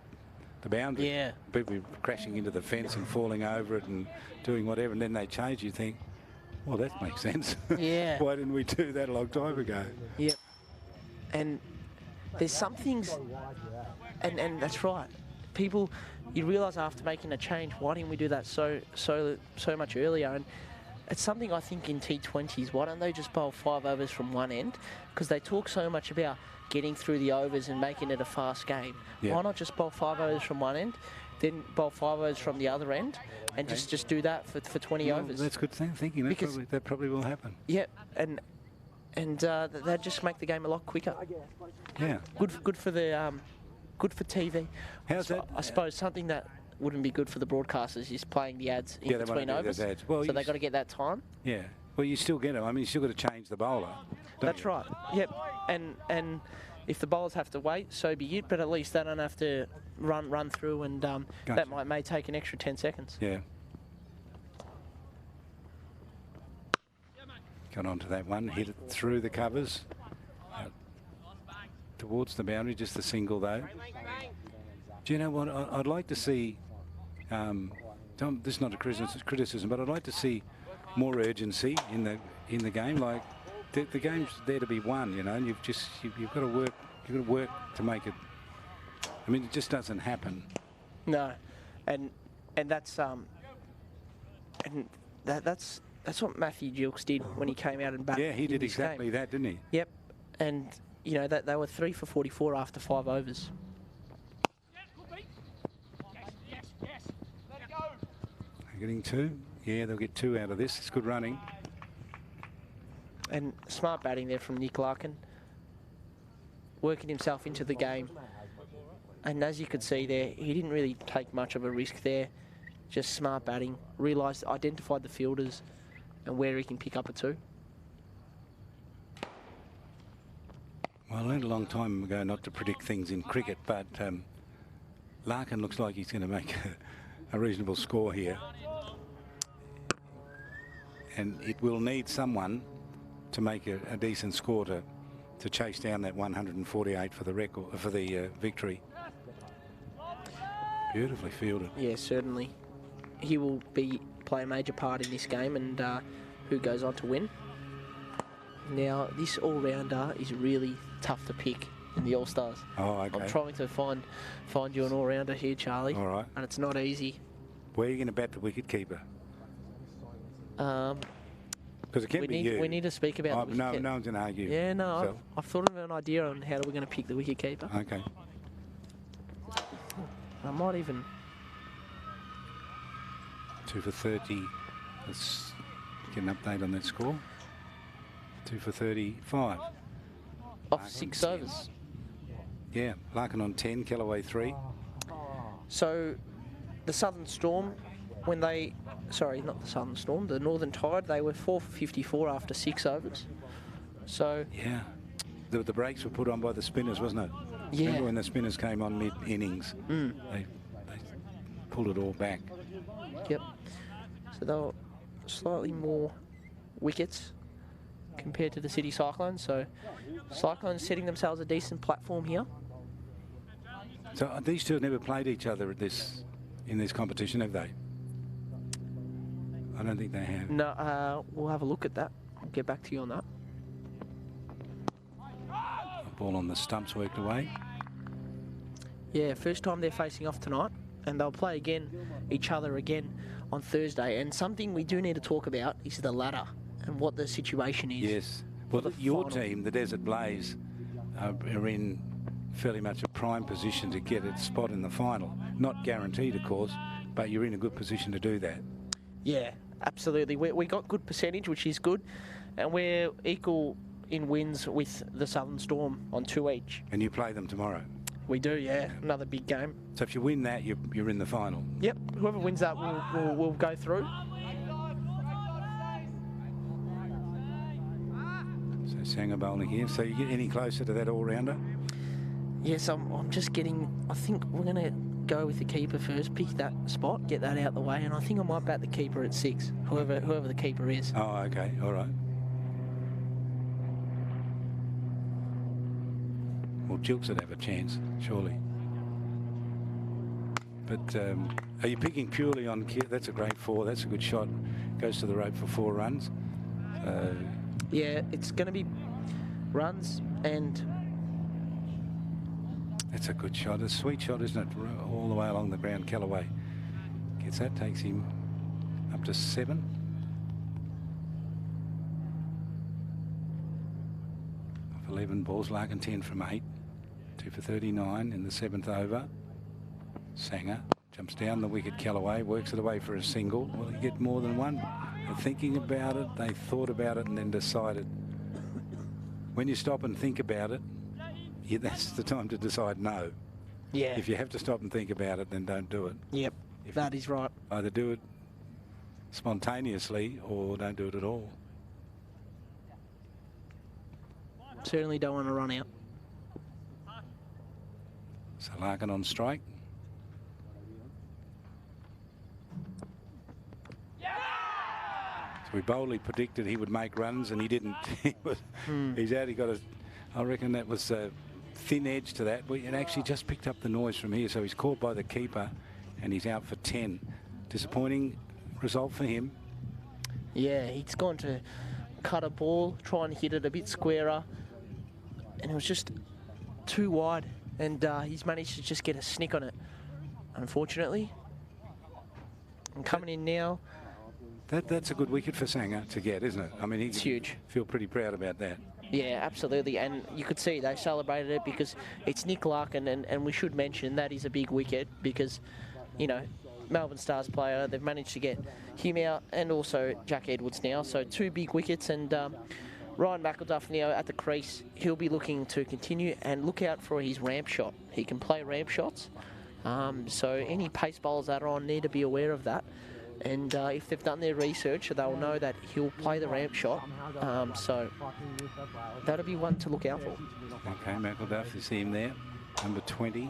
boundary. Yeah. People were crashing into the fence and falling over it and doing whatever, and then they change. You think, well, that makes sense. Yeah. Why didn't we do that a long time ago? Yep. And there's some things, and that's right. People, you realise after making a change, why didn't we do that so much earlier? And it's something I think in T20s, why don't they just bowl 5 overs from one end? Because they talk so much about getting through the overs and making it a fast game. Yeah. Why not just bowl 5 overs from one end, then bowl 5 overs from the other end, and just do that for 20 overs? That's good thinking. That probably will happen. Yeah, and that just make the game a lot quicker. Yeah. Good for the good for TV. How's that? I suppose something that wouldn't be good for the broadcasters is playing the ads in between overs. Well, so they got to get that time. Yeah. Well, you still get it. I mean, you still got to change the bowler. That's right. Yep. And if the bowlers have to wait, so be it. But at least they don't have to run through, and that may take an extra 10 seconds. Yeah. Got onto that one, hit it through the covers. Towards the boundary, just a single though. Do you know what? I'd like to see, this is not a criticism, but I'd like to see more urgency in the game. Like, the game's there to be won, you know, and you've got to work. You've got to work to make it. I mean, it just doesn't happen. No, and that's that's what Matthew Gilkes did when he came out and batted. Yeah, he did exactly that, didn't he? Yep, and you know that they were 3 for 44 after 5 overs. They're getting 2. Yeah, they'll get 2 out of this. It's good running. And smart batting there from Nick Larkin, working himself into the game. And as you could see there, he didn't really take much of a risk there. Just smart batting, identified the fielders and where he can pick up a 2. Well, I learned a long time ago not to predict things in cricket, but Larkin looks like he's going to make a reasonable score here. And it will need someone to make a decent score to chase down that 148 for the record, for the victory. Beautifully fielded. Yeah, certainly. He will play a major part in this game, and who goes on to win. Now, this all-rounder is really tough to pick in the All-Stars. Oh, okay. I'm trying to find you an all-rounder here, Charlie. All right. And it's not easy. Where are you going to bat the wicket-keeper? Because it can be you. We need to speak about the wicket. No one's going to argue. Yeah, no, I've thought of an idea on how we're going to pick the wicket-keeper. Okay. I might even... 2 for 30. Let's get an update on that score. 2 for 35. Off 6 overs. Yeah, Larkin on 10, Kellaway 3. So, the Southern Storm, when they... Sorry, not the Southern Storm, the Northern Tide, they were 4 for 54 after 6 overs. So... Yeah. The brakes were put on by the spinners, wasn't it? Yeah. Remember when the spinners came on mid-innings? They pulled it all back. Yep. So they were slightly more wickets compared to the City Cyclones. So Cyclones setting themselves a decent platform here. So these two have never played each other in this competition, have they? I don't think they have. No, we'll have a look at that. I'll get back to you on that. Ball on the stumps worked away. Yeah, first time they're facing off tonight, and they'll play each other again on Thursday. And something we do need to talk about is the ladder and what the situation is. Yes. Well, your team, the Desert Blaze, are in fairly much a prime position to get its spot in the final. Not guaranteed, of course, but you're in a good position to do that. Yeah, absolutely. We got good percentage, which is good, and we're equal in wins with the Southern Storm on 2 each. And you play them tomorrow? We do, yeah. Another big game. So if you win that, you're in the final. Yep. Whoever wins that will go through. So Sanger bowling here. So you get any closer to that all-rounder? Yes, I'm just getting... I think we're going to go with the keeper first, pick that spot, get that out the way, and I think I might bat the keeper at 6, whoever the keeper is. Oh, okay. All right. Well, Jilks would have a chance, surely. But are you picking purely on... That's a great 4. That's a good shot. Goes to the rope for 4 runs. Yeah, it's going to be runs and... That's a good shot. A sweet shot, isn't it? All the way along the ground. Callaway gets that, takes him up to 7. Off 11 balls, Larkin 10 from 8. 2 for 39 in the 7th over. Sanger jumps down the wicket. Callaway works it away for a single. Will he get more than one? They're thinking about it. They thought about it and then decided. When you stop and think about it, that's the time to decide no. Yeah. If you have to stop and think about it, then don't do it. Yep, that is right. Either do it spontaneously or don't do it at all. Certainly don't want to run out. So Larkin on strike. So we boldly predicted he would make runs and he didn't. He's out. He got a... I reckon that was a thin edge to that. It actually just picked up the noise from here. So he's caught by the keeper and he's out for 10. Disappointing result for him. Yeah, he's gone to cut a ball, try and hit it a bit squarer. And it was just too wide. And he's managed to just get a snick on it, unfortunately. And coming in now. That's a good wicket for Sanger to get, isn't it? I mean, It's huge. Feel pretty proud about that. Yeah, absolutely. And you could see they celebrated it because it's Nick Larkin, and we should mention that is a big wicket because, you know, Melbourne Stars player, they've managed to get him out and also Jack Edwards now. So 2 big wickets, and Ryan McElduff now at the crease. He'll be looking to continue and look out for his ramp shot. He can play ramp shots. So any pace bowlers that are on need to be aware of that. And if they've done their research, they'll know that he'll play the ramp shot. So that'll be one to look out for. Okay, McElduff, you see him there, number 20.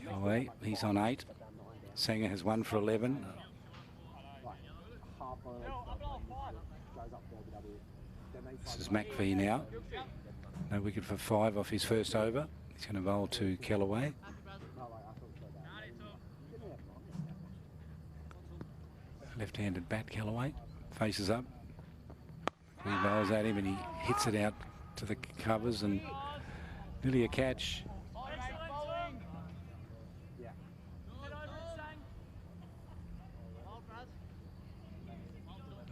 Callaway, he's on 8. Sanger has 1 for 11. This is McPhee now. No wicket for 5 off his first over. He's going to bowl to Callaway. Left-handed bat, Callaway. Faces up. He bowls at him and he hits it out to the covers and nearly a catch.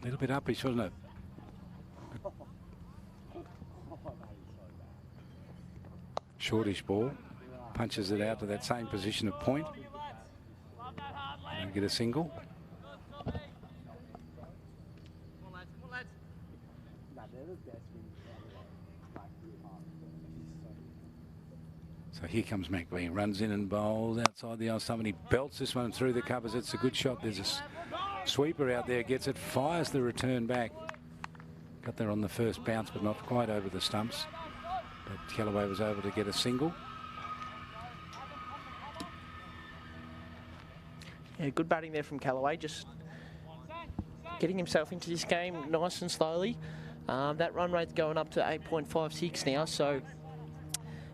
A little bit uppish, wasn't it? Shortish ball, punches it out to that same position of point. And get a single. So here comes McLean, runs in and bowls outside the off stump and he belts this one through the covers. It's a good shot. There's a sweeper out there, gets it, fires the return back. Got there on the first bounce, but not quite over the stumps. But Callaway was able to get a single. Yeah, good batting there from Callaway, just getting himself into this game nice and slowly. That run rate's going up to 8.56 now, so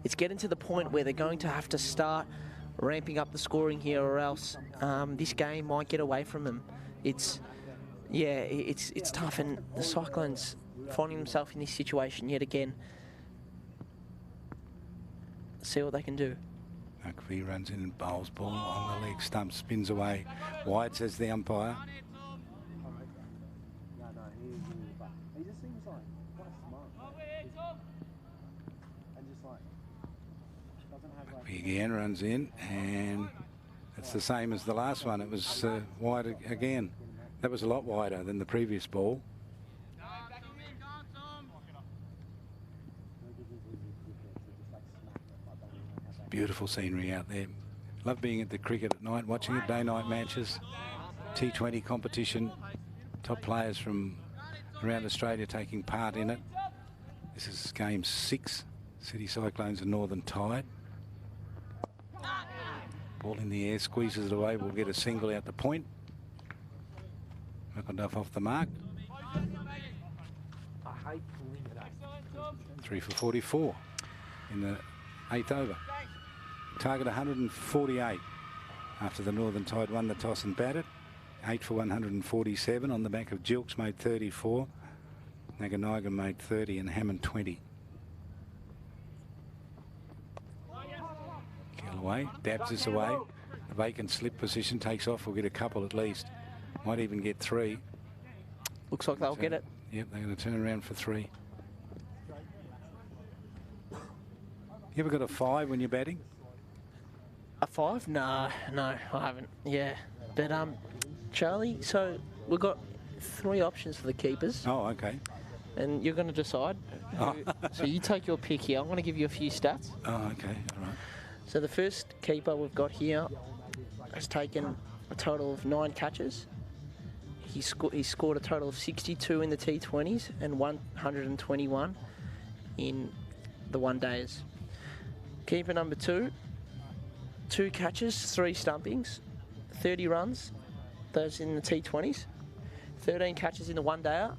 it's getting to the point where they're going to have to start ramping up the scoring here, or else this game might get away from them. It's tough, and the Cyclones finding themselves in this situation yet again. See what they can do. McPhee runs in and bowls ball on the leg stump, spins away. Wide, says the umpire. McPhee again runs in, and it's the same as the last one. It was wide again. That was a lot wider than the previous ball. Beautiful scenery out there. Love being at the cricket at night, watching it, day-night matches, T20 competition, top players from around Australia taking part in it. This is game 6, City Cyclones and Northern Tide. Ball in the air, squeezes it away, we'll get a single out the point. McInduff off the mark. 3 for 44 in the 8th over. Target 148 after the Northern Tide won the toss and batted. 8 for 147 on the back of Jilks made 34. Naganaga made 30 and Hammond 20. Away, dabs this away. The vacant slip position takes off. We'll get a couple at least. Might even get 3. Looks like they'll get it. Yep, they're going to turn around for 3. You ever got a 5 when you're batting? A 5? No, I haven't. Yeah, but Charlie. So we've got 3 options for the keepers. Oh, okay. And you're going to decide. So you take your pick here. I'm going to give you a few stats. Oh, okay. All right. So the first keeper we've got here has taken a total of 9 catches. He scored a total of 62 in the T20s and 121 in the one-days. Keeper number 2, 2 catches, 3 stumpings, 30 runs, those in the T20s, 13 catches in the one-dayer,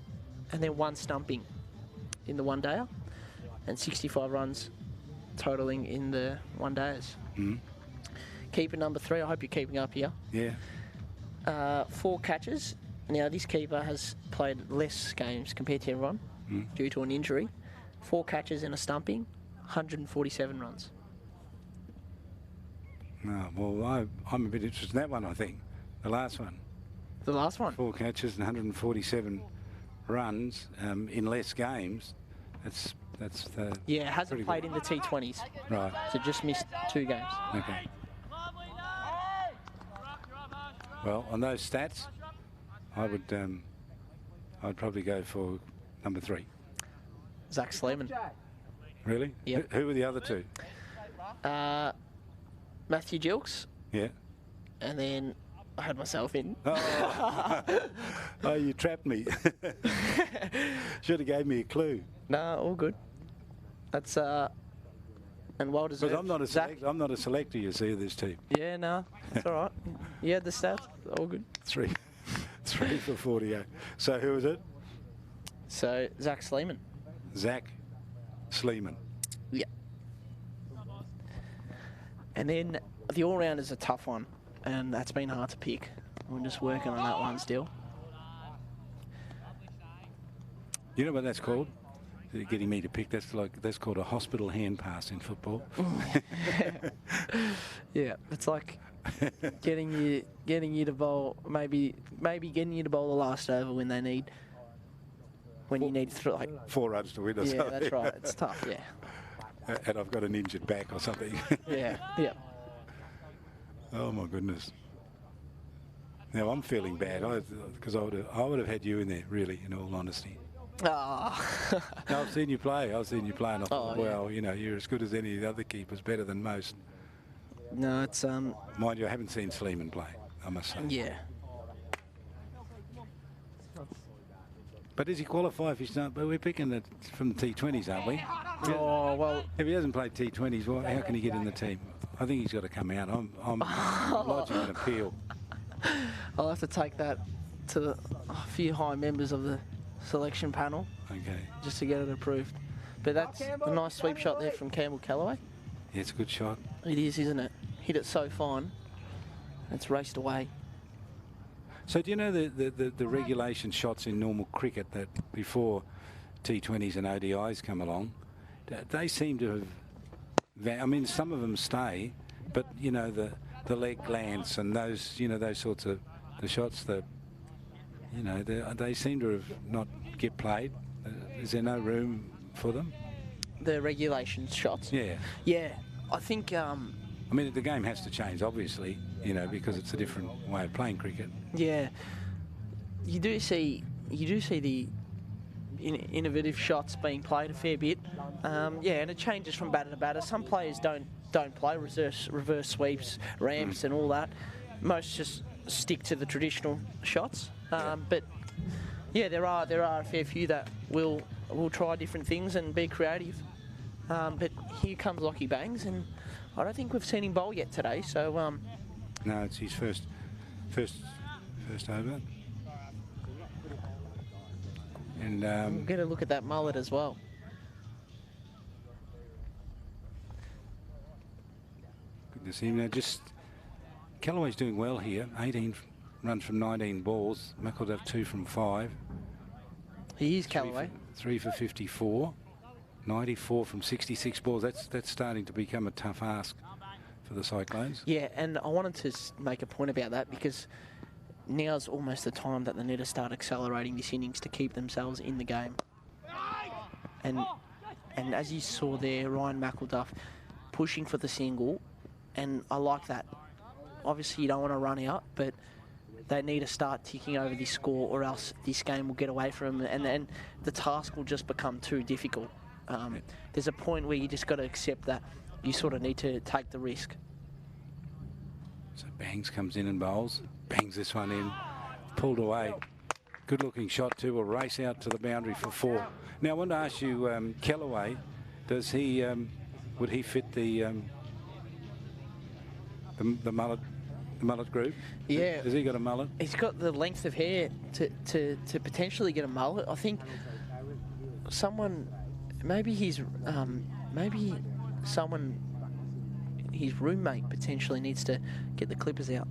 and then 1 stumping in the one-dayer, and 65 runs totaling in the one-dayers. Keeper number 3, I hope you're keeping up here. Yeah. 4 catches. Now, this keeper has played less games compared to everyone due to an injury. 4 catches and a stumping, 147 runs. No, well, I'm a bit interested in that one, I think. The last one. The last one? 4 catches and 147 runs in less games. That's the... Yeah, hasn't played in the T20s. Right. So just missed 2 games. Okay. Well, on those stats, I'd probably go for number 3. Zach Sleeman. Really? Yep. Who were the other 2? Matthew Jilks. Yeah. And then I had myself in. Oh, oh, you trapped me. Should have gave me a clue. No, all good. That's and well deserved. Because I'm not a selector, you see, of this team. Yeah, no, that's all right. You had the stats, all good. 3 for 48. So who is it? So Zach Sleeman. Zach Sleeman. Yeah. And then the all-round is a tough one, and that's been hard to pick. We're just working on that one still. You know what that's called? Getting me to pick, that's called a hospital hand pass in football. Yeah, it's like getting you to bowl, maybe getting you to bowl the last over when you need 4 runs to win or yeah, something. that's right. It's tough, yeah. And I've got an injured back or something. Yeah. Oh my goodness. Now I'm feeling bad because I would have had you in there, really, in all honesty. Oh. No, I've seen you play. And I thought, yeah. well, you know, you're as good as any of the other keepers, better than most. No, it's Mind you, I haven't seen Sleeman play, I must say. Yeah. But does he qualify if he's not? But we're picking it from the T20s, aren't we? Oh, well. If he hasn't played T20s, well, how can he get in the team? I think he's got to come out. I'm lodging an appeal. I'll have to take that to a few high members of the selection panel. Okay. Just to get it approved. But that's a nice sweep shot there from Campbell Callaway. Yeah, it's a good shot. It is, isn't it? Hit it so fine. It's raced away. So do you know the regulation shots in normal cricket that before T20s and ODIs come along, they seem to have, I mean, some of them stay, but, you know, the leg glance and those, you know, those sorts of, the shots that, you know, they seem to have not get played. Is there no room for them? The regulation shots? Yeah. Yeah, I think... I mean, the game has to change, obviously, you know, because it's a different way of playing cricket. Yeah, you do see the innovative shots being played a fair bit. Yeah, and it changes from batter to batter. Some players don't don't play reverse sweeps, ramps, and all that. Most just stick to the traditional shots. But yeah, there are a fair few that will try different things and be creative. But here comes Lockie Bangs, and I don't think we've seen him bowl yet today. So no, it's his first over. And we'll get a look at that mullet as well. Good to see him now. Just Callaway's doing well here. 18 runs from 19 balls. McElduff 2 from 5. He is Callaway. 3 for 54. 94 from 66 balls. That's starting to become a tough ask for the Cyclones. Yeah, and I wanted to make a point about that because now's almost the time that they need to start accelerating this innings to keep themselves in the game. And as you saw there, Ryan McElduff pushing for the single, and I like that. Obviously, you don't want to run out, but they need to start ticking over this score, or else this game will get away from them, and then the task will just become too difficult. There's a point where you just got to accept that you sort of need to take the risk. So Bangs comes in and bowls. Bangs this one in. Pulled away. Good looking shot too. Will race out to the boundary for 4. Now I want to ask you, Callaway, does he would he fit the mullet group? Yeah. Has he got a mullet? He's got the length of hair to potentially get a mullet. I think someone, maybe his roommate potentially needs to get the clippers out.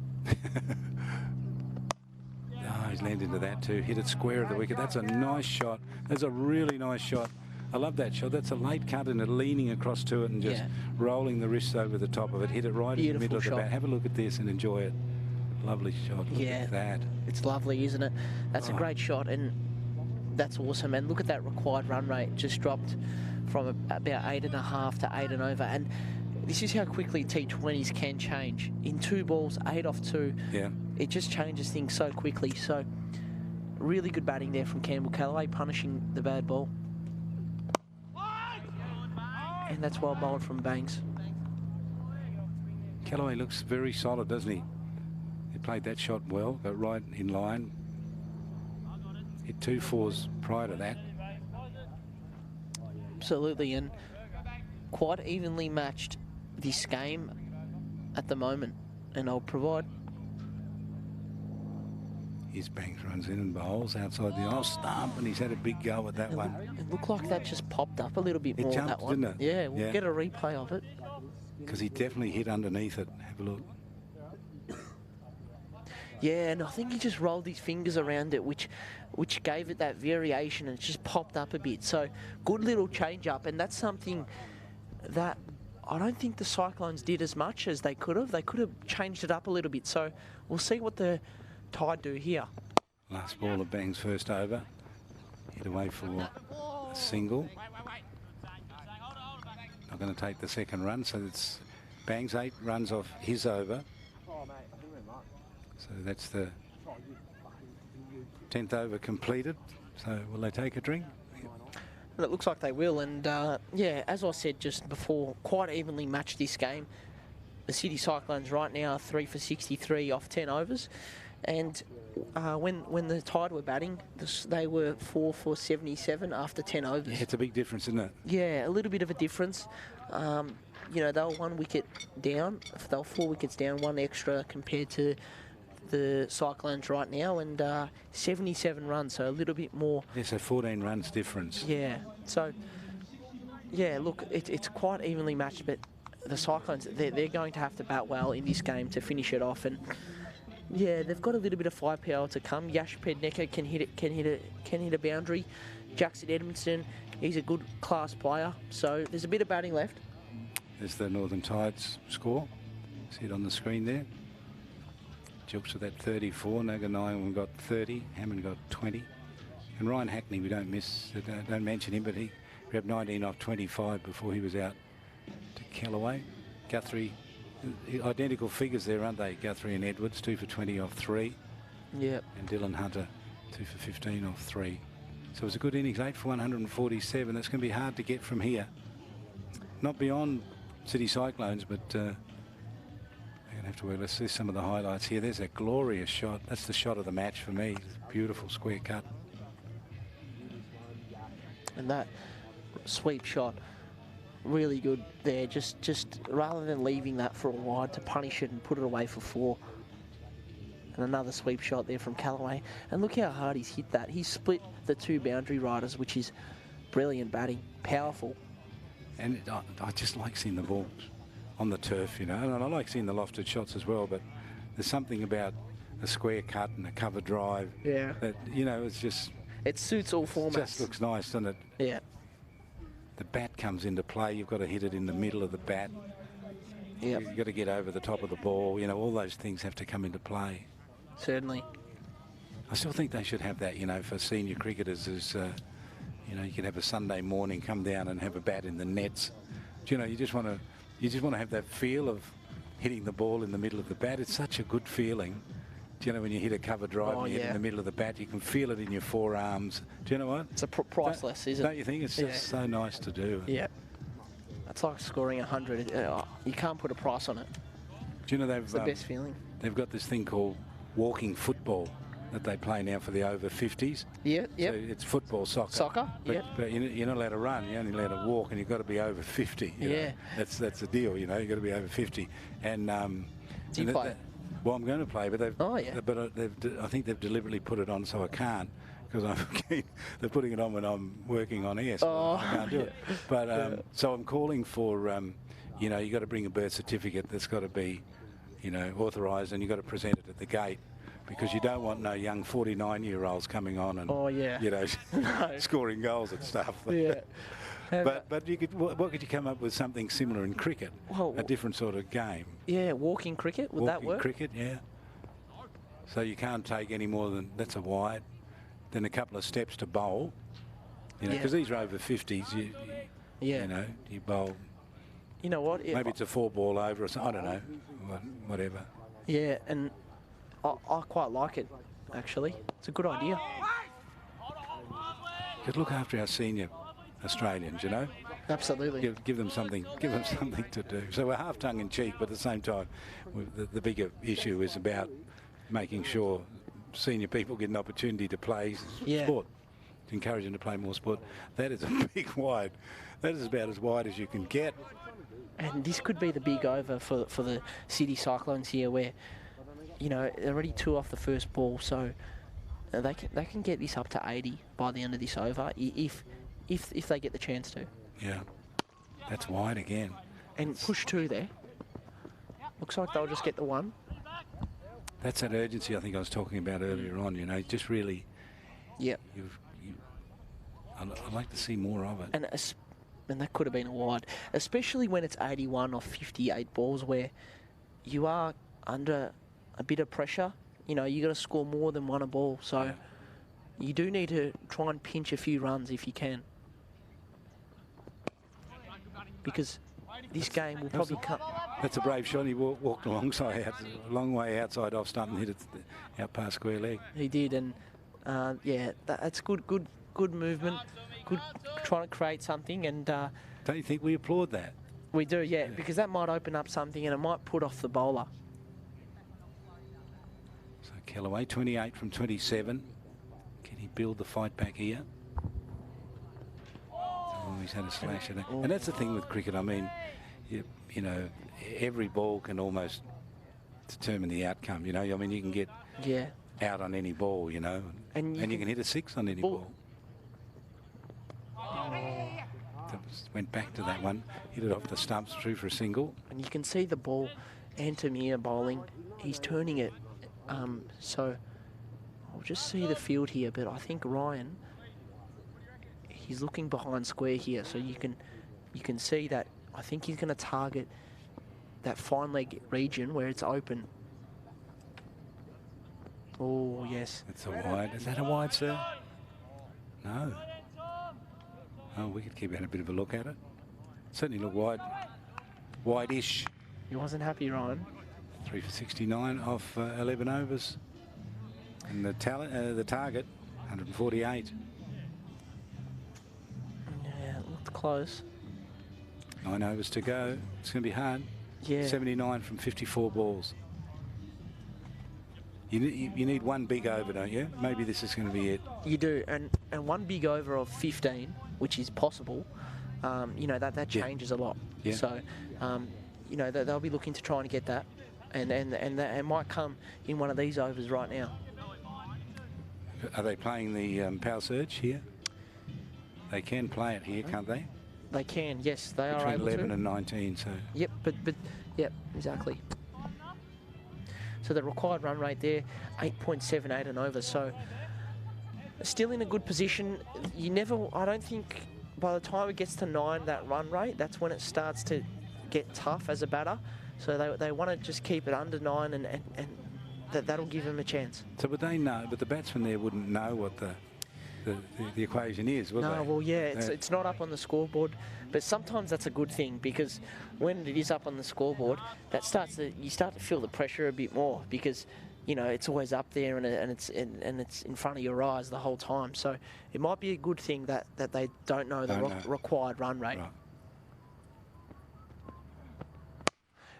Oh, he's landed into that too. Hit it square of the wicket. That's a nice shot. That's a really nice shot. I love that shot. That's a late cut and it leaning across to it and just rolling the wrists over the top of it. Hit it right in the middle of the bat. Have a look at this and enjoy it. Lovely shot. Look at that. It's lovely, isn't it? That's a great shot, and that's awesome. And look at that required run rate. Just dropped from about 8.5 to 8 and over. And this is how quickly T20s can change. In 2 balls, 8 off 2. Yeah. It just changes things so quickly. So really good batting there from Campbell Callaway, punishing the bad ball. And that's well bowled from Bangs. Callaway looks very solid, doesn't he? He played that shot well, got right in line. Hit 2 4s prior to that. Absolutely, and quite evenly matched this game at the moment. And I'll provide. His Banks runs in and bowls outside the off stump, and he's had a big go at that one. It looked like that just popped up a little bit more. It jumped, that one. didn't it? Yeah, we'll get a replay of it. Because he definitely hit underneath it. Have a look. Yeah, and I think he just rolled his fingers around it, which gave it that variation, and it just popped up a bit. So good little change up, and that's something that I don't think the Cyclones did as much as they could have. They could have changed it up a little bit. So we'll see what the Tide do here. Last ball of Bangs' first over. Hit away for a single. Not going to take the second run, so it's Bangs 8 runs off his over. So that's the 10th over completed. So will they take a drink? Well, it looks like they will, and yeah, as I said just before, quite evenly matched this game. The City Cyclones right now are 3 for 63 off 10 overs, and when the Tide were batting, they were 4 for 77 after 10 overs. Yeah, it's a big difference, isn't it? Yeah, a little bit of a difference. You know, they were 1 wicket down. They were 4 wickets down, 1 extra compared to the Cyclones right now, and 77 runs, so a little bit more. Yeah, so 14 runs difference. Yeah, so yeah, look, it's quite evenly matched, but the Cyclones, they're going to have to bat well in this game to finish it off, and yeah, they've got a little bit of firepower to come. Yash Pedneka can hit a boundary. Jackson Edmondson, he's a good class player, so there's a bit of batting left. There's the Northern Tides score. See it on the screen there. Jilks with that 34. Naganai got 30. Hammond got 20. And Ryan Hackney, we don't mention him, but he grabbed 19 off 25 before he was out to Callaway. Guthrie, identical figures there, aren't they? Guthrie and Edwards, 2 for 20 off 3. Yep. And Dylan Hunter, 2 for 15 off 3. So it was a good innings, 8 for 147. That's going to be hard to get from here. Not beyond City Cyclones, but we're going to have to work. Let's see some of the highlights here. There's a glorious shot. That's the shot of the match for me. Beautiful square cut. And that sweep shot, really good there. Just rather than leaving that for a wide, to punish it and put it away for 4. And another sweep shot there from Callaway. And look how hard he's hit that. He's split the 2 boundary riders, which is brilliant batting, powerful. And I just like seeing the balls on the turf, you know. And I like seeing the lofted shots as well, but there's something about a square cut and a cover drive. Yeah. That, you know, it's just... It suits all formats. It just looks nice, doesn't it? Yeah. The bat comes into play. You've got to hit it in the middle of the bat. Yeah. You've got to get over the top of the ball. You know, all those things have to come into play. Certainly. I still think they should have that, you know, for senior cricketers. As you know, you could have a Sunday morning, come down and have a bat in the nets. You know, you just want to have that feel of hitting the ball in the middle of the bat. It's such a good feeling. Do you know, when you hit a cover drive and you hit in the middle of the bat, you can feel it in your forearms. Do you know what? It's priceless, isn't it? Don't you think? It's just so nice to do. Yeah. That's like scoring 100. You can't put a price on it. Do you know it's the best feeling. They've got this thing called walking football that they play now for the over 50s. Yeah, yeah. So it's football, soccer. Soccer, but you're not allowed to run. You're only allowed to walk, and you've got to be over 50. You know? That's the deal. You know, you've got to be over 50. And do you play? Well, I'm going to play, but they've. I think they've deliberately put it on so I can't, because I'm keen. They're putting it on when I'm working on air, so I can't do it. But so I'm calling for, you know, you got to bring a birth certificate that's got to be, you know, authorised, and you got to present it at the gate, because you don't want no young 49-year-olds coming on and you know, scoring goals and stuff. Yeah. But you could, what could you come up with something similar in cricket? Well, a different sort of game. Yeah, walking cricket, would that work? Walking cricket, yeah. So you can't take any more than, that's a wide, then a couple of steps to bowl. You know, because these are over 50s, you know, you bowl. You know what? Maybe it's a 4-ball over or something, I don't know, whatever. Yeah, and I quite like it, actually. It's a good idea. Could look after our senior Australians, you know. Absolutely. Give them something. Give them something to do. So we're half tongue in cheek, but at the same time, the bigger issue is about making sure senior people get an opportunity to play sport, to encourage them to play more sport. That is a big wide. That is about as wide as you can get. And this could be the big over for the City Cyclones here, where, you know, they're already 2 off the first ball, so they can get this up to 80 by the end of this over if they get the chance to. Yeah, that's wide again. And push 2 there. Looks like they'll just get the 1. That's that urgency I think I was talking about earlier on, you know, just really... Yep. I'd like to see more of it. And that could have been a wide, especially when it's 81 off 58 balls, where you are under a bit of pressure. You know, you got to score more than 1 a ball, so you do need to try and pinch a few runs if you can, because this game will probably come. That's a brave shot. He walked a long way outside off stump and hit it out past square leg. He did, and yeah, that's good movement. Good, trying to create something, and don't you think we applaud that? We do, yeah, because that might open up something and it might put off the bowler. So Callaway, 28 from 27. Can he build the fight back here? Oh, he's had a slash at it. And that's the thing with cricket. I mean, you know, every ball can almost determine the outcome. You know, I mean, you can get out on any ball, you know, and you can hit a 6 on any ball. Went back to that one, hit it off the stumps, through for a single. And you can see the ball, Antamir bowling, he's turning it. So I'll just see the field here, but I think Ryan, he's looking behind square here, so you can see that. I think he's going to target that fine leg region where it's open. Oh, yes. It's a wide. Is that a wide, sir? No. Oh, we could keep having a bit of a look at it. Certainly look wide. Wide-ish. He wasn't happy, Ryan. 3 for 69 off 11 overs. And the target, 148. Yeah, it looked close. 9 overs to go. It's going to be hard. Yeah. 79 from 54 balls. You need one big over, don't you? Maybe this is going to be it. You do, and one big over of 15, which is possible. You know, that changes a lot. Yeah. So, you know, they'll be looking to try and get that, and it might come in one of these overs right now. Are they playing the power surge here? They can play it here, can't they? They can, yes, they are Between able 11 to. and 19, so. Yep, but yep, exactly. So the required run rate there, 8.78 and over. So still in a good position. I don't think by the time it gets to 9, that run rate, that's when it starts to get tough as a batter. So they want to just keep it under 9 and that'll give them a chance. So would they know, but the batsman there wouldn't know what the equation is, would they? No, well, yeah, it's not up on the scoreboard, but sometimes that's a good thing because when it is up on the scoreboard, you start to feel the pressure a bit more because, you know, it's always up there and it's in front of your eyes the whole time. So it might be a good thing that they don't know the required run rate. Right.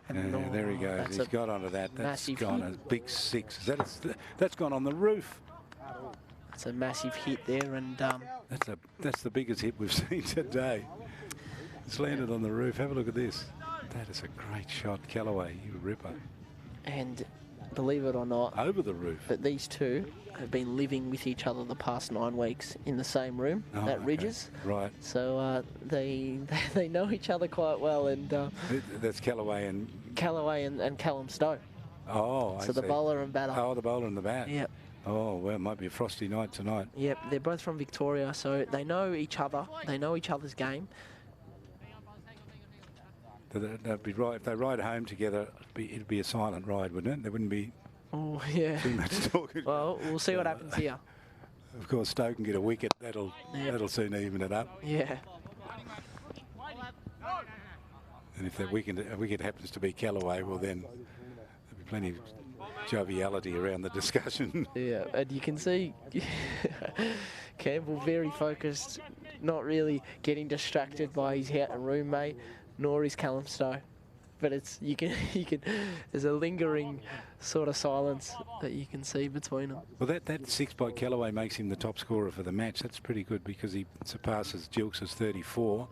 And there he goes. He's got onto that. That's gone a big 6. That's gone on the roof. It's a massive hit there, and that's the biggest hit we've seen today. It's landed on the roof. Have a look at this. That is a great shot, Callaway. You ripper. And believe it or not, over the roof. But these two have been living with each other the past 9 weeks in the same room at Ridges. Right. So they know each other quite well, and that's Callaway and Callum Stowe. Oh, so the bowler and batter. Oh, the bowler and the bat. Yep. Oh, well, it might be a frosty night tonight. Yep, they're both from Victoria, so they know each other. They know each other's game. That'd be right. If they ride home together, it'd be a silent ride, wouldn't it? There wouldn't be too much talking. Well, we'll see what happens here. Of course, Stoke can get a wicket. That'll soon even it up. Yeah. And if that wicket happens to be Callaway, well then there'll be plenty of joviality around the discussion. Yeah, and you can see Campbell very focused, not really getting distracted by his roommate, nor his Callum Stowe. But you can there's a lingering sort of silence that you can see between them. Well, that 6 by Callaway makes him the top scorer for the match. That's pretty good because he surpasses Gilks' 34.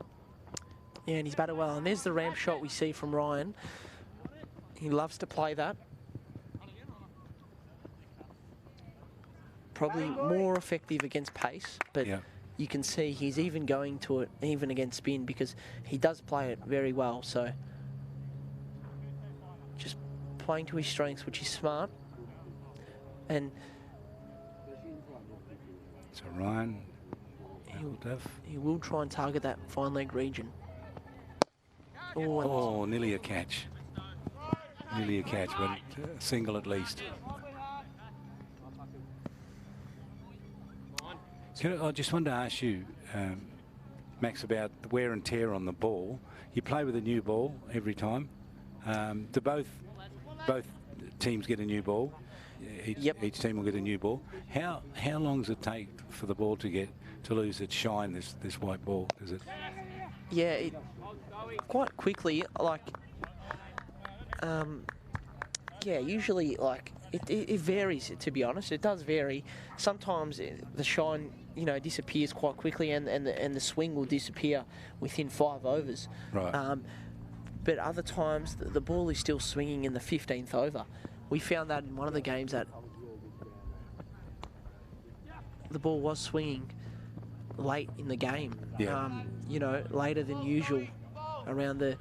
Yeah, and he's batted well. And there's the ramp shot we see from Ryan. He loves to play that. Probably more effective against pace, but you can see he's even going to it, even against spin, because he does play it very well. So just playing to his strengths, which is smart. And so Ryan, he will try and target that fine leg region. Oh, nearly a catch. Nearly a catch, but a single at least. I just wanted to ask you, Max, about the wear and tear on the ball. You play with a new ball every time. Do both teams get a new ball? Each team will get a new ball. How long does it take for the ball to lose its shine? This white ball, does it? Yeah, quite quickly. Like, usually like. It varies, to be honest. It does vary. Sometimes the shine, disappears quite quickly, and the swing will disappear within 5 overs. Right. But other times the ball is still swinging in the 15th over. We found that in one of the games that the ball was swinging late in the game. Yeah. Later than usual, around the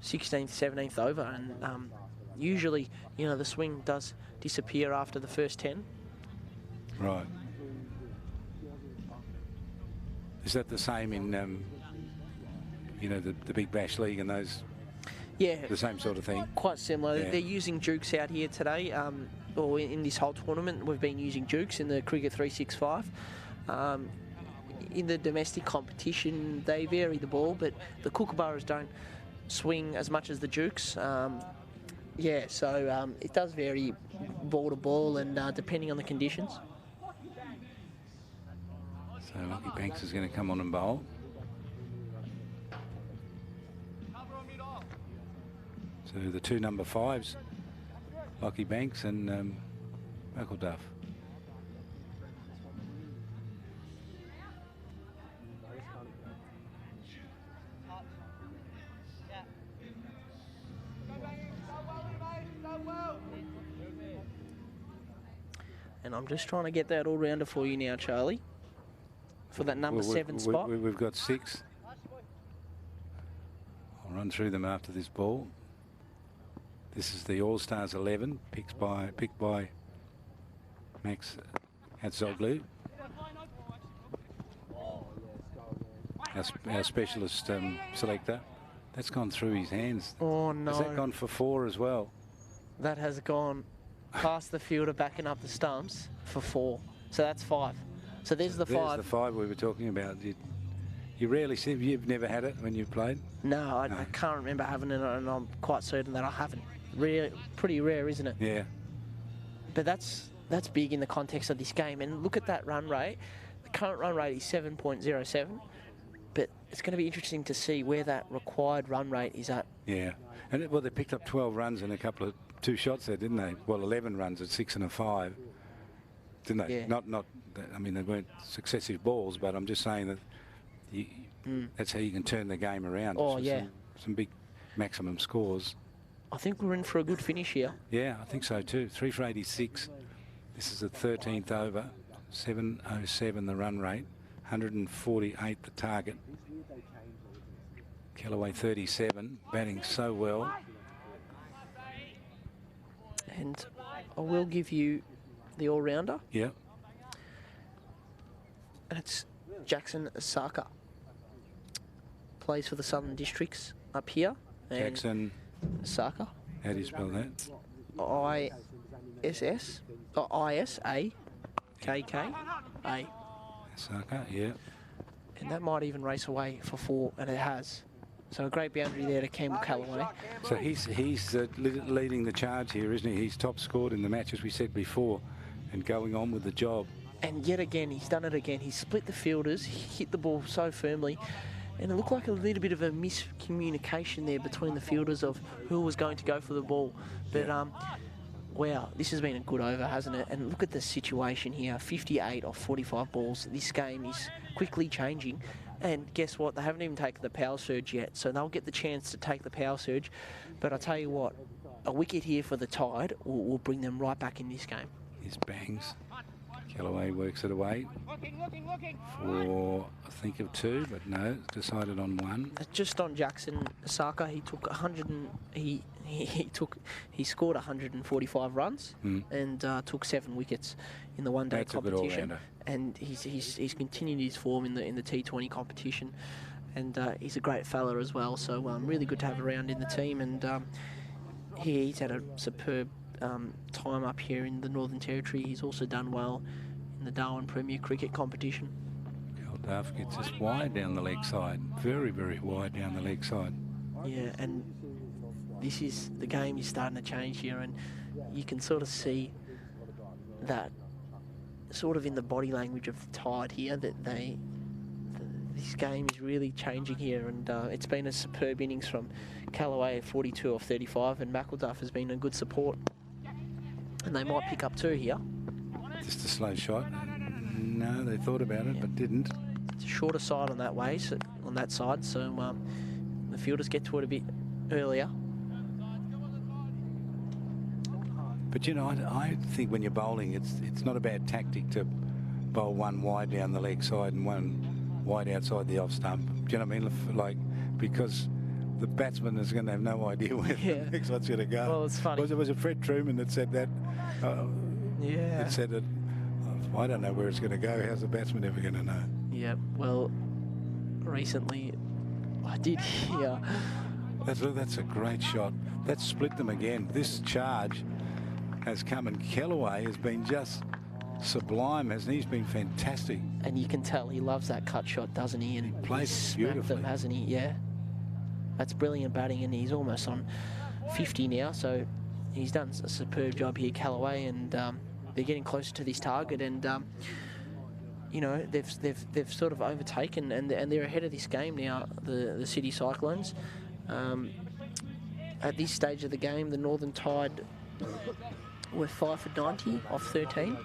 16th, 17th over, and usually, the swing does disappear after the first 10. Right. Is that the same in, the Big Bash League and those? Yeah. The same sort of thing? Quite similar. Yeah. They're using Dukes out here today, or in this whole tournament. We've been using Dukes in the Cricket 365. In the domestic competition, they vary the ball, but the Kookaburras don't swing as much as the Dukes. So it does vary ball to ball and depending on the conditions. So Lucky Banks is going to come on and bowl. to the 2 number 5s, Lockie Banks and Duff. And I'm just trying to get that all-rounder for you now, Charlie, for that number 7 spot. We've got 6. I'll run through them after this ball. This is the All-Stars 11, picked by Max Hatzoglu, our specialist selector. That's gone through his hands. Oh, no. Has that gone for 4 as well? That has gone past the fielder, backing up the stumps for 4. So that's 5. So there's the 5. There's the 5 we were talking about. You rarely see, you've never had it when you've played? No, I can't remember having it, and I'm quite certain that I haven't. Pretty rare, isn't it? Yeah. But that's big in the context of this game. And look at that run rate. The current run rate is 7.07. But it's going to be interesting to see where that required run rate is at. Yeah. And well, they picked up 12 runs in a couple of 2 shots there, didn't they? Well, 11 runs at 6 and a 5, didn't they? Yeah. Not. I mean, they weren't successive balls, but I'm just saying that that's how you can turn the game around. Oh, yeah. Some big maximum scores. I think we're in for a good finish here. Yeah, I think so too. 3 for 86. This is the 13th over. 707 the run rate. 148 the target. Kellaway 37, batting so well. And I will give you the all-rounder. Yeah. And it's Jackson Saka. Plays for the Southern Districts up here. And Jackson Saka. How do you spell that? ISS. ISAKKA. Saka, yeah. And that might even race away for 4, and it has. So a great boundary there to Campbell Callaway. So he's leading the charge here, isn't he? He's top scored in the match, as we said before, and going on with the job. And yet again, he's done it again. He's split the fielders, hit the ball so firmly, and it looked like a little bit of a miscommunication there between the fielders of who was going to go for the ball. But wow, this has been a good over, hasn't it? And look at the situation here, 58 off 45 balls. This game is quickly changing. And guess what? They haven't even taken the power surge yet, so they'll get the chance to take the power surge. But I tell you what, a wicket here for the Tide will bring them right back in this game. His bangs. Kellaway works it away for, I think, of 2, but no, decided on 1. Just on Jackson Saka, he took 100 and he scored 145 runs and took 7 wickets in the one-day competition. And he's continued his form in the T20 competition, and he's a great fella as well. So really good to have around in the team, and he's had a superb time up here in the Northern Territory. He's also done well in the Darwin Premier Cricket competition. Duff gets us wide down the leg side, very, very wide down the leg side. Yeah, and the game is starting to change here, and you can sort of see that sort of in the body language of the Tide here that this game is really changing here, and it's been a superb innings from Callaway at 42 off 35, and McElduff has been a good support, and they might pick up 2 here. Just a slow shot. No, they thought about it, but didn't. It's a shorter side on that way, so on that side, so the fielders get to it a bit earlier. But you know, I think when you're bowling, it's not a bad tactic to bowl 1 wide down the leg side and 1 wide outside the off stump. Do you know what I mean? Like, because the batsman is going to have no idea where the next one's going to go. Well, it's funny. Was it Fred Truman that said that? Yeah. It said that. I don't know where it's going to go. How's the batsman ever going to know? Yeah. Well, recently I did hear. That's a great shot. That's split them again. This charge has come, and Kellaway has been just sublime, hasn't he? He's been fantastic. And you can tell he loves that cut shot, doesn't he? And he plays beautifully, them, hasn't he? Yeah. That's brilliant batting, and he's almost on 50 now, so he's done a superb job here, Callaway, and they're getting closer to this target, and you know, they've sort of overtaken, and they're ahead of this game now, the City Cyclones. at this stage of the game, the Northern Tide were 5 for 90 off 13.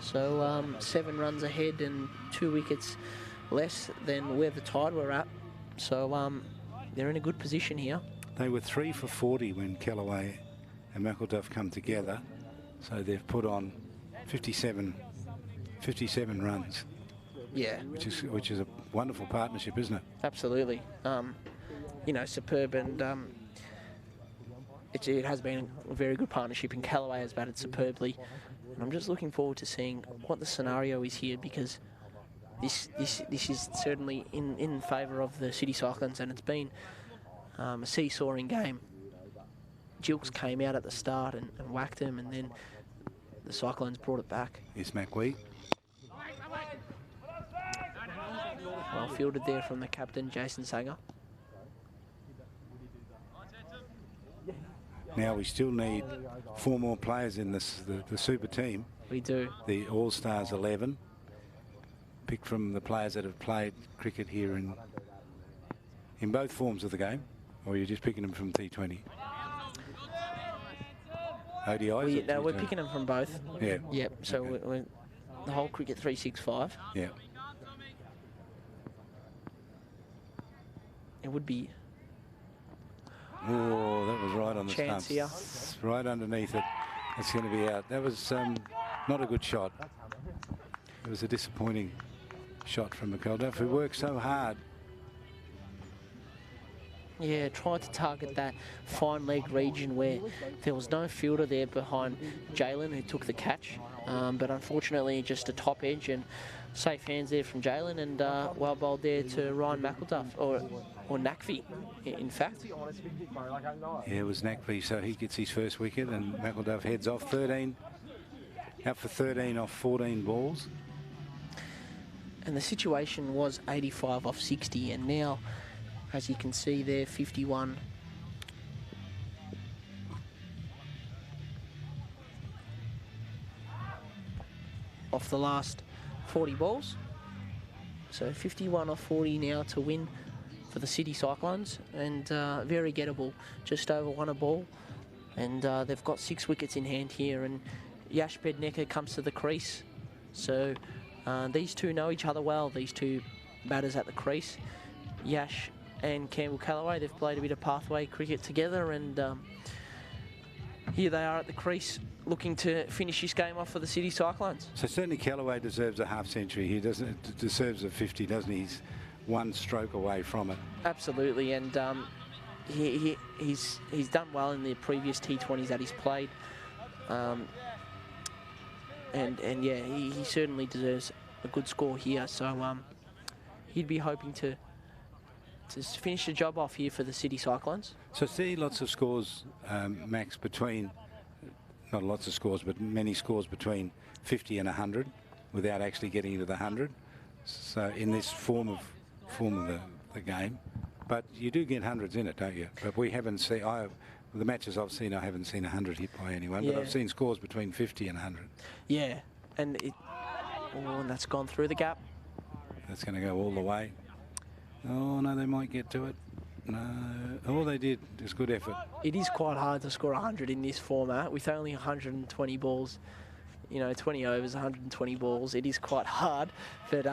So 7 runs ahead and 2 wickets less than where the Tide were at. So they're in a good position here. They were 3 for 40 when Callaway and McElduff come together. So they've put on 57 runs. Yeah. Which is a wonderful partnership, isn't it? Absolutely. You know, superb, and it has been a very good partnership, and Callaway has batted superbly. And I'm just looking forward to seeing what the scenario is here, because this is certainly in favour of the City Cyclones, and it's been a seesawing game. Gilks came out at the start and whacked them, and then the Cyclones brought it back. Here's McWee. Well fielded there from the captain, Jason Sanger. Now we still need 4 more players in the super team. We do. The All-Stars 11, picked from the players that have played cricket here in both forms of the game, or you're just picking them from T20? ODIs? No, we're picking them from both. Yeah. Yep. So Okay. we're the whole cricket 365. Yeah. It would be Oh, that was right on the chance here. stumps. Right underneath it. It's going to be out. That was not a good shot. It was a disappointing shot from McElduff, who worked so hard. Yeah, tried to target that fine leg region where there was no fielder there behind Jalen, who took the catch. But unfortunately, just a top edge and safe hands there from Jalen, and well bowled there to Ryan McElduff, or Nakvi, in fact. Yeah, it was Nakvi, so he gets his first wicket, and McElduff heads off 13, out for 13 off 14 balls. And the situation was 85 off 60, and now, as you can see there, 51. Off the last 40 balls. So 51 off 40 now to win for the City Cyclones, and very gettable, just over 1 a ball. And they've got 6 wickets in hand here, and Yash Bednecker comes to the crease. So these two know each other well, these two batters at the crease. Yash and Campbell Callaway, they've played a bit of pathway cricket together, and here they are at the crease looking to finish this game off for the City Cyclones. So certainly Callaway deserves a half century. He deserves a 50, doesn't he? He's 1 stroke away from it. Absolutely, and he's done well in the previous T20s that he's played, and yeah, he certainly deserves a good score here. So he'd be hoping to finish the job off here for the City Cyclones. So see lots of scores, Max, between, not lots of scores, but many scores between 50 and 100 without actually getting into the 100. So in this form of the game, but you do get hundreds in it, don't you? But we haven't seen, the matches I've seen, I haven't seen 100 hit by anyone, Yeah. but I've seen scores between 50 and 100. Yeah, and that's gone through the gap. That's going to go all the way. Oh, no, they might get to it. No. All they did is good effort. It is quite hard to score 100 in this format with only 120 balls. You know, 20 overs, 120 balls. It is quite hard, but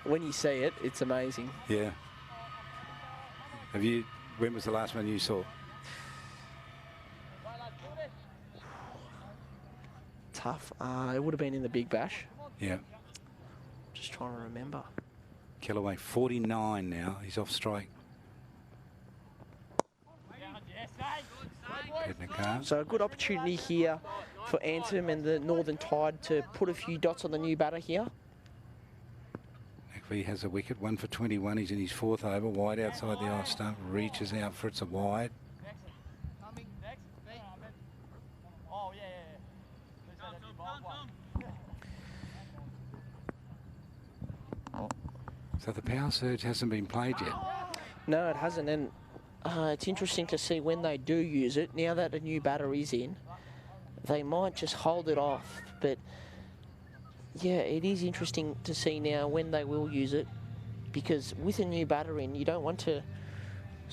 when you see it, it's amazing. Yeah. When was the last one you saw? Tough. It would have been in the Big Bash. Yeah. Just trying to remember. Callaway 49 now. He's off strike. So a good opportunity here for Anthem and the Northern Tide to put a few dots on the new batter here. McVie has a wicket, 1 for 21. He's in his 4th over, wide outside the off stump, reaches out for it's a wide. So the power surge hasn't been played yet. No, it hasn't, and it's interesting to see when they do use it. Now that a new batter is in, they might just hold it off, but yeah, it is interesting to see now when they will use it, because with a new batter in, you don't want to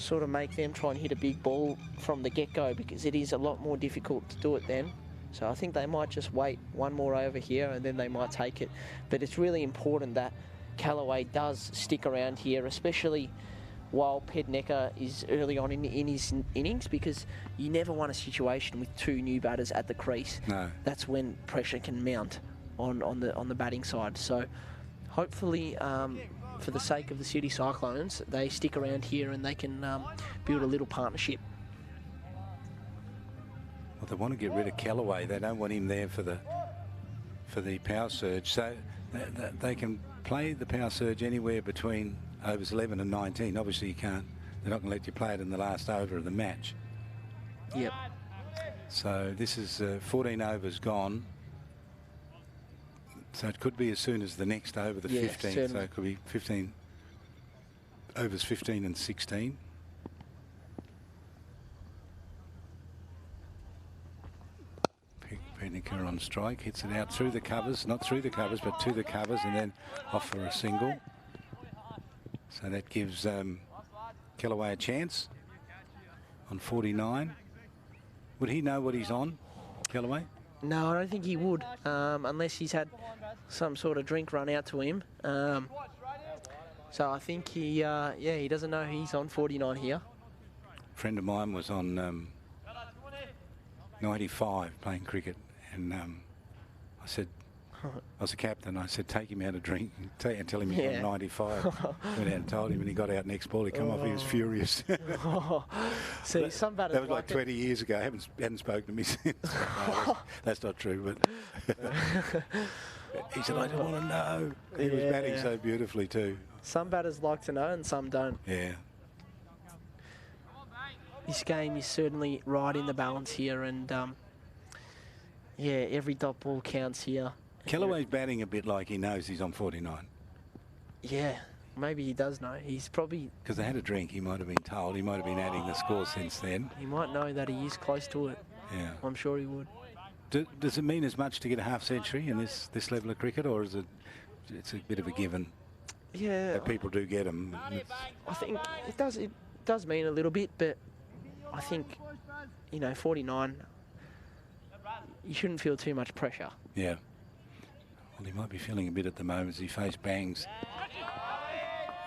sort of make them try and hit a big ball from the get-go, because it is a lot more difficult to do it then. So I think they might just wait one more over here and then they might take it. But it's really important that Callaway does stick around here, especially while Pednecker is early on in his innings, because you never want a situation with two new batters at the crease. No. That's when pressure can mount on the batting side. So hopefully, for the sake of the City Cyclones, they stick around here and they can build a little partnership. Well, they want to get rid of Callaway. They don't want him there for the power surge. So they can play the power surge anywhere between overs 11 and 19. Obviously, you can't. They're not going to let you play it in the last over of the match. Yep. So this is 14 overs gone. So it could be as soon as the next over, the 15th. Certainly. So it could be 15 overs 15 and 16. Pednecker on strike, hits it out through the covers, not through the covers, but to the covers, and then off for a single. So that gives Callaway a chance on 49. Would he know what he's on, Callaway? No, I don't think he would, unless he's had some sort of drink run out to him. So I think he doesn't know he's on 49 here. A friend of mine was on 95 playing cricket, and I said, I was a captain, I said, take him out a drink and tell him he's on 95. Went out and told him, and he got out next ball. He come off, he was furious. See, some batters that was like 20 years ago. I hadn't spoken to me since. No, that's not true, but he said, I don't want to know. He was batting so beautifully too. Some batters like to know and some don't. Yeah. This game is certainly right in the balance here, and yeah, every dot ball counts here. Callaway's batting a bit like he knows he's on 49. Yeah, maybe he does know. He's probably... Because they had a drink, he might have been told. He might have been adding the score since then. He might know that he is close to it. Yeah. I'm sure he would. Does it mean as much to get a half century in this level of cricket, or is it's a bit of a given? Yeah. That people do get them. I think it does mean a little bit, but I think, 49, you shouldn't feel too much pressure. Yeah. Well, he might be feeling a bit at the moment as he face bangs.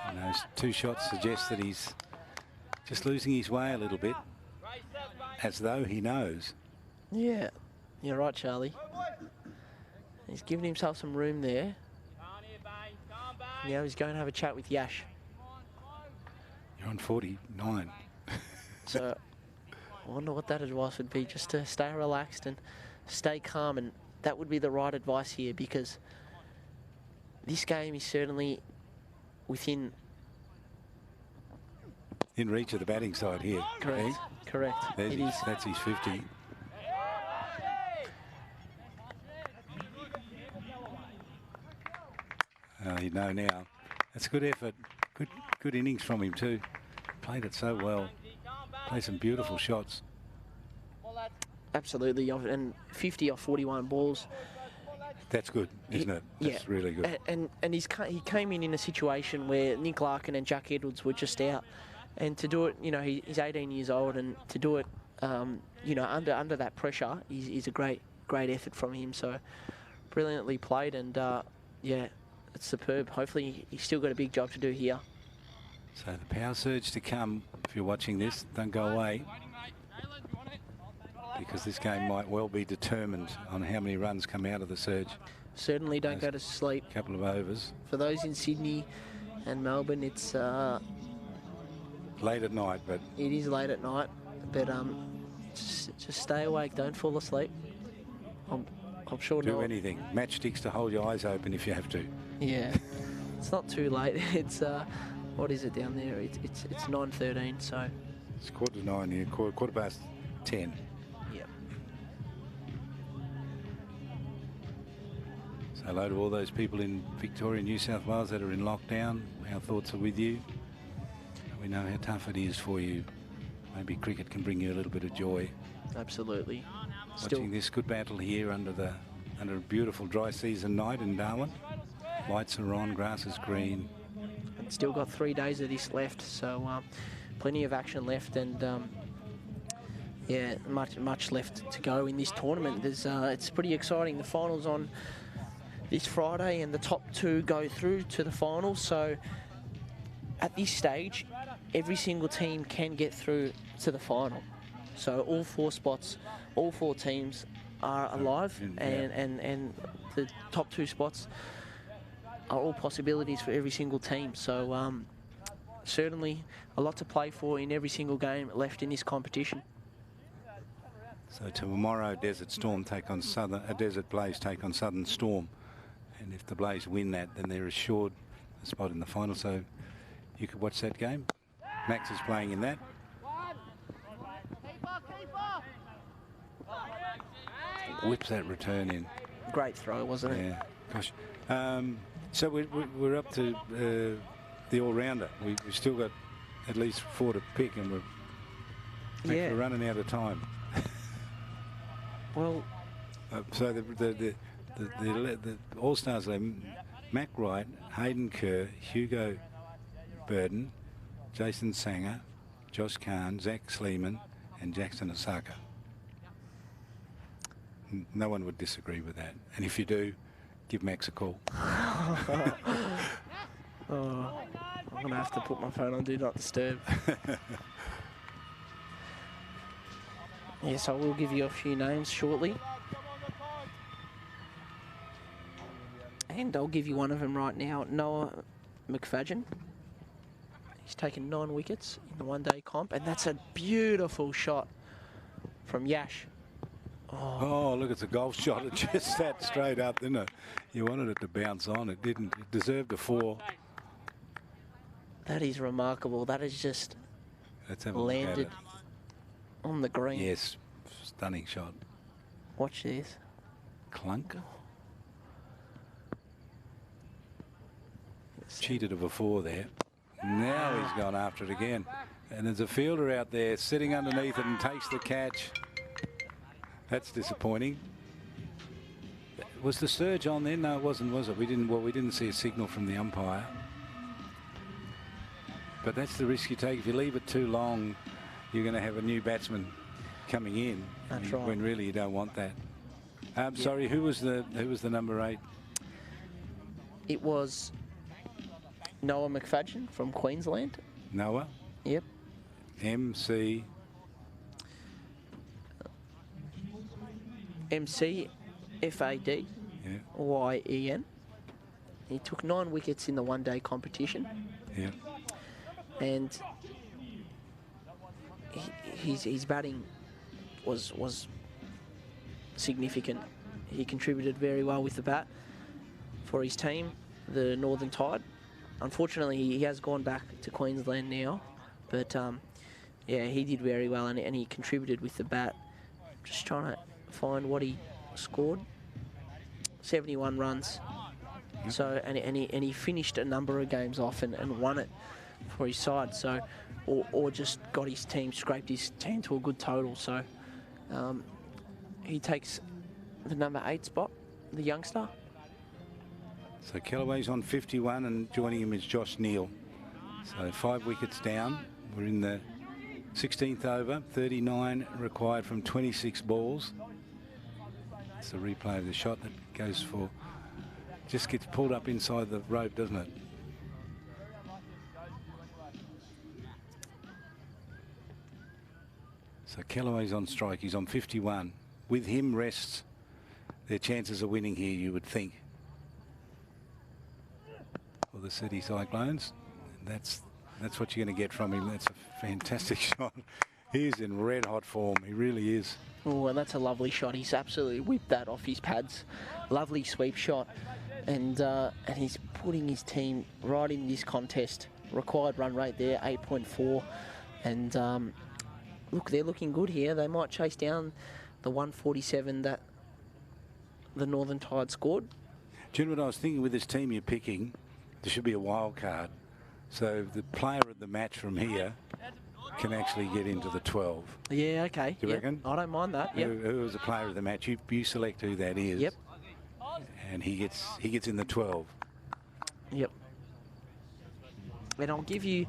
And those two shots suggest that he's just losing his way a little bit, as though he knows. Yeah, you're right, Charlie. He's giving himself some room there. Now he's going to have a chat with Yash. You're on 49. So I wonder what that advice would be, just to stay relaxed and stay calm, and that would be the right advice here, because this game is certainly within... In reach of the batting side here. Correct, eh? correct. It is. That's his 50. You know now. That's a good effort. Good innings from him too. Played it so well. Played some beautiful shots. Absolutely, and 50 off 41 balls. That's good, isn't it? That's really good. And he came in a situation where Nick Larkin and Jack Edwards were just out, and to do it, he's 18 years old, and to do it, under that pressure is a great effort from him. So brilliantly played, and yeah, it's superb. Hopefully he's still got a big job to do here. So the power surge to come. If you're watching this, don't go away, because this game might well be determined on how many runs come out of the surge. Certainly don't go to sleep. Couple of overs. For those in Sydney and Melbourne, it's late at night, but it is late at night. But just stay awake. Don't fall asleep. I'm sure. Do anything. Matchsticks to hold your eyes open if you have to. Yeah, it's not too late. It's what is it down there? It's 9:13. So it's 9:15 here. Quarter past 10. Yep. So hello to all those people in Victoria, New South Wales that are in lockdown. Our thoughts are with you. We know how tough it is for you. Maybe cricket can bring you a little bit of joy. Absolutely. Watching this good battle here under a beautiful dry season night in Darwin. Lights are on, grass is green. And still got 3 days of this left, so plenty of action left, and yeah, much left to go in this tournament. There's it's pretty exciting. The finals on this Friday, and the top 2 go through to the finals. So at this stage, every single team can get through to the final. So all 4 spots, all 4 teams are alive, and the top 2 spots are all possibilities for every single team. So certainly a lot to play for in every single game left in this competition. So tomorrow, Desert Storm take on Desert Blaze take on Southern Storm, and if the Blaze win that, then they're assured a spot in the final. So you could watch that game. Max is playing in that. Whips that return in. Great throw, wasn't it? Yeah, gosh. So we're up to the all-rounder. We've still got at least 4 to pick, and we're running out of time. Well, so the All-Stars are Mac Wright, Hayden Kerr, Hugo Burden, Jason Sanger, Josh Kahn, Zach Sleeman, and Jackson Osaka. No one would disagree with that. And if you do, give Max a call. I'm going to have to put my phone on Do Not Disturb. Yes, I will give you a few names shortly. And I'll give you one of them right now. Noah McFadden. He's taken 9 wickets in the one-day comp, and that's a beautiful shot from Yash. Oh, look, it's a golf shot. It just sat straight up, didn't it? You wanted it to bounce on. It didn't. It deserved a 4. That is remarkable. That is just landed on the green. Yes, stunning shot. Watch this. Clunk. Cheated of a 4 there. Now he's gone after it again. And there's a fielder out there sitting underneath it and takes the catch. That's disappointing. Was the surge on then? No, it wasn't, was it? We didn't see a signal from the umpire. But that's the risk you take. If you leave it too long, you're going to have a new batsman coming in. That's right. When really you don't want that. Sorry, who was the number 8? It was Noah McFadden from Queensland. Noah? Yep. MC FAD YEN. He took 9 wickets in the one-day competition. Yeah. And his batting was significant. He contributed very well with the bat for his team, the Northern Tide. Unfortunately, he has gone back to Queensland now, but yeah, he did very well, and he contributed with the bat. Just trying to find what he scored. 71 runs. Yep. So and he finished a number of games off and won it for his side. So or just got his team, scraped his team to a good total. So he takes the number 8 spot, the youngster. So Kellaway's on 51, and joining him is Josh Neal. So 5 wickets down. We're in the 16th over, 39 required from 26 balls. It's a replay of the shot that goes for, just gets pulled up inside the rope, doesn't it? So Kellaway's on strike. He's on 51. With him rests their chances of winning here, you would think, for the City Cyclones. That's what you're going to get from him. That's a fantastic shot. He's in red hot form. He really is. Oh, and that's a lovely shot. He's absolutely whipped that off his pads. Lovely sweep shot, and he's putting his team right in this contest. Required run rate there, 8.4, and look, they're looking good here. They might chase down the 147 that the Northern Tide scored. Do you know what I was thinking with this team you're picking? There should be a wild card. So the player of the match from here can actually get into the 12. Yeah, okay. Do you reckon? I don't mind that. Yep. Who is the player of the match? You select who that is. Yep. And he gets in the 12. Yep. And I'll give you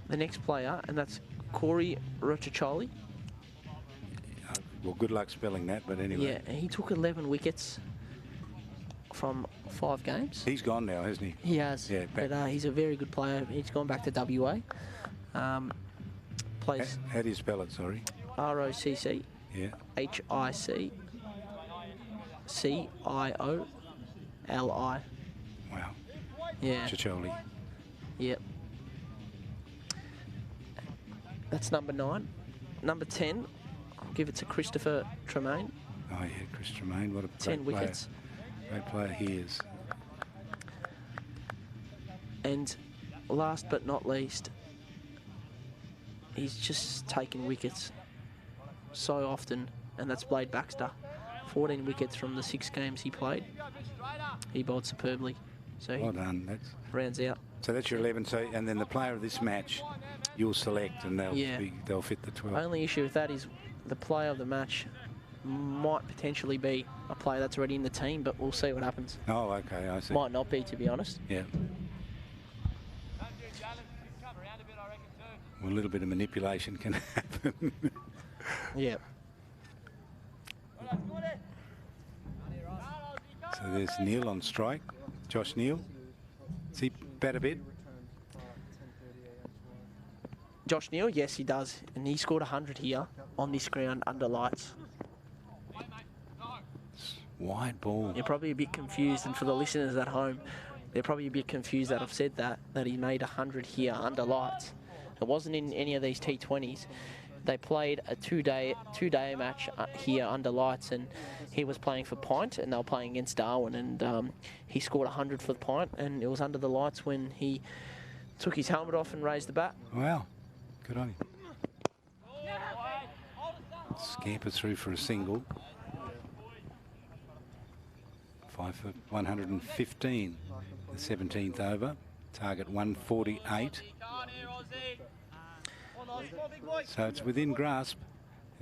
the next player, and that's Corey Rochacholi. Well, good luck spelling that, but anyway. Yeah, he took 11 wickets from 5 games. He's gone now, hasn't he? He has. Yeah, but he's a very good player. He's gone back to WA. Plays How do you spell it, sorry? ROCC. Yeah. HICCIOLI. Wow. Yeah. Chicholi. Yep. That's number 9. Number 10, I'll give it to Christopher Tremaine. Oh, yeah, Chris Tremaine. What a 10 great wickets. Player. Great player he is. And last but not least, he's just taken wickets so often, and that's Blade Baxter. 14 wickets from the 6 games he played. He bowled superbly. So Well done. That's, rounds out. so that's your 11. So, and then the player of this match, you'll select, and they'll fit the 12. Only issue with that is the player of the match might potentially be a player that's already in the team, but we'll see what happens. Oh, okay, I see. Might not be, to be honest. Yeah. Well, a little bit of manipulation can happen. Yeah. So there's Neil on strike. Josh Neil. Does he bat a bit? Josh Neal, yes, he does. And he scored 100 here on this ground under lights. Wide ball. You're probably a bit confused, and for the listeners at home, they're probably a bit confused that I've said that he made 100 here under lights. It wasn't in any of these T20s. They played a two-day match here under lights, and he was playing for Pint, and they were playing against Darwin, and he scored 100 for the Pint, and it was under the lights when he took his helmet off and raised the bat. Wow. Good on him. Scampers through for a single. 5 for 115. The 17th over. Target 148. So it's within grasp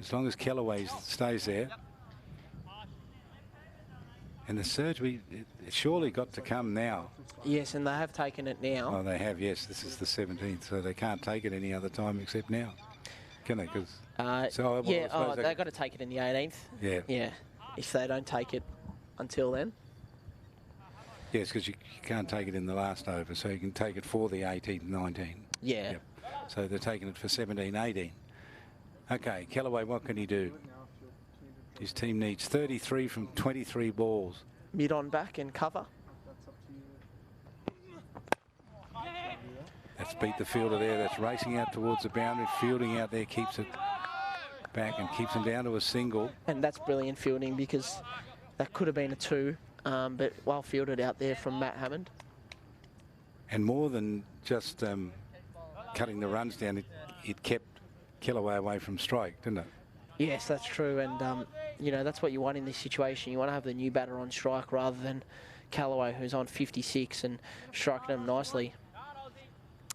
as long as Kellaway stays there. And the surge, it's surely got to come now. Yes, and they have taken it now. Oh, they have, yes. This is the 17th, so they can't take it any other time except now. Can they? Cause, they've got to take it in the 18th. Yeah. Yeah, if they don't take it until then. Yes, because you can't take it in the last over, so you can take it for the 18th, 19. Yeah. Yep. So they're taking it for 17, 18. Okay, Kellaway, what can he do? His team needs 33 from 23 balls. Mid on back and cover. That's beat the fielder there. That's racing out towards the boundary. Fielding out there keeps it back and keeps him down to a single. And that's brilliant fielding, because that could have been a 2, but well fielded out there from Matt Hammond. And more than just cutting the runs down, it kept Kellaway away from strike, didn't it? Yes, that's true, and that's what you want in this situation. You want to have the new batter on strike rather than Callaway, who's on 56 and striking them nicely.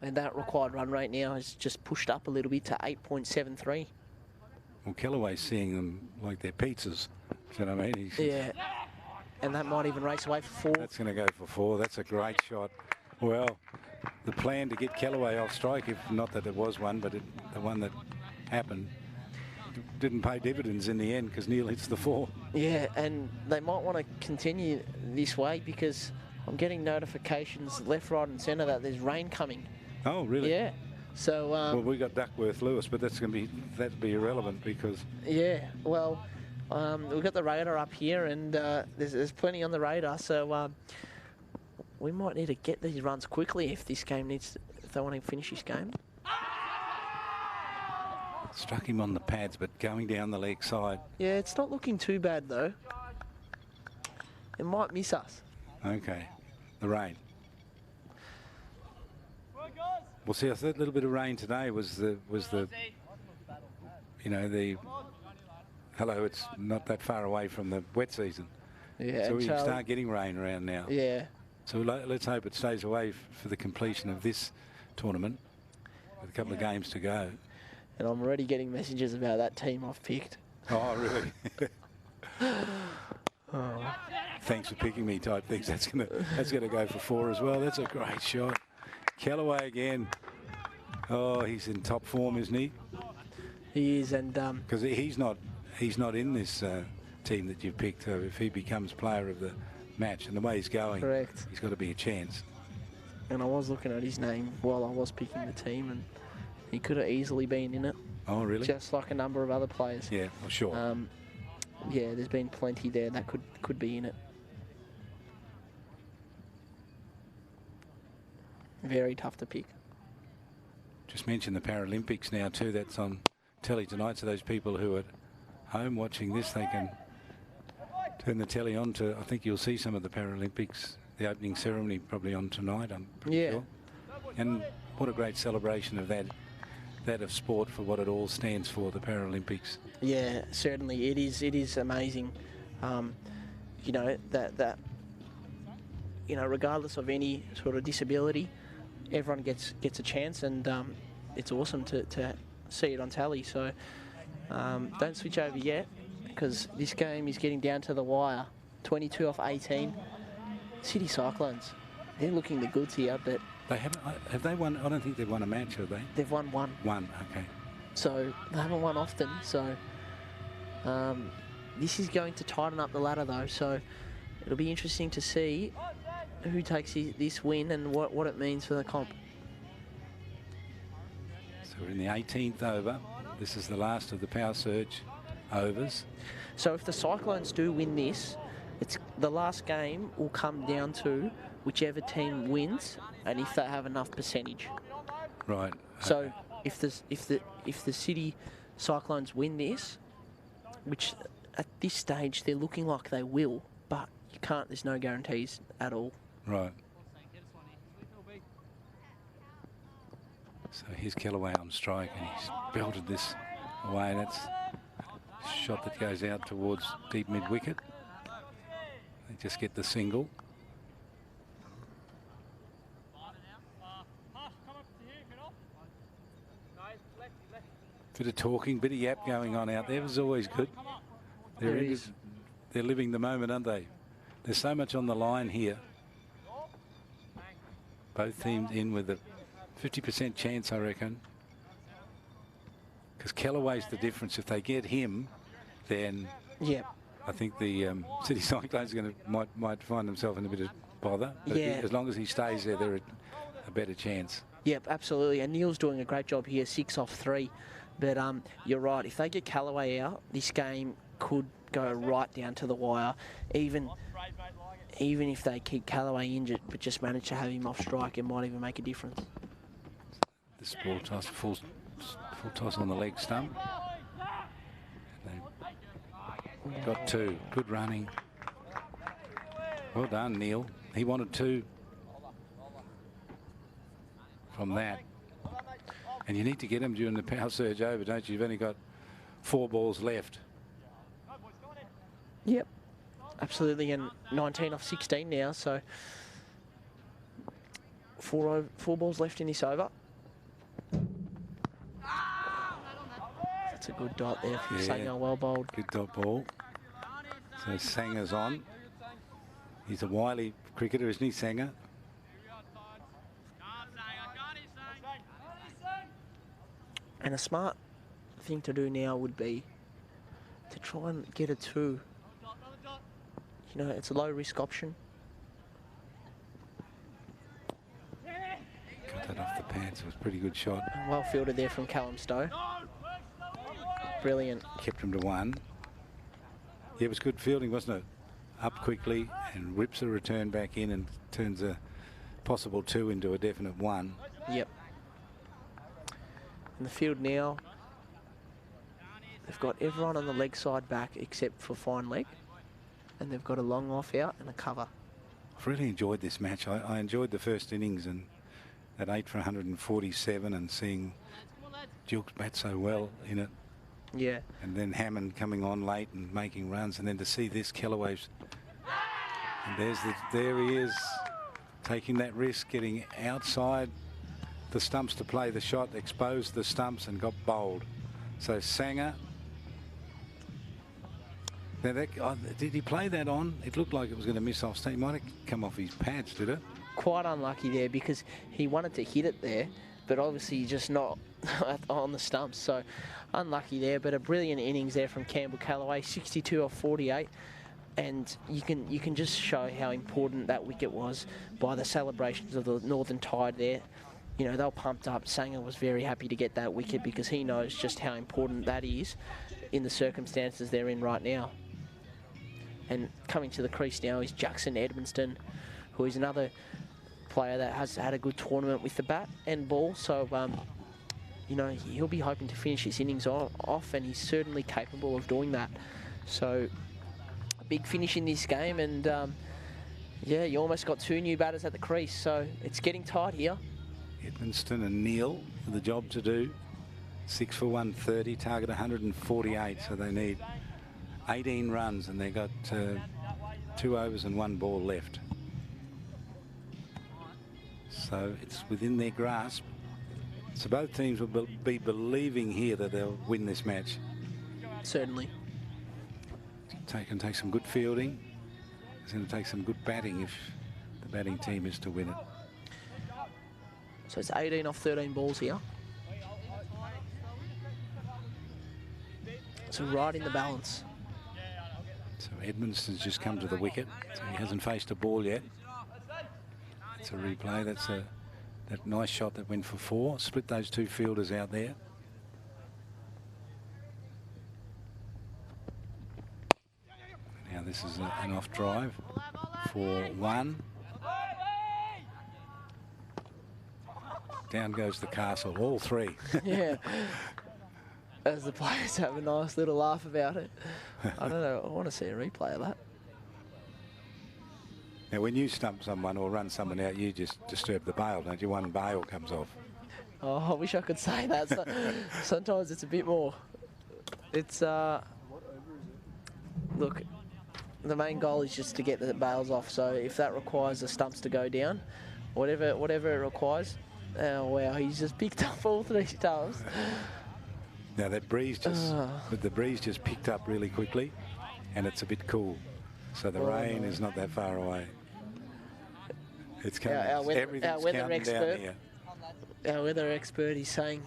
And that required run rate now is just pushed up a little bit to 8.73. Well, Kellaway's seeing them like they're pizzas. Do you know what I mean? Yeah, and that might even race away for 4. That's going to go for 4. That's a great shot. Well, the plan to get Kellaway off strike, if not that it was one, but the one that happened, didn't pay dividends in the end because Neil hits the 4. Yeah, and they might want to continue this way, because I'm getting notifications left, right and centre that there's rain coming. Oh, really? Yeah. So well, we got Duckworth Lewis, but that'd be irrelevant because. Yeah. Well, we've got the radar up here, and there's plenty on the radar. So we might need to get these runs quickly if they want to finish this game. Struck him on the pads, but going down the leg side. Yeah, it's not looking too bad though. It might miss us. Okay. The rain. Well, see, I thought a little bit of rain today was the hello, it's not that far away from the wet season. Yeah. So we start getting rain around now. Yeah. So let's hope it stays away for the completion of this tournament with a couple of games to go. And I'm already getting messages about that team I've picked. Oh, really? Thanks for picking me type things. That's gonna go for 4 as well. That's a great shot. Kellaway again. Oh, he's in top form, isn't he? He is, and because he's not in this team that you picked. So if he becomes player of the match and the way he's going, correct. he's got to be a chance. And I was looking at his name while I was picking the team, and he could have easily been in it. Oh, really? Just like a number of other players. Yeah, well, sure. Yeah, there's been plenty there that could be in it. Very tough to pick. Just mention the Paralympics now too. That's on telly tonight. So those people who are at home watching this, they can turn the telly on to. I think you'll see some of the Paralympics. The opening ceremony probably on tonight. I'm pretty sure. And what a great celebration of that of sport for what it all stands for, the Paralympics. Yeah, certainly it is. It is amazing. You know that you know, regardless of any sort of disability, everyone gets a chance, and it's awesome to see it on tally. So don't switch over yet, because this game is getting down to the wire. 22 off 18. City Cyclones, they're looking the goods here, but they haven't. Have they won? I don't think they've won a match, have they? They've won one. One, okay. So they haven't won often. So this is going to tighten up the ladder, though. So it'll be interesting to see who takes this win and what it means for the comp. So we're in the 18th over. This is the last of the Power Surge overs. So if the Cyclones do win this, the last game will come down to whichever team wins and if they have enough percentage. Right. So if the City Cyclones win this, which at this stage they're looking like they will, but you can't. There's no guarantees at all. Right. So here's Kellaway on strike, and he's belted this away, and that's a shot that goes out towards deep mid-wicket. They just get the single. Bit of talking, bit of yap going on out there. It was always good. They're living the moment, aren't they? There's so much on the line here. Both teams in with a 50% chance, I reckon. Because Kellaway's the difference. If they get him, then I think the City Cyclones might find themselves in a bit of bother. But as long as he stays there, they're a better chance. Yep, absolutely. And Neil's doing a great job here, 6 off 3. But you're right. If they get Kellaway out, this game could go right down to the wire. Even if they keep Kellaway injured, but just manage to have him off strike, it might even make a difference. This ball toss, full toss on the leg stump. They got 2. Good running. Well done, Neil. He wanted 2 from that. And you need to get him during the Power Surge over, don't you? You've only got 4 balls left. Yep, absolutely. And 19 off 16 now, so 4 balls left in this over. That's a good dot there from Sanger, well bowled. Good dot ball. So Sanger's on. He's a wily cricketer, isn't he, Sanger? And a smart thing to do now would be to try and get a 2. You know, it's a low-risk option. Got that off the pads. It was a pretty good shot. Well fielded there from Callum Stowe. Brilliant. Kept him to 1. Yeah, it was good fielding, wasn't it? Up quickly and rips a return back in and turns a possible 2 into a definite 1. Yep. In the field now, they've got everyone on the leg side back except for fine leg, and they've got a long off out and a cover. I've really enjoyed this match. I enjoyed the first innings and at 8 for 147 and seeing Jilks bat so well in it. Yeah. And then Hammond coming on late and making runs, and then to see this Kellaway's, and there he is taking that risk, getting outside the stumps to play the shot, exposed the stumps and got bowled. So Sanger. Now did he play that on? It looked like it was going to miss off. He might have come off his pads, did it? Quite unlucky there because he wanted to hit it there, but obviously just not on the stumps. So unlucky there, but a brilliant innings there from Campbell Callaway, 62 off 48. And you can just show how important that wicket was by the celebrations of the Northern Tide there. You know, they were pumped up. Sanger was very happy to get that wicket because he knows just how important that is in the circumstances they're in right now. And coming to the crease now is Jackson Edmonston, who is another player that has had a good tournament with the bat and ball. So, you know, he'll be hoping to finish his innings off, and he's certainly capable of doing that. So, a big finish in this game, and yeah, you almost got two new batters at the crease, so it's getting tight here. Edmonston and Neil with the job to do. 6 for 130, target 148, so they need 18 runs, and they got 2 overs and 1 ball left. So it's within their grasp. So both teams will be believing here that they'll win this match. Certainly. Can take some good fielding. It's going to take some good batting if the batting team is to win it. So it's 18 off 13 balls here. So right in the balance. So Edmondson's just come to the wicket. So he hasn't faced a ball yet. It's a replay. That's that nice shot that went for 4. Split those two fielders out there. Now this is an off drive for 1. Down goes the castle, all 3. Yeah. As the players have a nice little laugh about it. I don't know, I want to see a replay of that. Now when you stump someone or run someone out, you just disturb the bail, don't you? One bail comes off. Oh, I wish I could say that. So, sometimes it's a bit more. It's, look, the main goal is just to get the bails off. So if that requires the stumps to go down, whatever it requires. Oh, wow, he's just picked up all 3 stumps. Now that breeze just picked up really quickly, and it's a bit cool. So the rain is not that far away. It's coming. Our weather expert, down here. Our weather expert is saying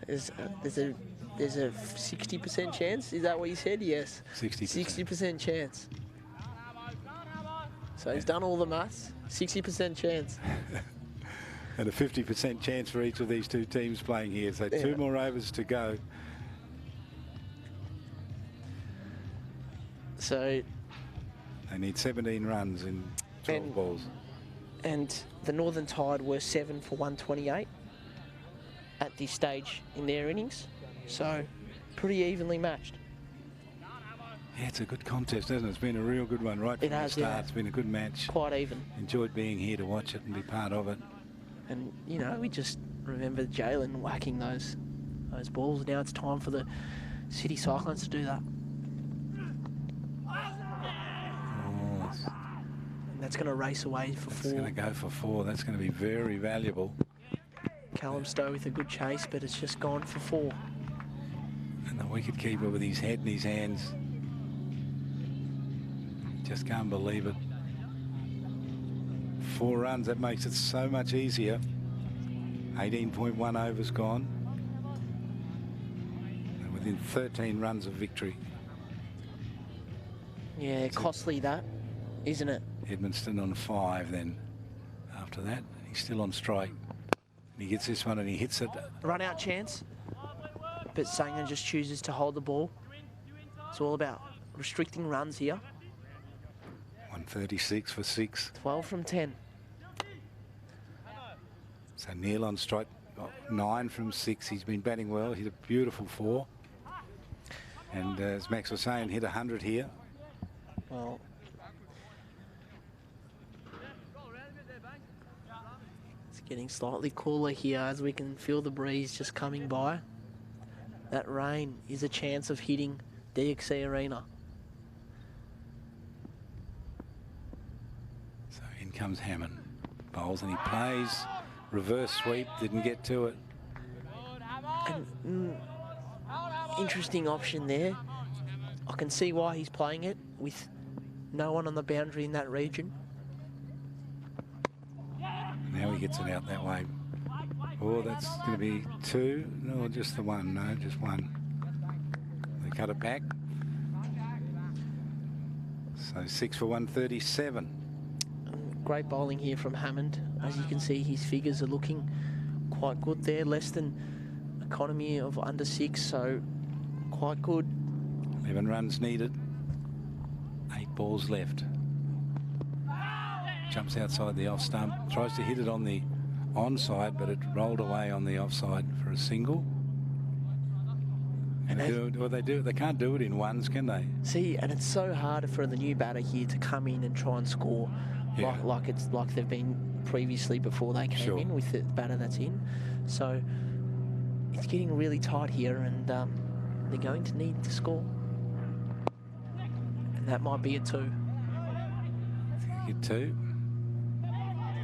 there's a 60% chance. Is that what you said? Yes. 60%. 60% chance. So he's done all the maths. 60% chance. And a 50% chance for each of these two teams playing here. So 2 more overs to go. So they need 17 runs in 12 balls. And the Northern Tide were 7 for 128 at this stage in their innings. So pretty evenly matched. Yeah, it's a good contest, hasn't it? It's been a real good one right from the start. Yeah. It's been a good match. Quite even. Enjoyed being here to watch it and be part of it. And, you know, we just remember Jalen whacking those balls. Now it's time for the City Cyclones to do that. Oh, and that's going to race away for 4. It's going to go for 4. That's going to be very valuable. Callum Stowe with a good chase, but it's just gone for 4. And the wicketkeeper with his head in his hands. Just can't believe it. 4 runs, that makes it so much easier. 18.1 overs gone. And within 13 runs of victory. Yeah, costly that, isn't it? Edmonston on 5 then. After that, he's still on strike. And he gets this one and he hits it. Run out chance. But Sanger just chooses to hold the ball. It's all about restricting runs here. 136 for 6. 12 from 10. So Neil on strike, 9 from 6. He's been batting well. Hit a beautiful 4. And as Max was saying, hit 100 here. Well, it's getting slightly cooler here as we can feel the breeze just coming by. That rain is a chance of hitting DXC Arena. So in comes Hammond. Bowls and he plays. Reverse sweep, didn't get to it. And, interesting option there. I can see why he's playing it with no one on the boundary in that region. Now he gets it out that way. Oh, that's going to be 2. No, just the 1. No, just 1. They cut it back. So 6 for 137. Great bowling here from Hammond. As you can see, his figures are looking quite good there. Less than economy of under 6, so quite good. 11 runs needed. 8 balls left. Jumps outside the off stump. Tries to hit it on the onside, but it rolled away on the offside for a single. And they can't do it in ones, can they? See, and it's so hard for the new batter here to come in and try and score, Yeah. like they've been previously before they came in with the batter that's in. So it's getting really tight here, and they're going to need to score. And that might be a 2. Get 2.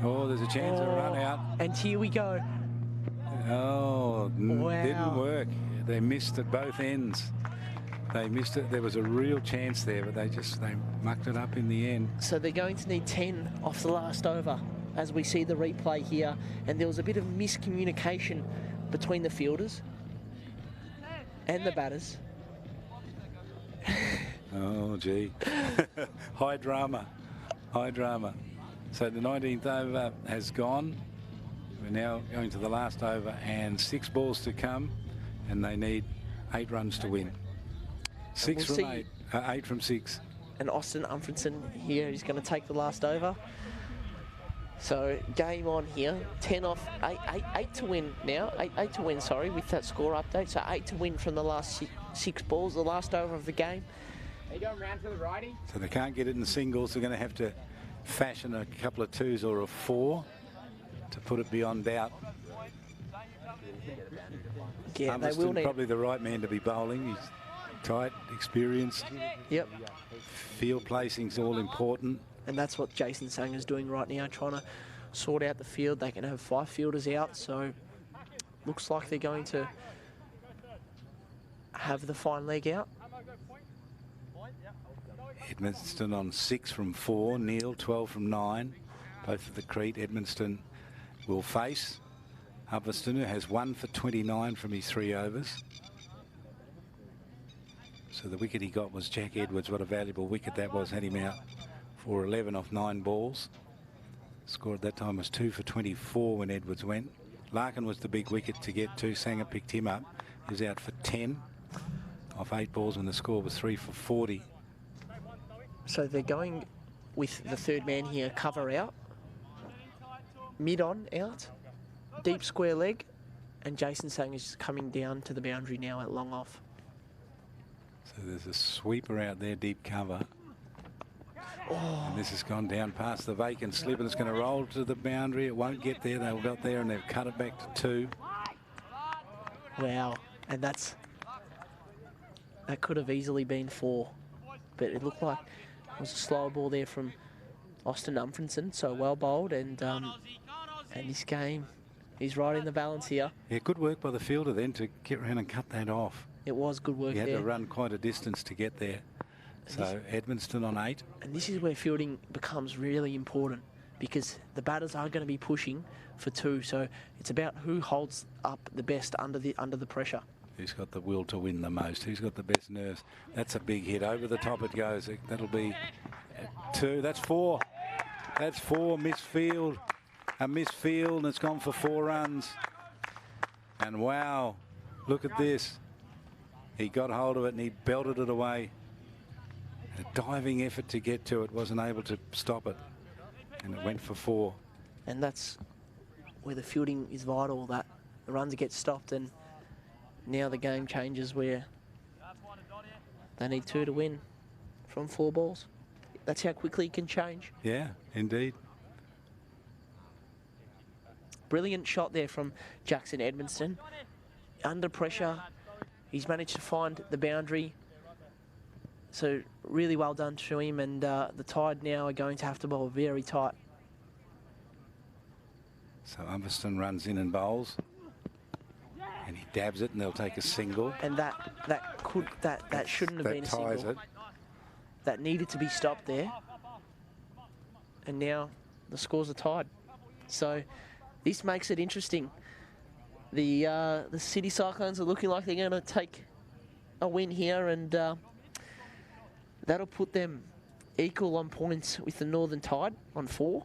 Oh, there's a chance of a run out. And here we go. Oh, Wow. Didn't work. They missed at both ends. They missed it. There was a real chance there, but they mucked it up in the end. So they're going to need 10 off the last over, as we see the replay here. And there was a bit of miscommunication between the fielders and the batters. Oh, gee. High drama. High drama. So the 19th over has gone. We're now going to the last over and 6 balls to come, and they need 8 runs to win. 6 from 8. 8 from 6. And Austin Umfrinson here is going to take the last over. So game on here. 10 off, 8 to win now. 8 to win, sorry, with that score update. So 8 to win from the last 6 balls, the last over of the game. Are you going round to the righty? So they can't get it in singles. They're going to have to fashion a couple of 2s or a 4 to put it beyond doubt. Yeah, they will need probably the right man to be bowling. He's tight, experienced. Yep. Field placing's all important. And that's what Jason Sanger's doing right now, trying to sort out the field. They can have 5 fielders out, so looks like they're going to have the fine leg out. Edmonston on 6 from 4, Neil 12 from 9, both of the Crete. Edmonston will face Hubbardston, who has 1 for 29 from his 3 overs. So the wicket he got was Jack Edwards. What a valuable wicket that was. Had him out for 11 off 9 balls. Score at that time was 2 for 24 when Edwards went. Larkin was the big wicket to get to. Sanger picked him up. He was out for 10 off 8 balls when the score was 3 for 40. So they're going with the third man here, cover out, mid on out, deep square leg, and Jason Sanger's coming down to the boundary now at long off. So there's a sweeper out there, deep cover. Oh. And this has gone down past the vacant slip, and it's going to roll to the boundary. It won't get there. They've got there, and they've cut it back to 2. Wow, and that could have easily been 4, but it looked like it was a slower ball there from Austin Umfrinson, so well bowled, and this game is right in the balance here. Yeah, good work by the fielder then to get around and cut that off. It was good work He had there. to run quite a distance to get there. So Edmonston on 8. And this is where fielding becomes really important, because the batters are going to be pushing for 2, so it's about who holds up the best under the pressure. Who's got the will to win the most? Who's got the best nerves? That's a big hit. Over the top it goes. That'll be 2. That's 4. That's 4. Misfield. A misfield, and it's gone for 4 runs. And wow, look at this. He got hold of it and he belted it away. A diving effort to get to it, wasn't able to stop it. And it went for 4. And that's where the fielding is vital, that the runs get stopped, and now the game changes where they need 2 to win from 4 balls. That's how quickly it can change. Yeah, indeed. Brilliant shot there from Jackson Edmonston. Under pressure, he's managed to find the boundary. So really well done to him, and the Tide now are going to have to bowl very tight. So Umberston runs in and bowls. And he dabs it, and they'll take a single. And that shouldn't have been a single. That ties it. That needed to be stopped there. And now the scores are tied. So this makes it interesting. the City Cyclones are looking like they're going to take a win here, and that'll put them equal on points with the Northern Tide on 4,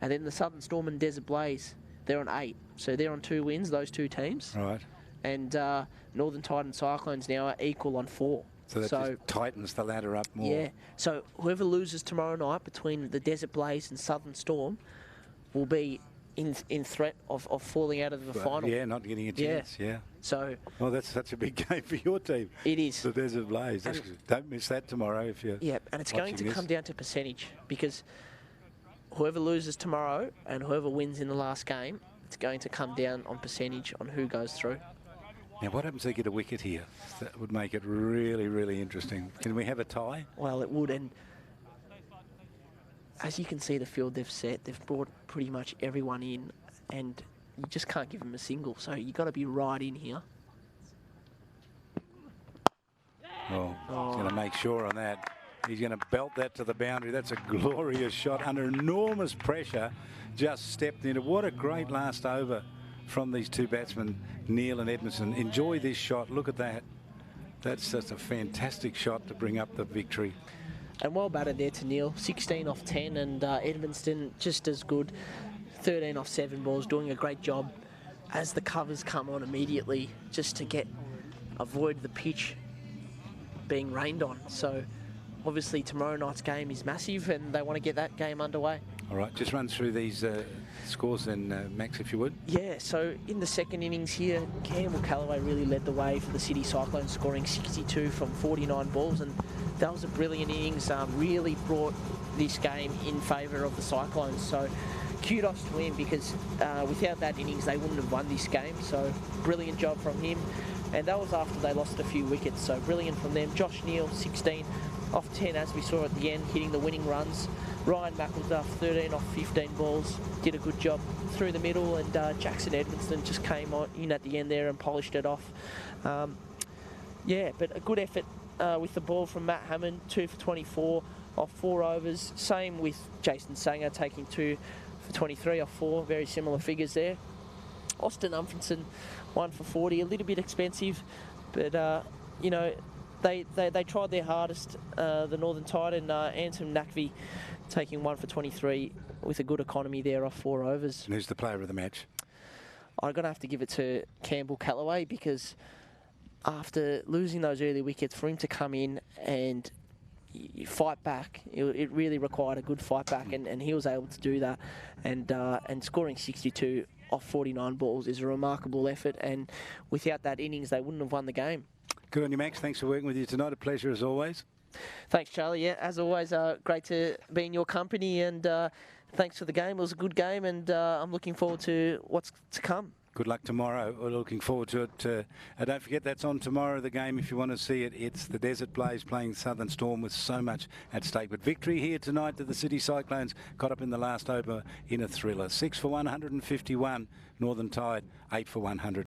and then the Southern Storm and Desert Blaze, they're on 8. So they're on 2 wins, those 2 teams. Right. And Northern Tide and Cyclones now are equal on 4. So that just tightens the ladder up more. Yeah. So whoever loses tomorrow night between the Desert Blaze and Southern Storm will be in threat of falling out of the final. Yeah, not getting a chance. Yeah. So. Well, that's such a big game for your team. It is. The Desert Blaze. Don't miss that tomorrow if you're. Yeah, and it's going to come down to percentage, because whoever loses tomorrow and whoever wins in the last game, it's going to come down on percentage on who goes through. Now, what happens if they get a wicket here? That would make it really, really interesting. Can we have a tie? Well, it would, and as you can see, the field they've set, they've brought pretty much everyone in, and you just can't give them a single. So you've got to be right in here. Oh, he's going to make sure on that. He's going to belt that to the boundary. That's a glorious shot under enormous pressure. Just stepped into. What a great last over from these 2 batsmen, Neil and Edmondson. Enjoy this shot. Look at that. That's just a fantastic shot to bring up the victory. And well batted there to Neil. 16 off 10, and Edmondson just as good. 13 off 7 balls, doing a great job as the covers come on immediately, just to avoid the pitch being rained on. So obviously tomorrow night's game is massive, and they want to get that game underway. All right, just run through these scores then, Max, if you would. Yeah, so in the second innings here, Campbell Callaway really led the way for the City Cyclones, scoring 62 from 49 balls, and that was a brilliant innings, really brought this game in favour of the Cyclones. So kudos to him, because without that innings, they wouldn't have won this game. So brilliant job from him. And that was after they lost a few wickets, so brilliant from them. Josh Neal, 16 off 10, as we saw at the end, hitting the winning runs. Ryan McElduff, 13 off 15 balls, did a good job through the middle, and Jackson Edmondson just came in at the end there and polished it off. Yeah, but a good effort with the ball from Matt Hammond, 2 for 24 off 4 overs. Same with Jason Sanger, taking 2 for 23 off 4, very similar figures there. Austin Umfrinson, 1 for 40, a little bit expensive, but you know, they tried their hardest, the Northern Tide, and Anton Nakvi taking 1 for 23 with a good economy there off 4 overs. And who's the player of the match? I'm going to have to give it to Campbell Callaway, because after losing those early wickets, for him to come in and fight back, it really required a good fight back, and he was able to do that, and scoring 62 off 49 balls is a remarkable effort, and without that innings, they wouldn't have won the game. Good on you, Max. Thanks for working with you tonight. A pleasure as always. Thanks, Charlie. Yeah, as always, great to be in your company, and thanks for the game. It was a good game, and I'm looking forward to what's to come. Good luck tomorrow. We're looking forward to it. Don't forget, that's on tomorrow, the game. If you want to see it, it's the Desert Blaze playing Southern Storm with so much at stake. But victory here tonight to the City Cyclones, got up in the last over in a thriller. 6 for 151, Northern Tide, 8 for 100.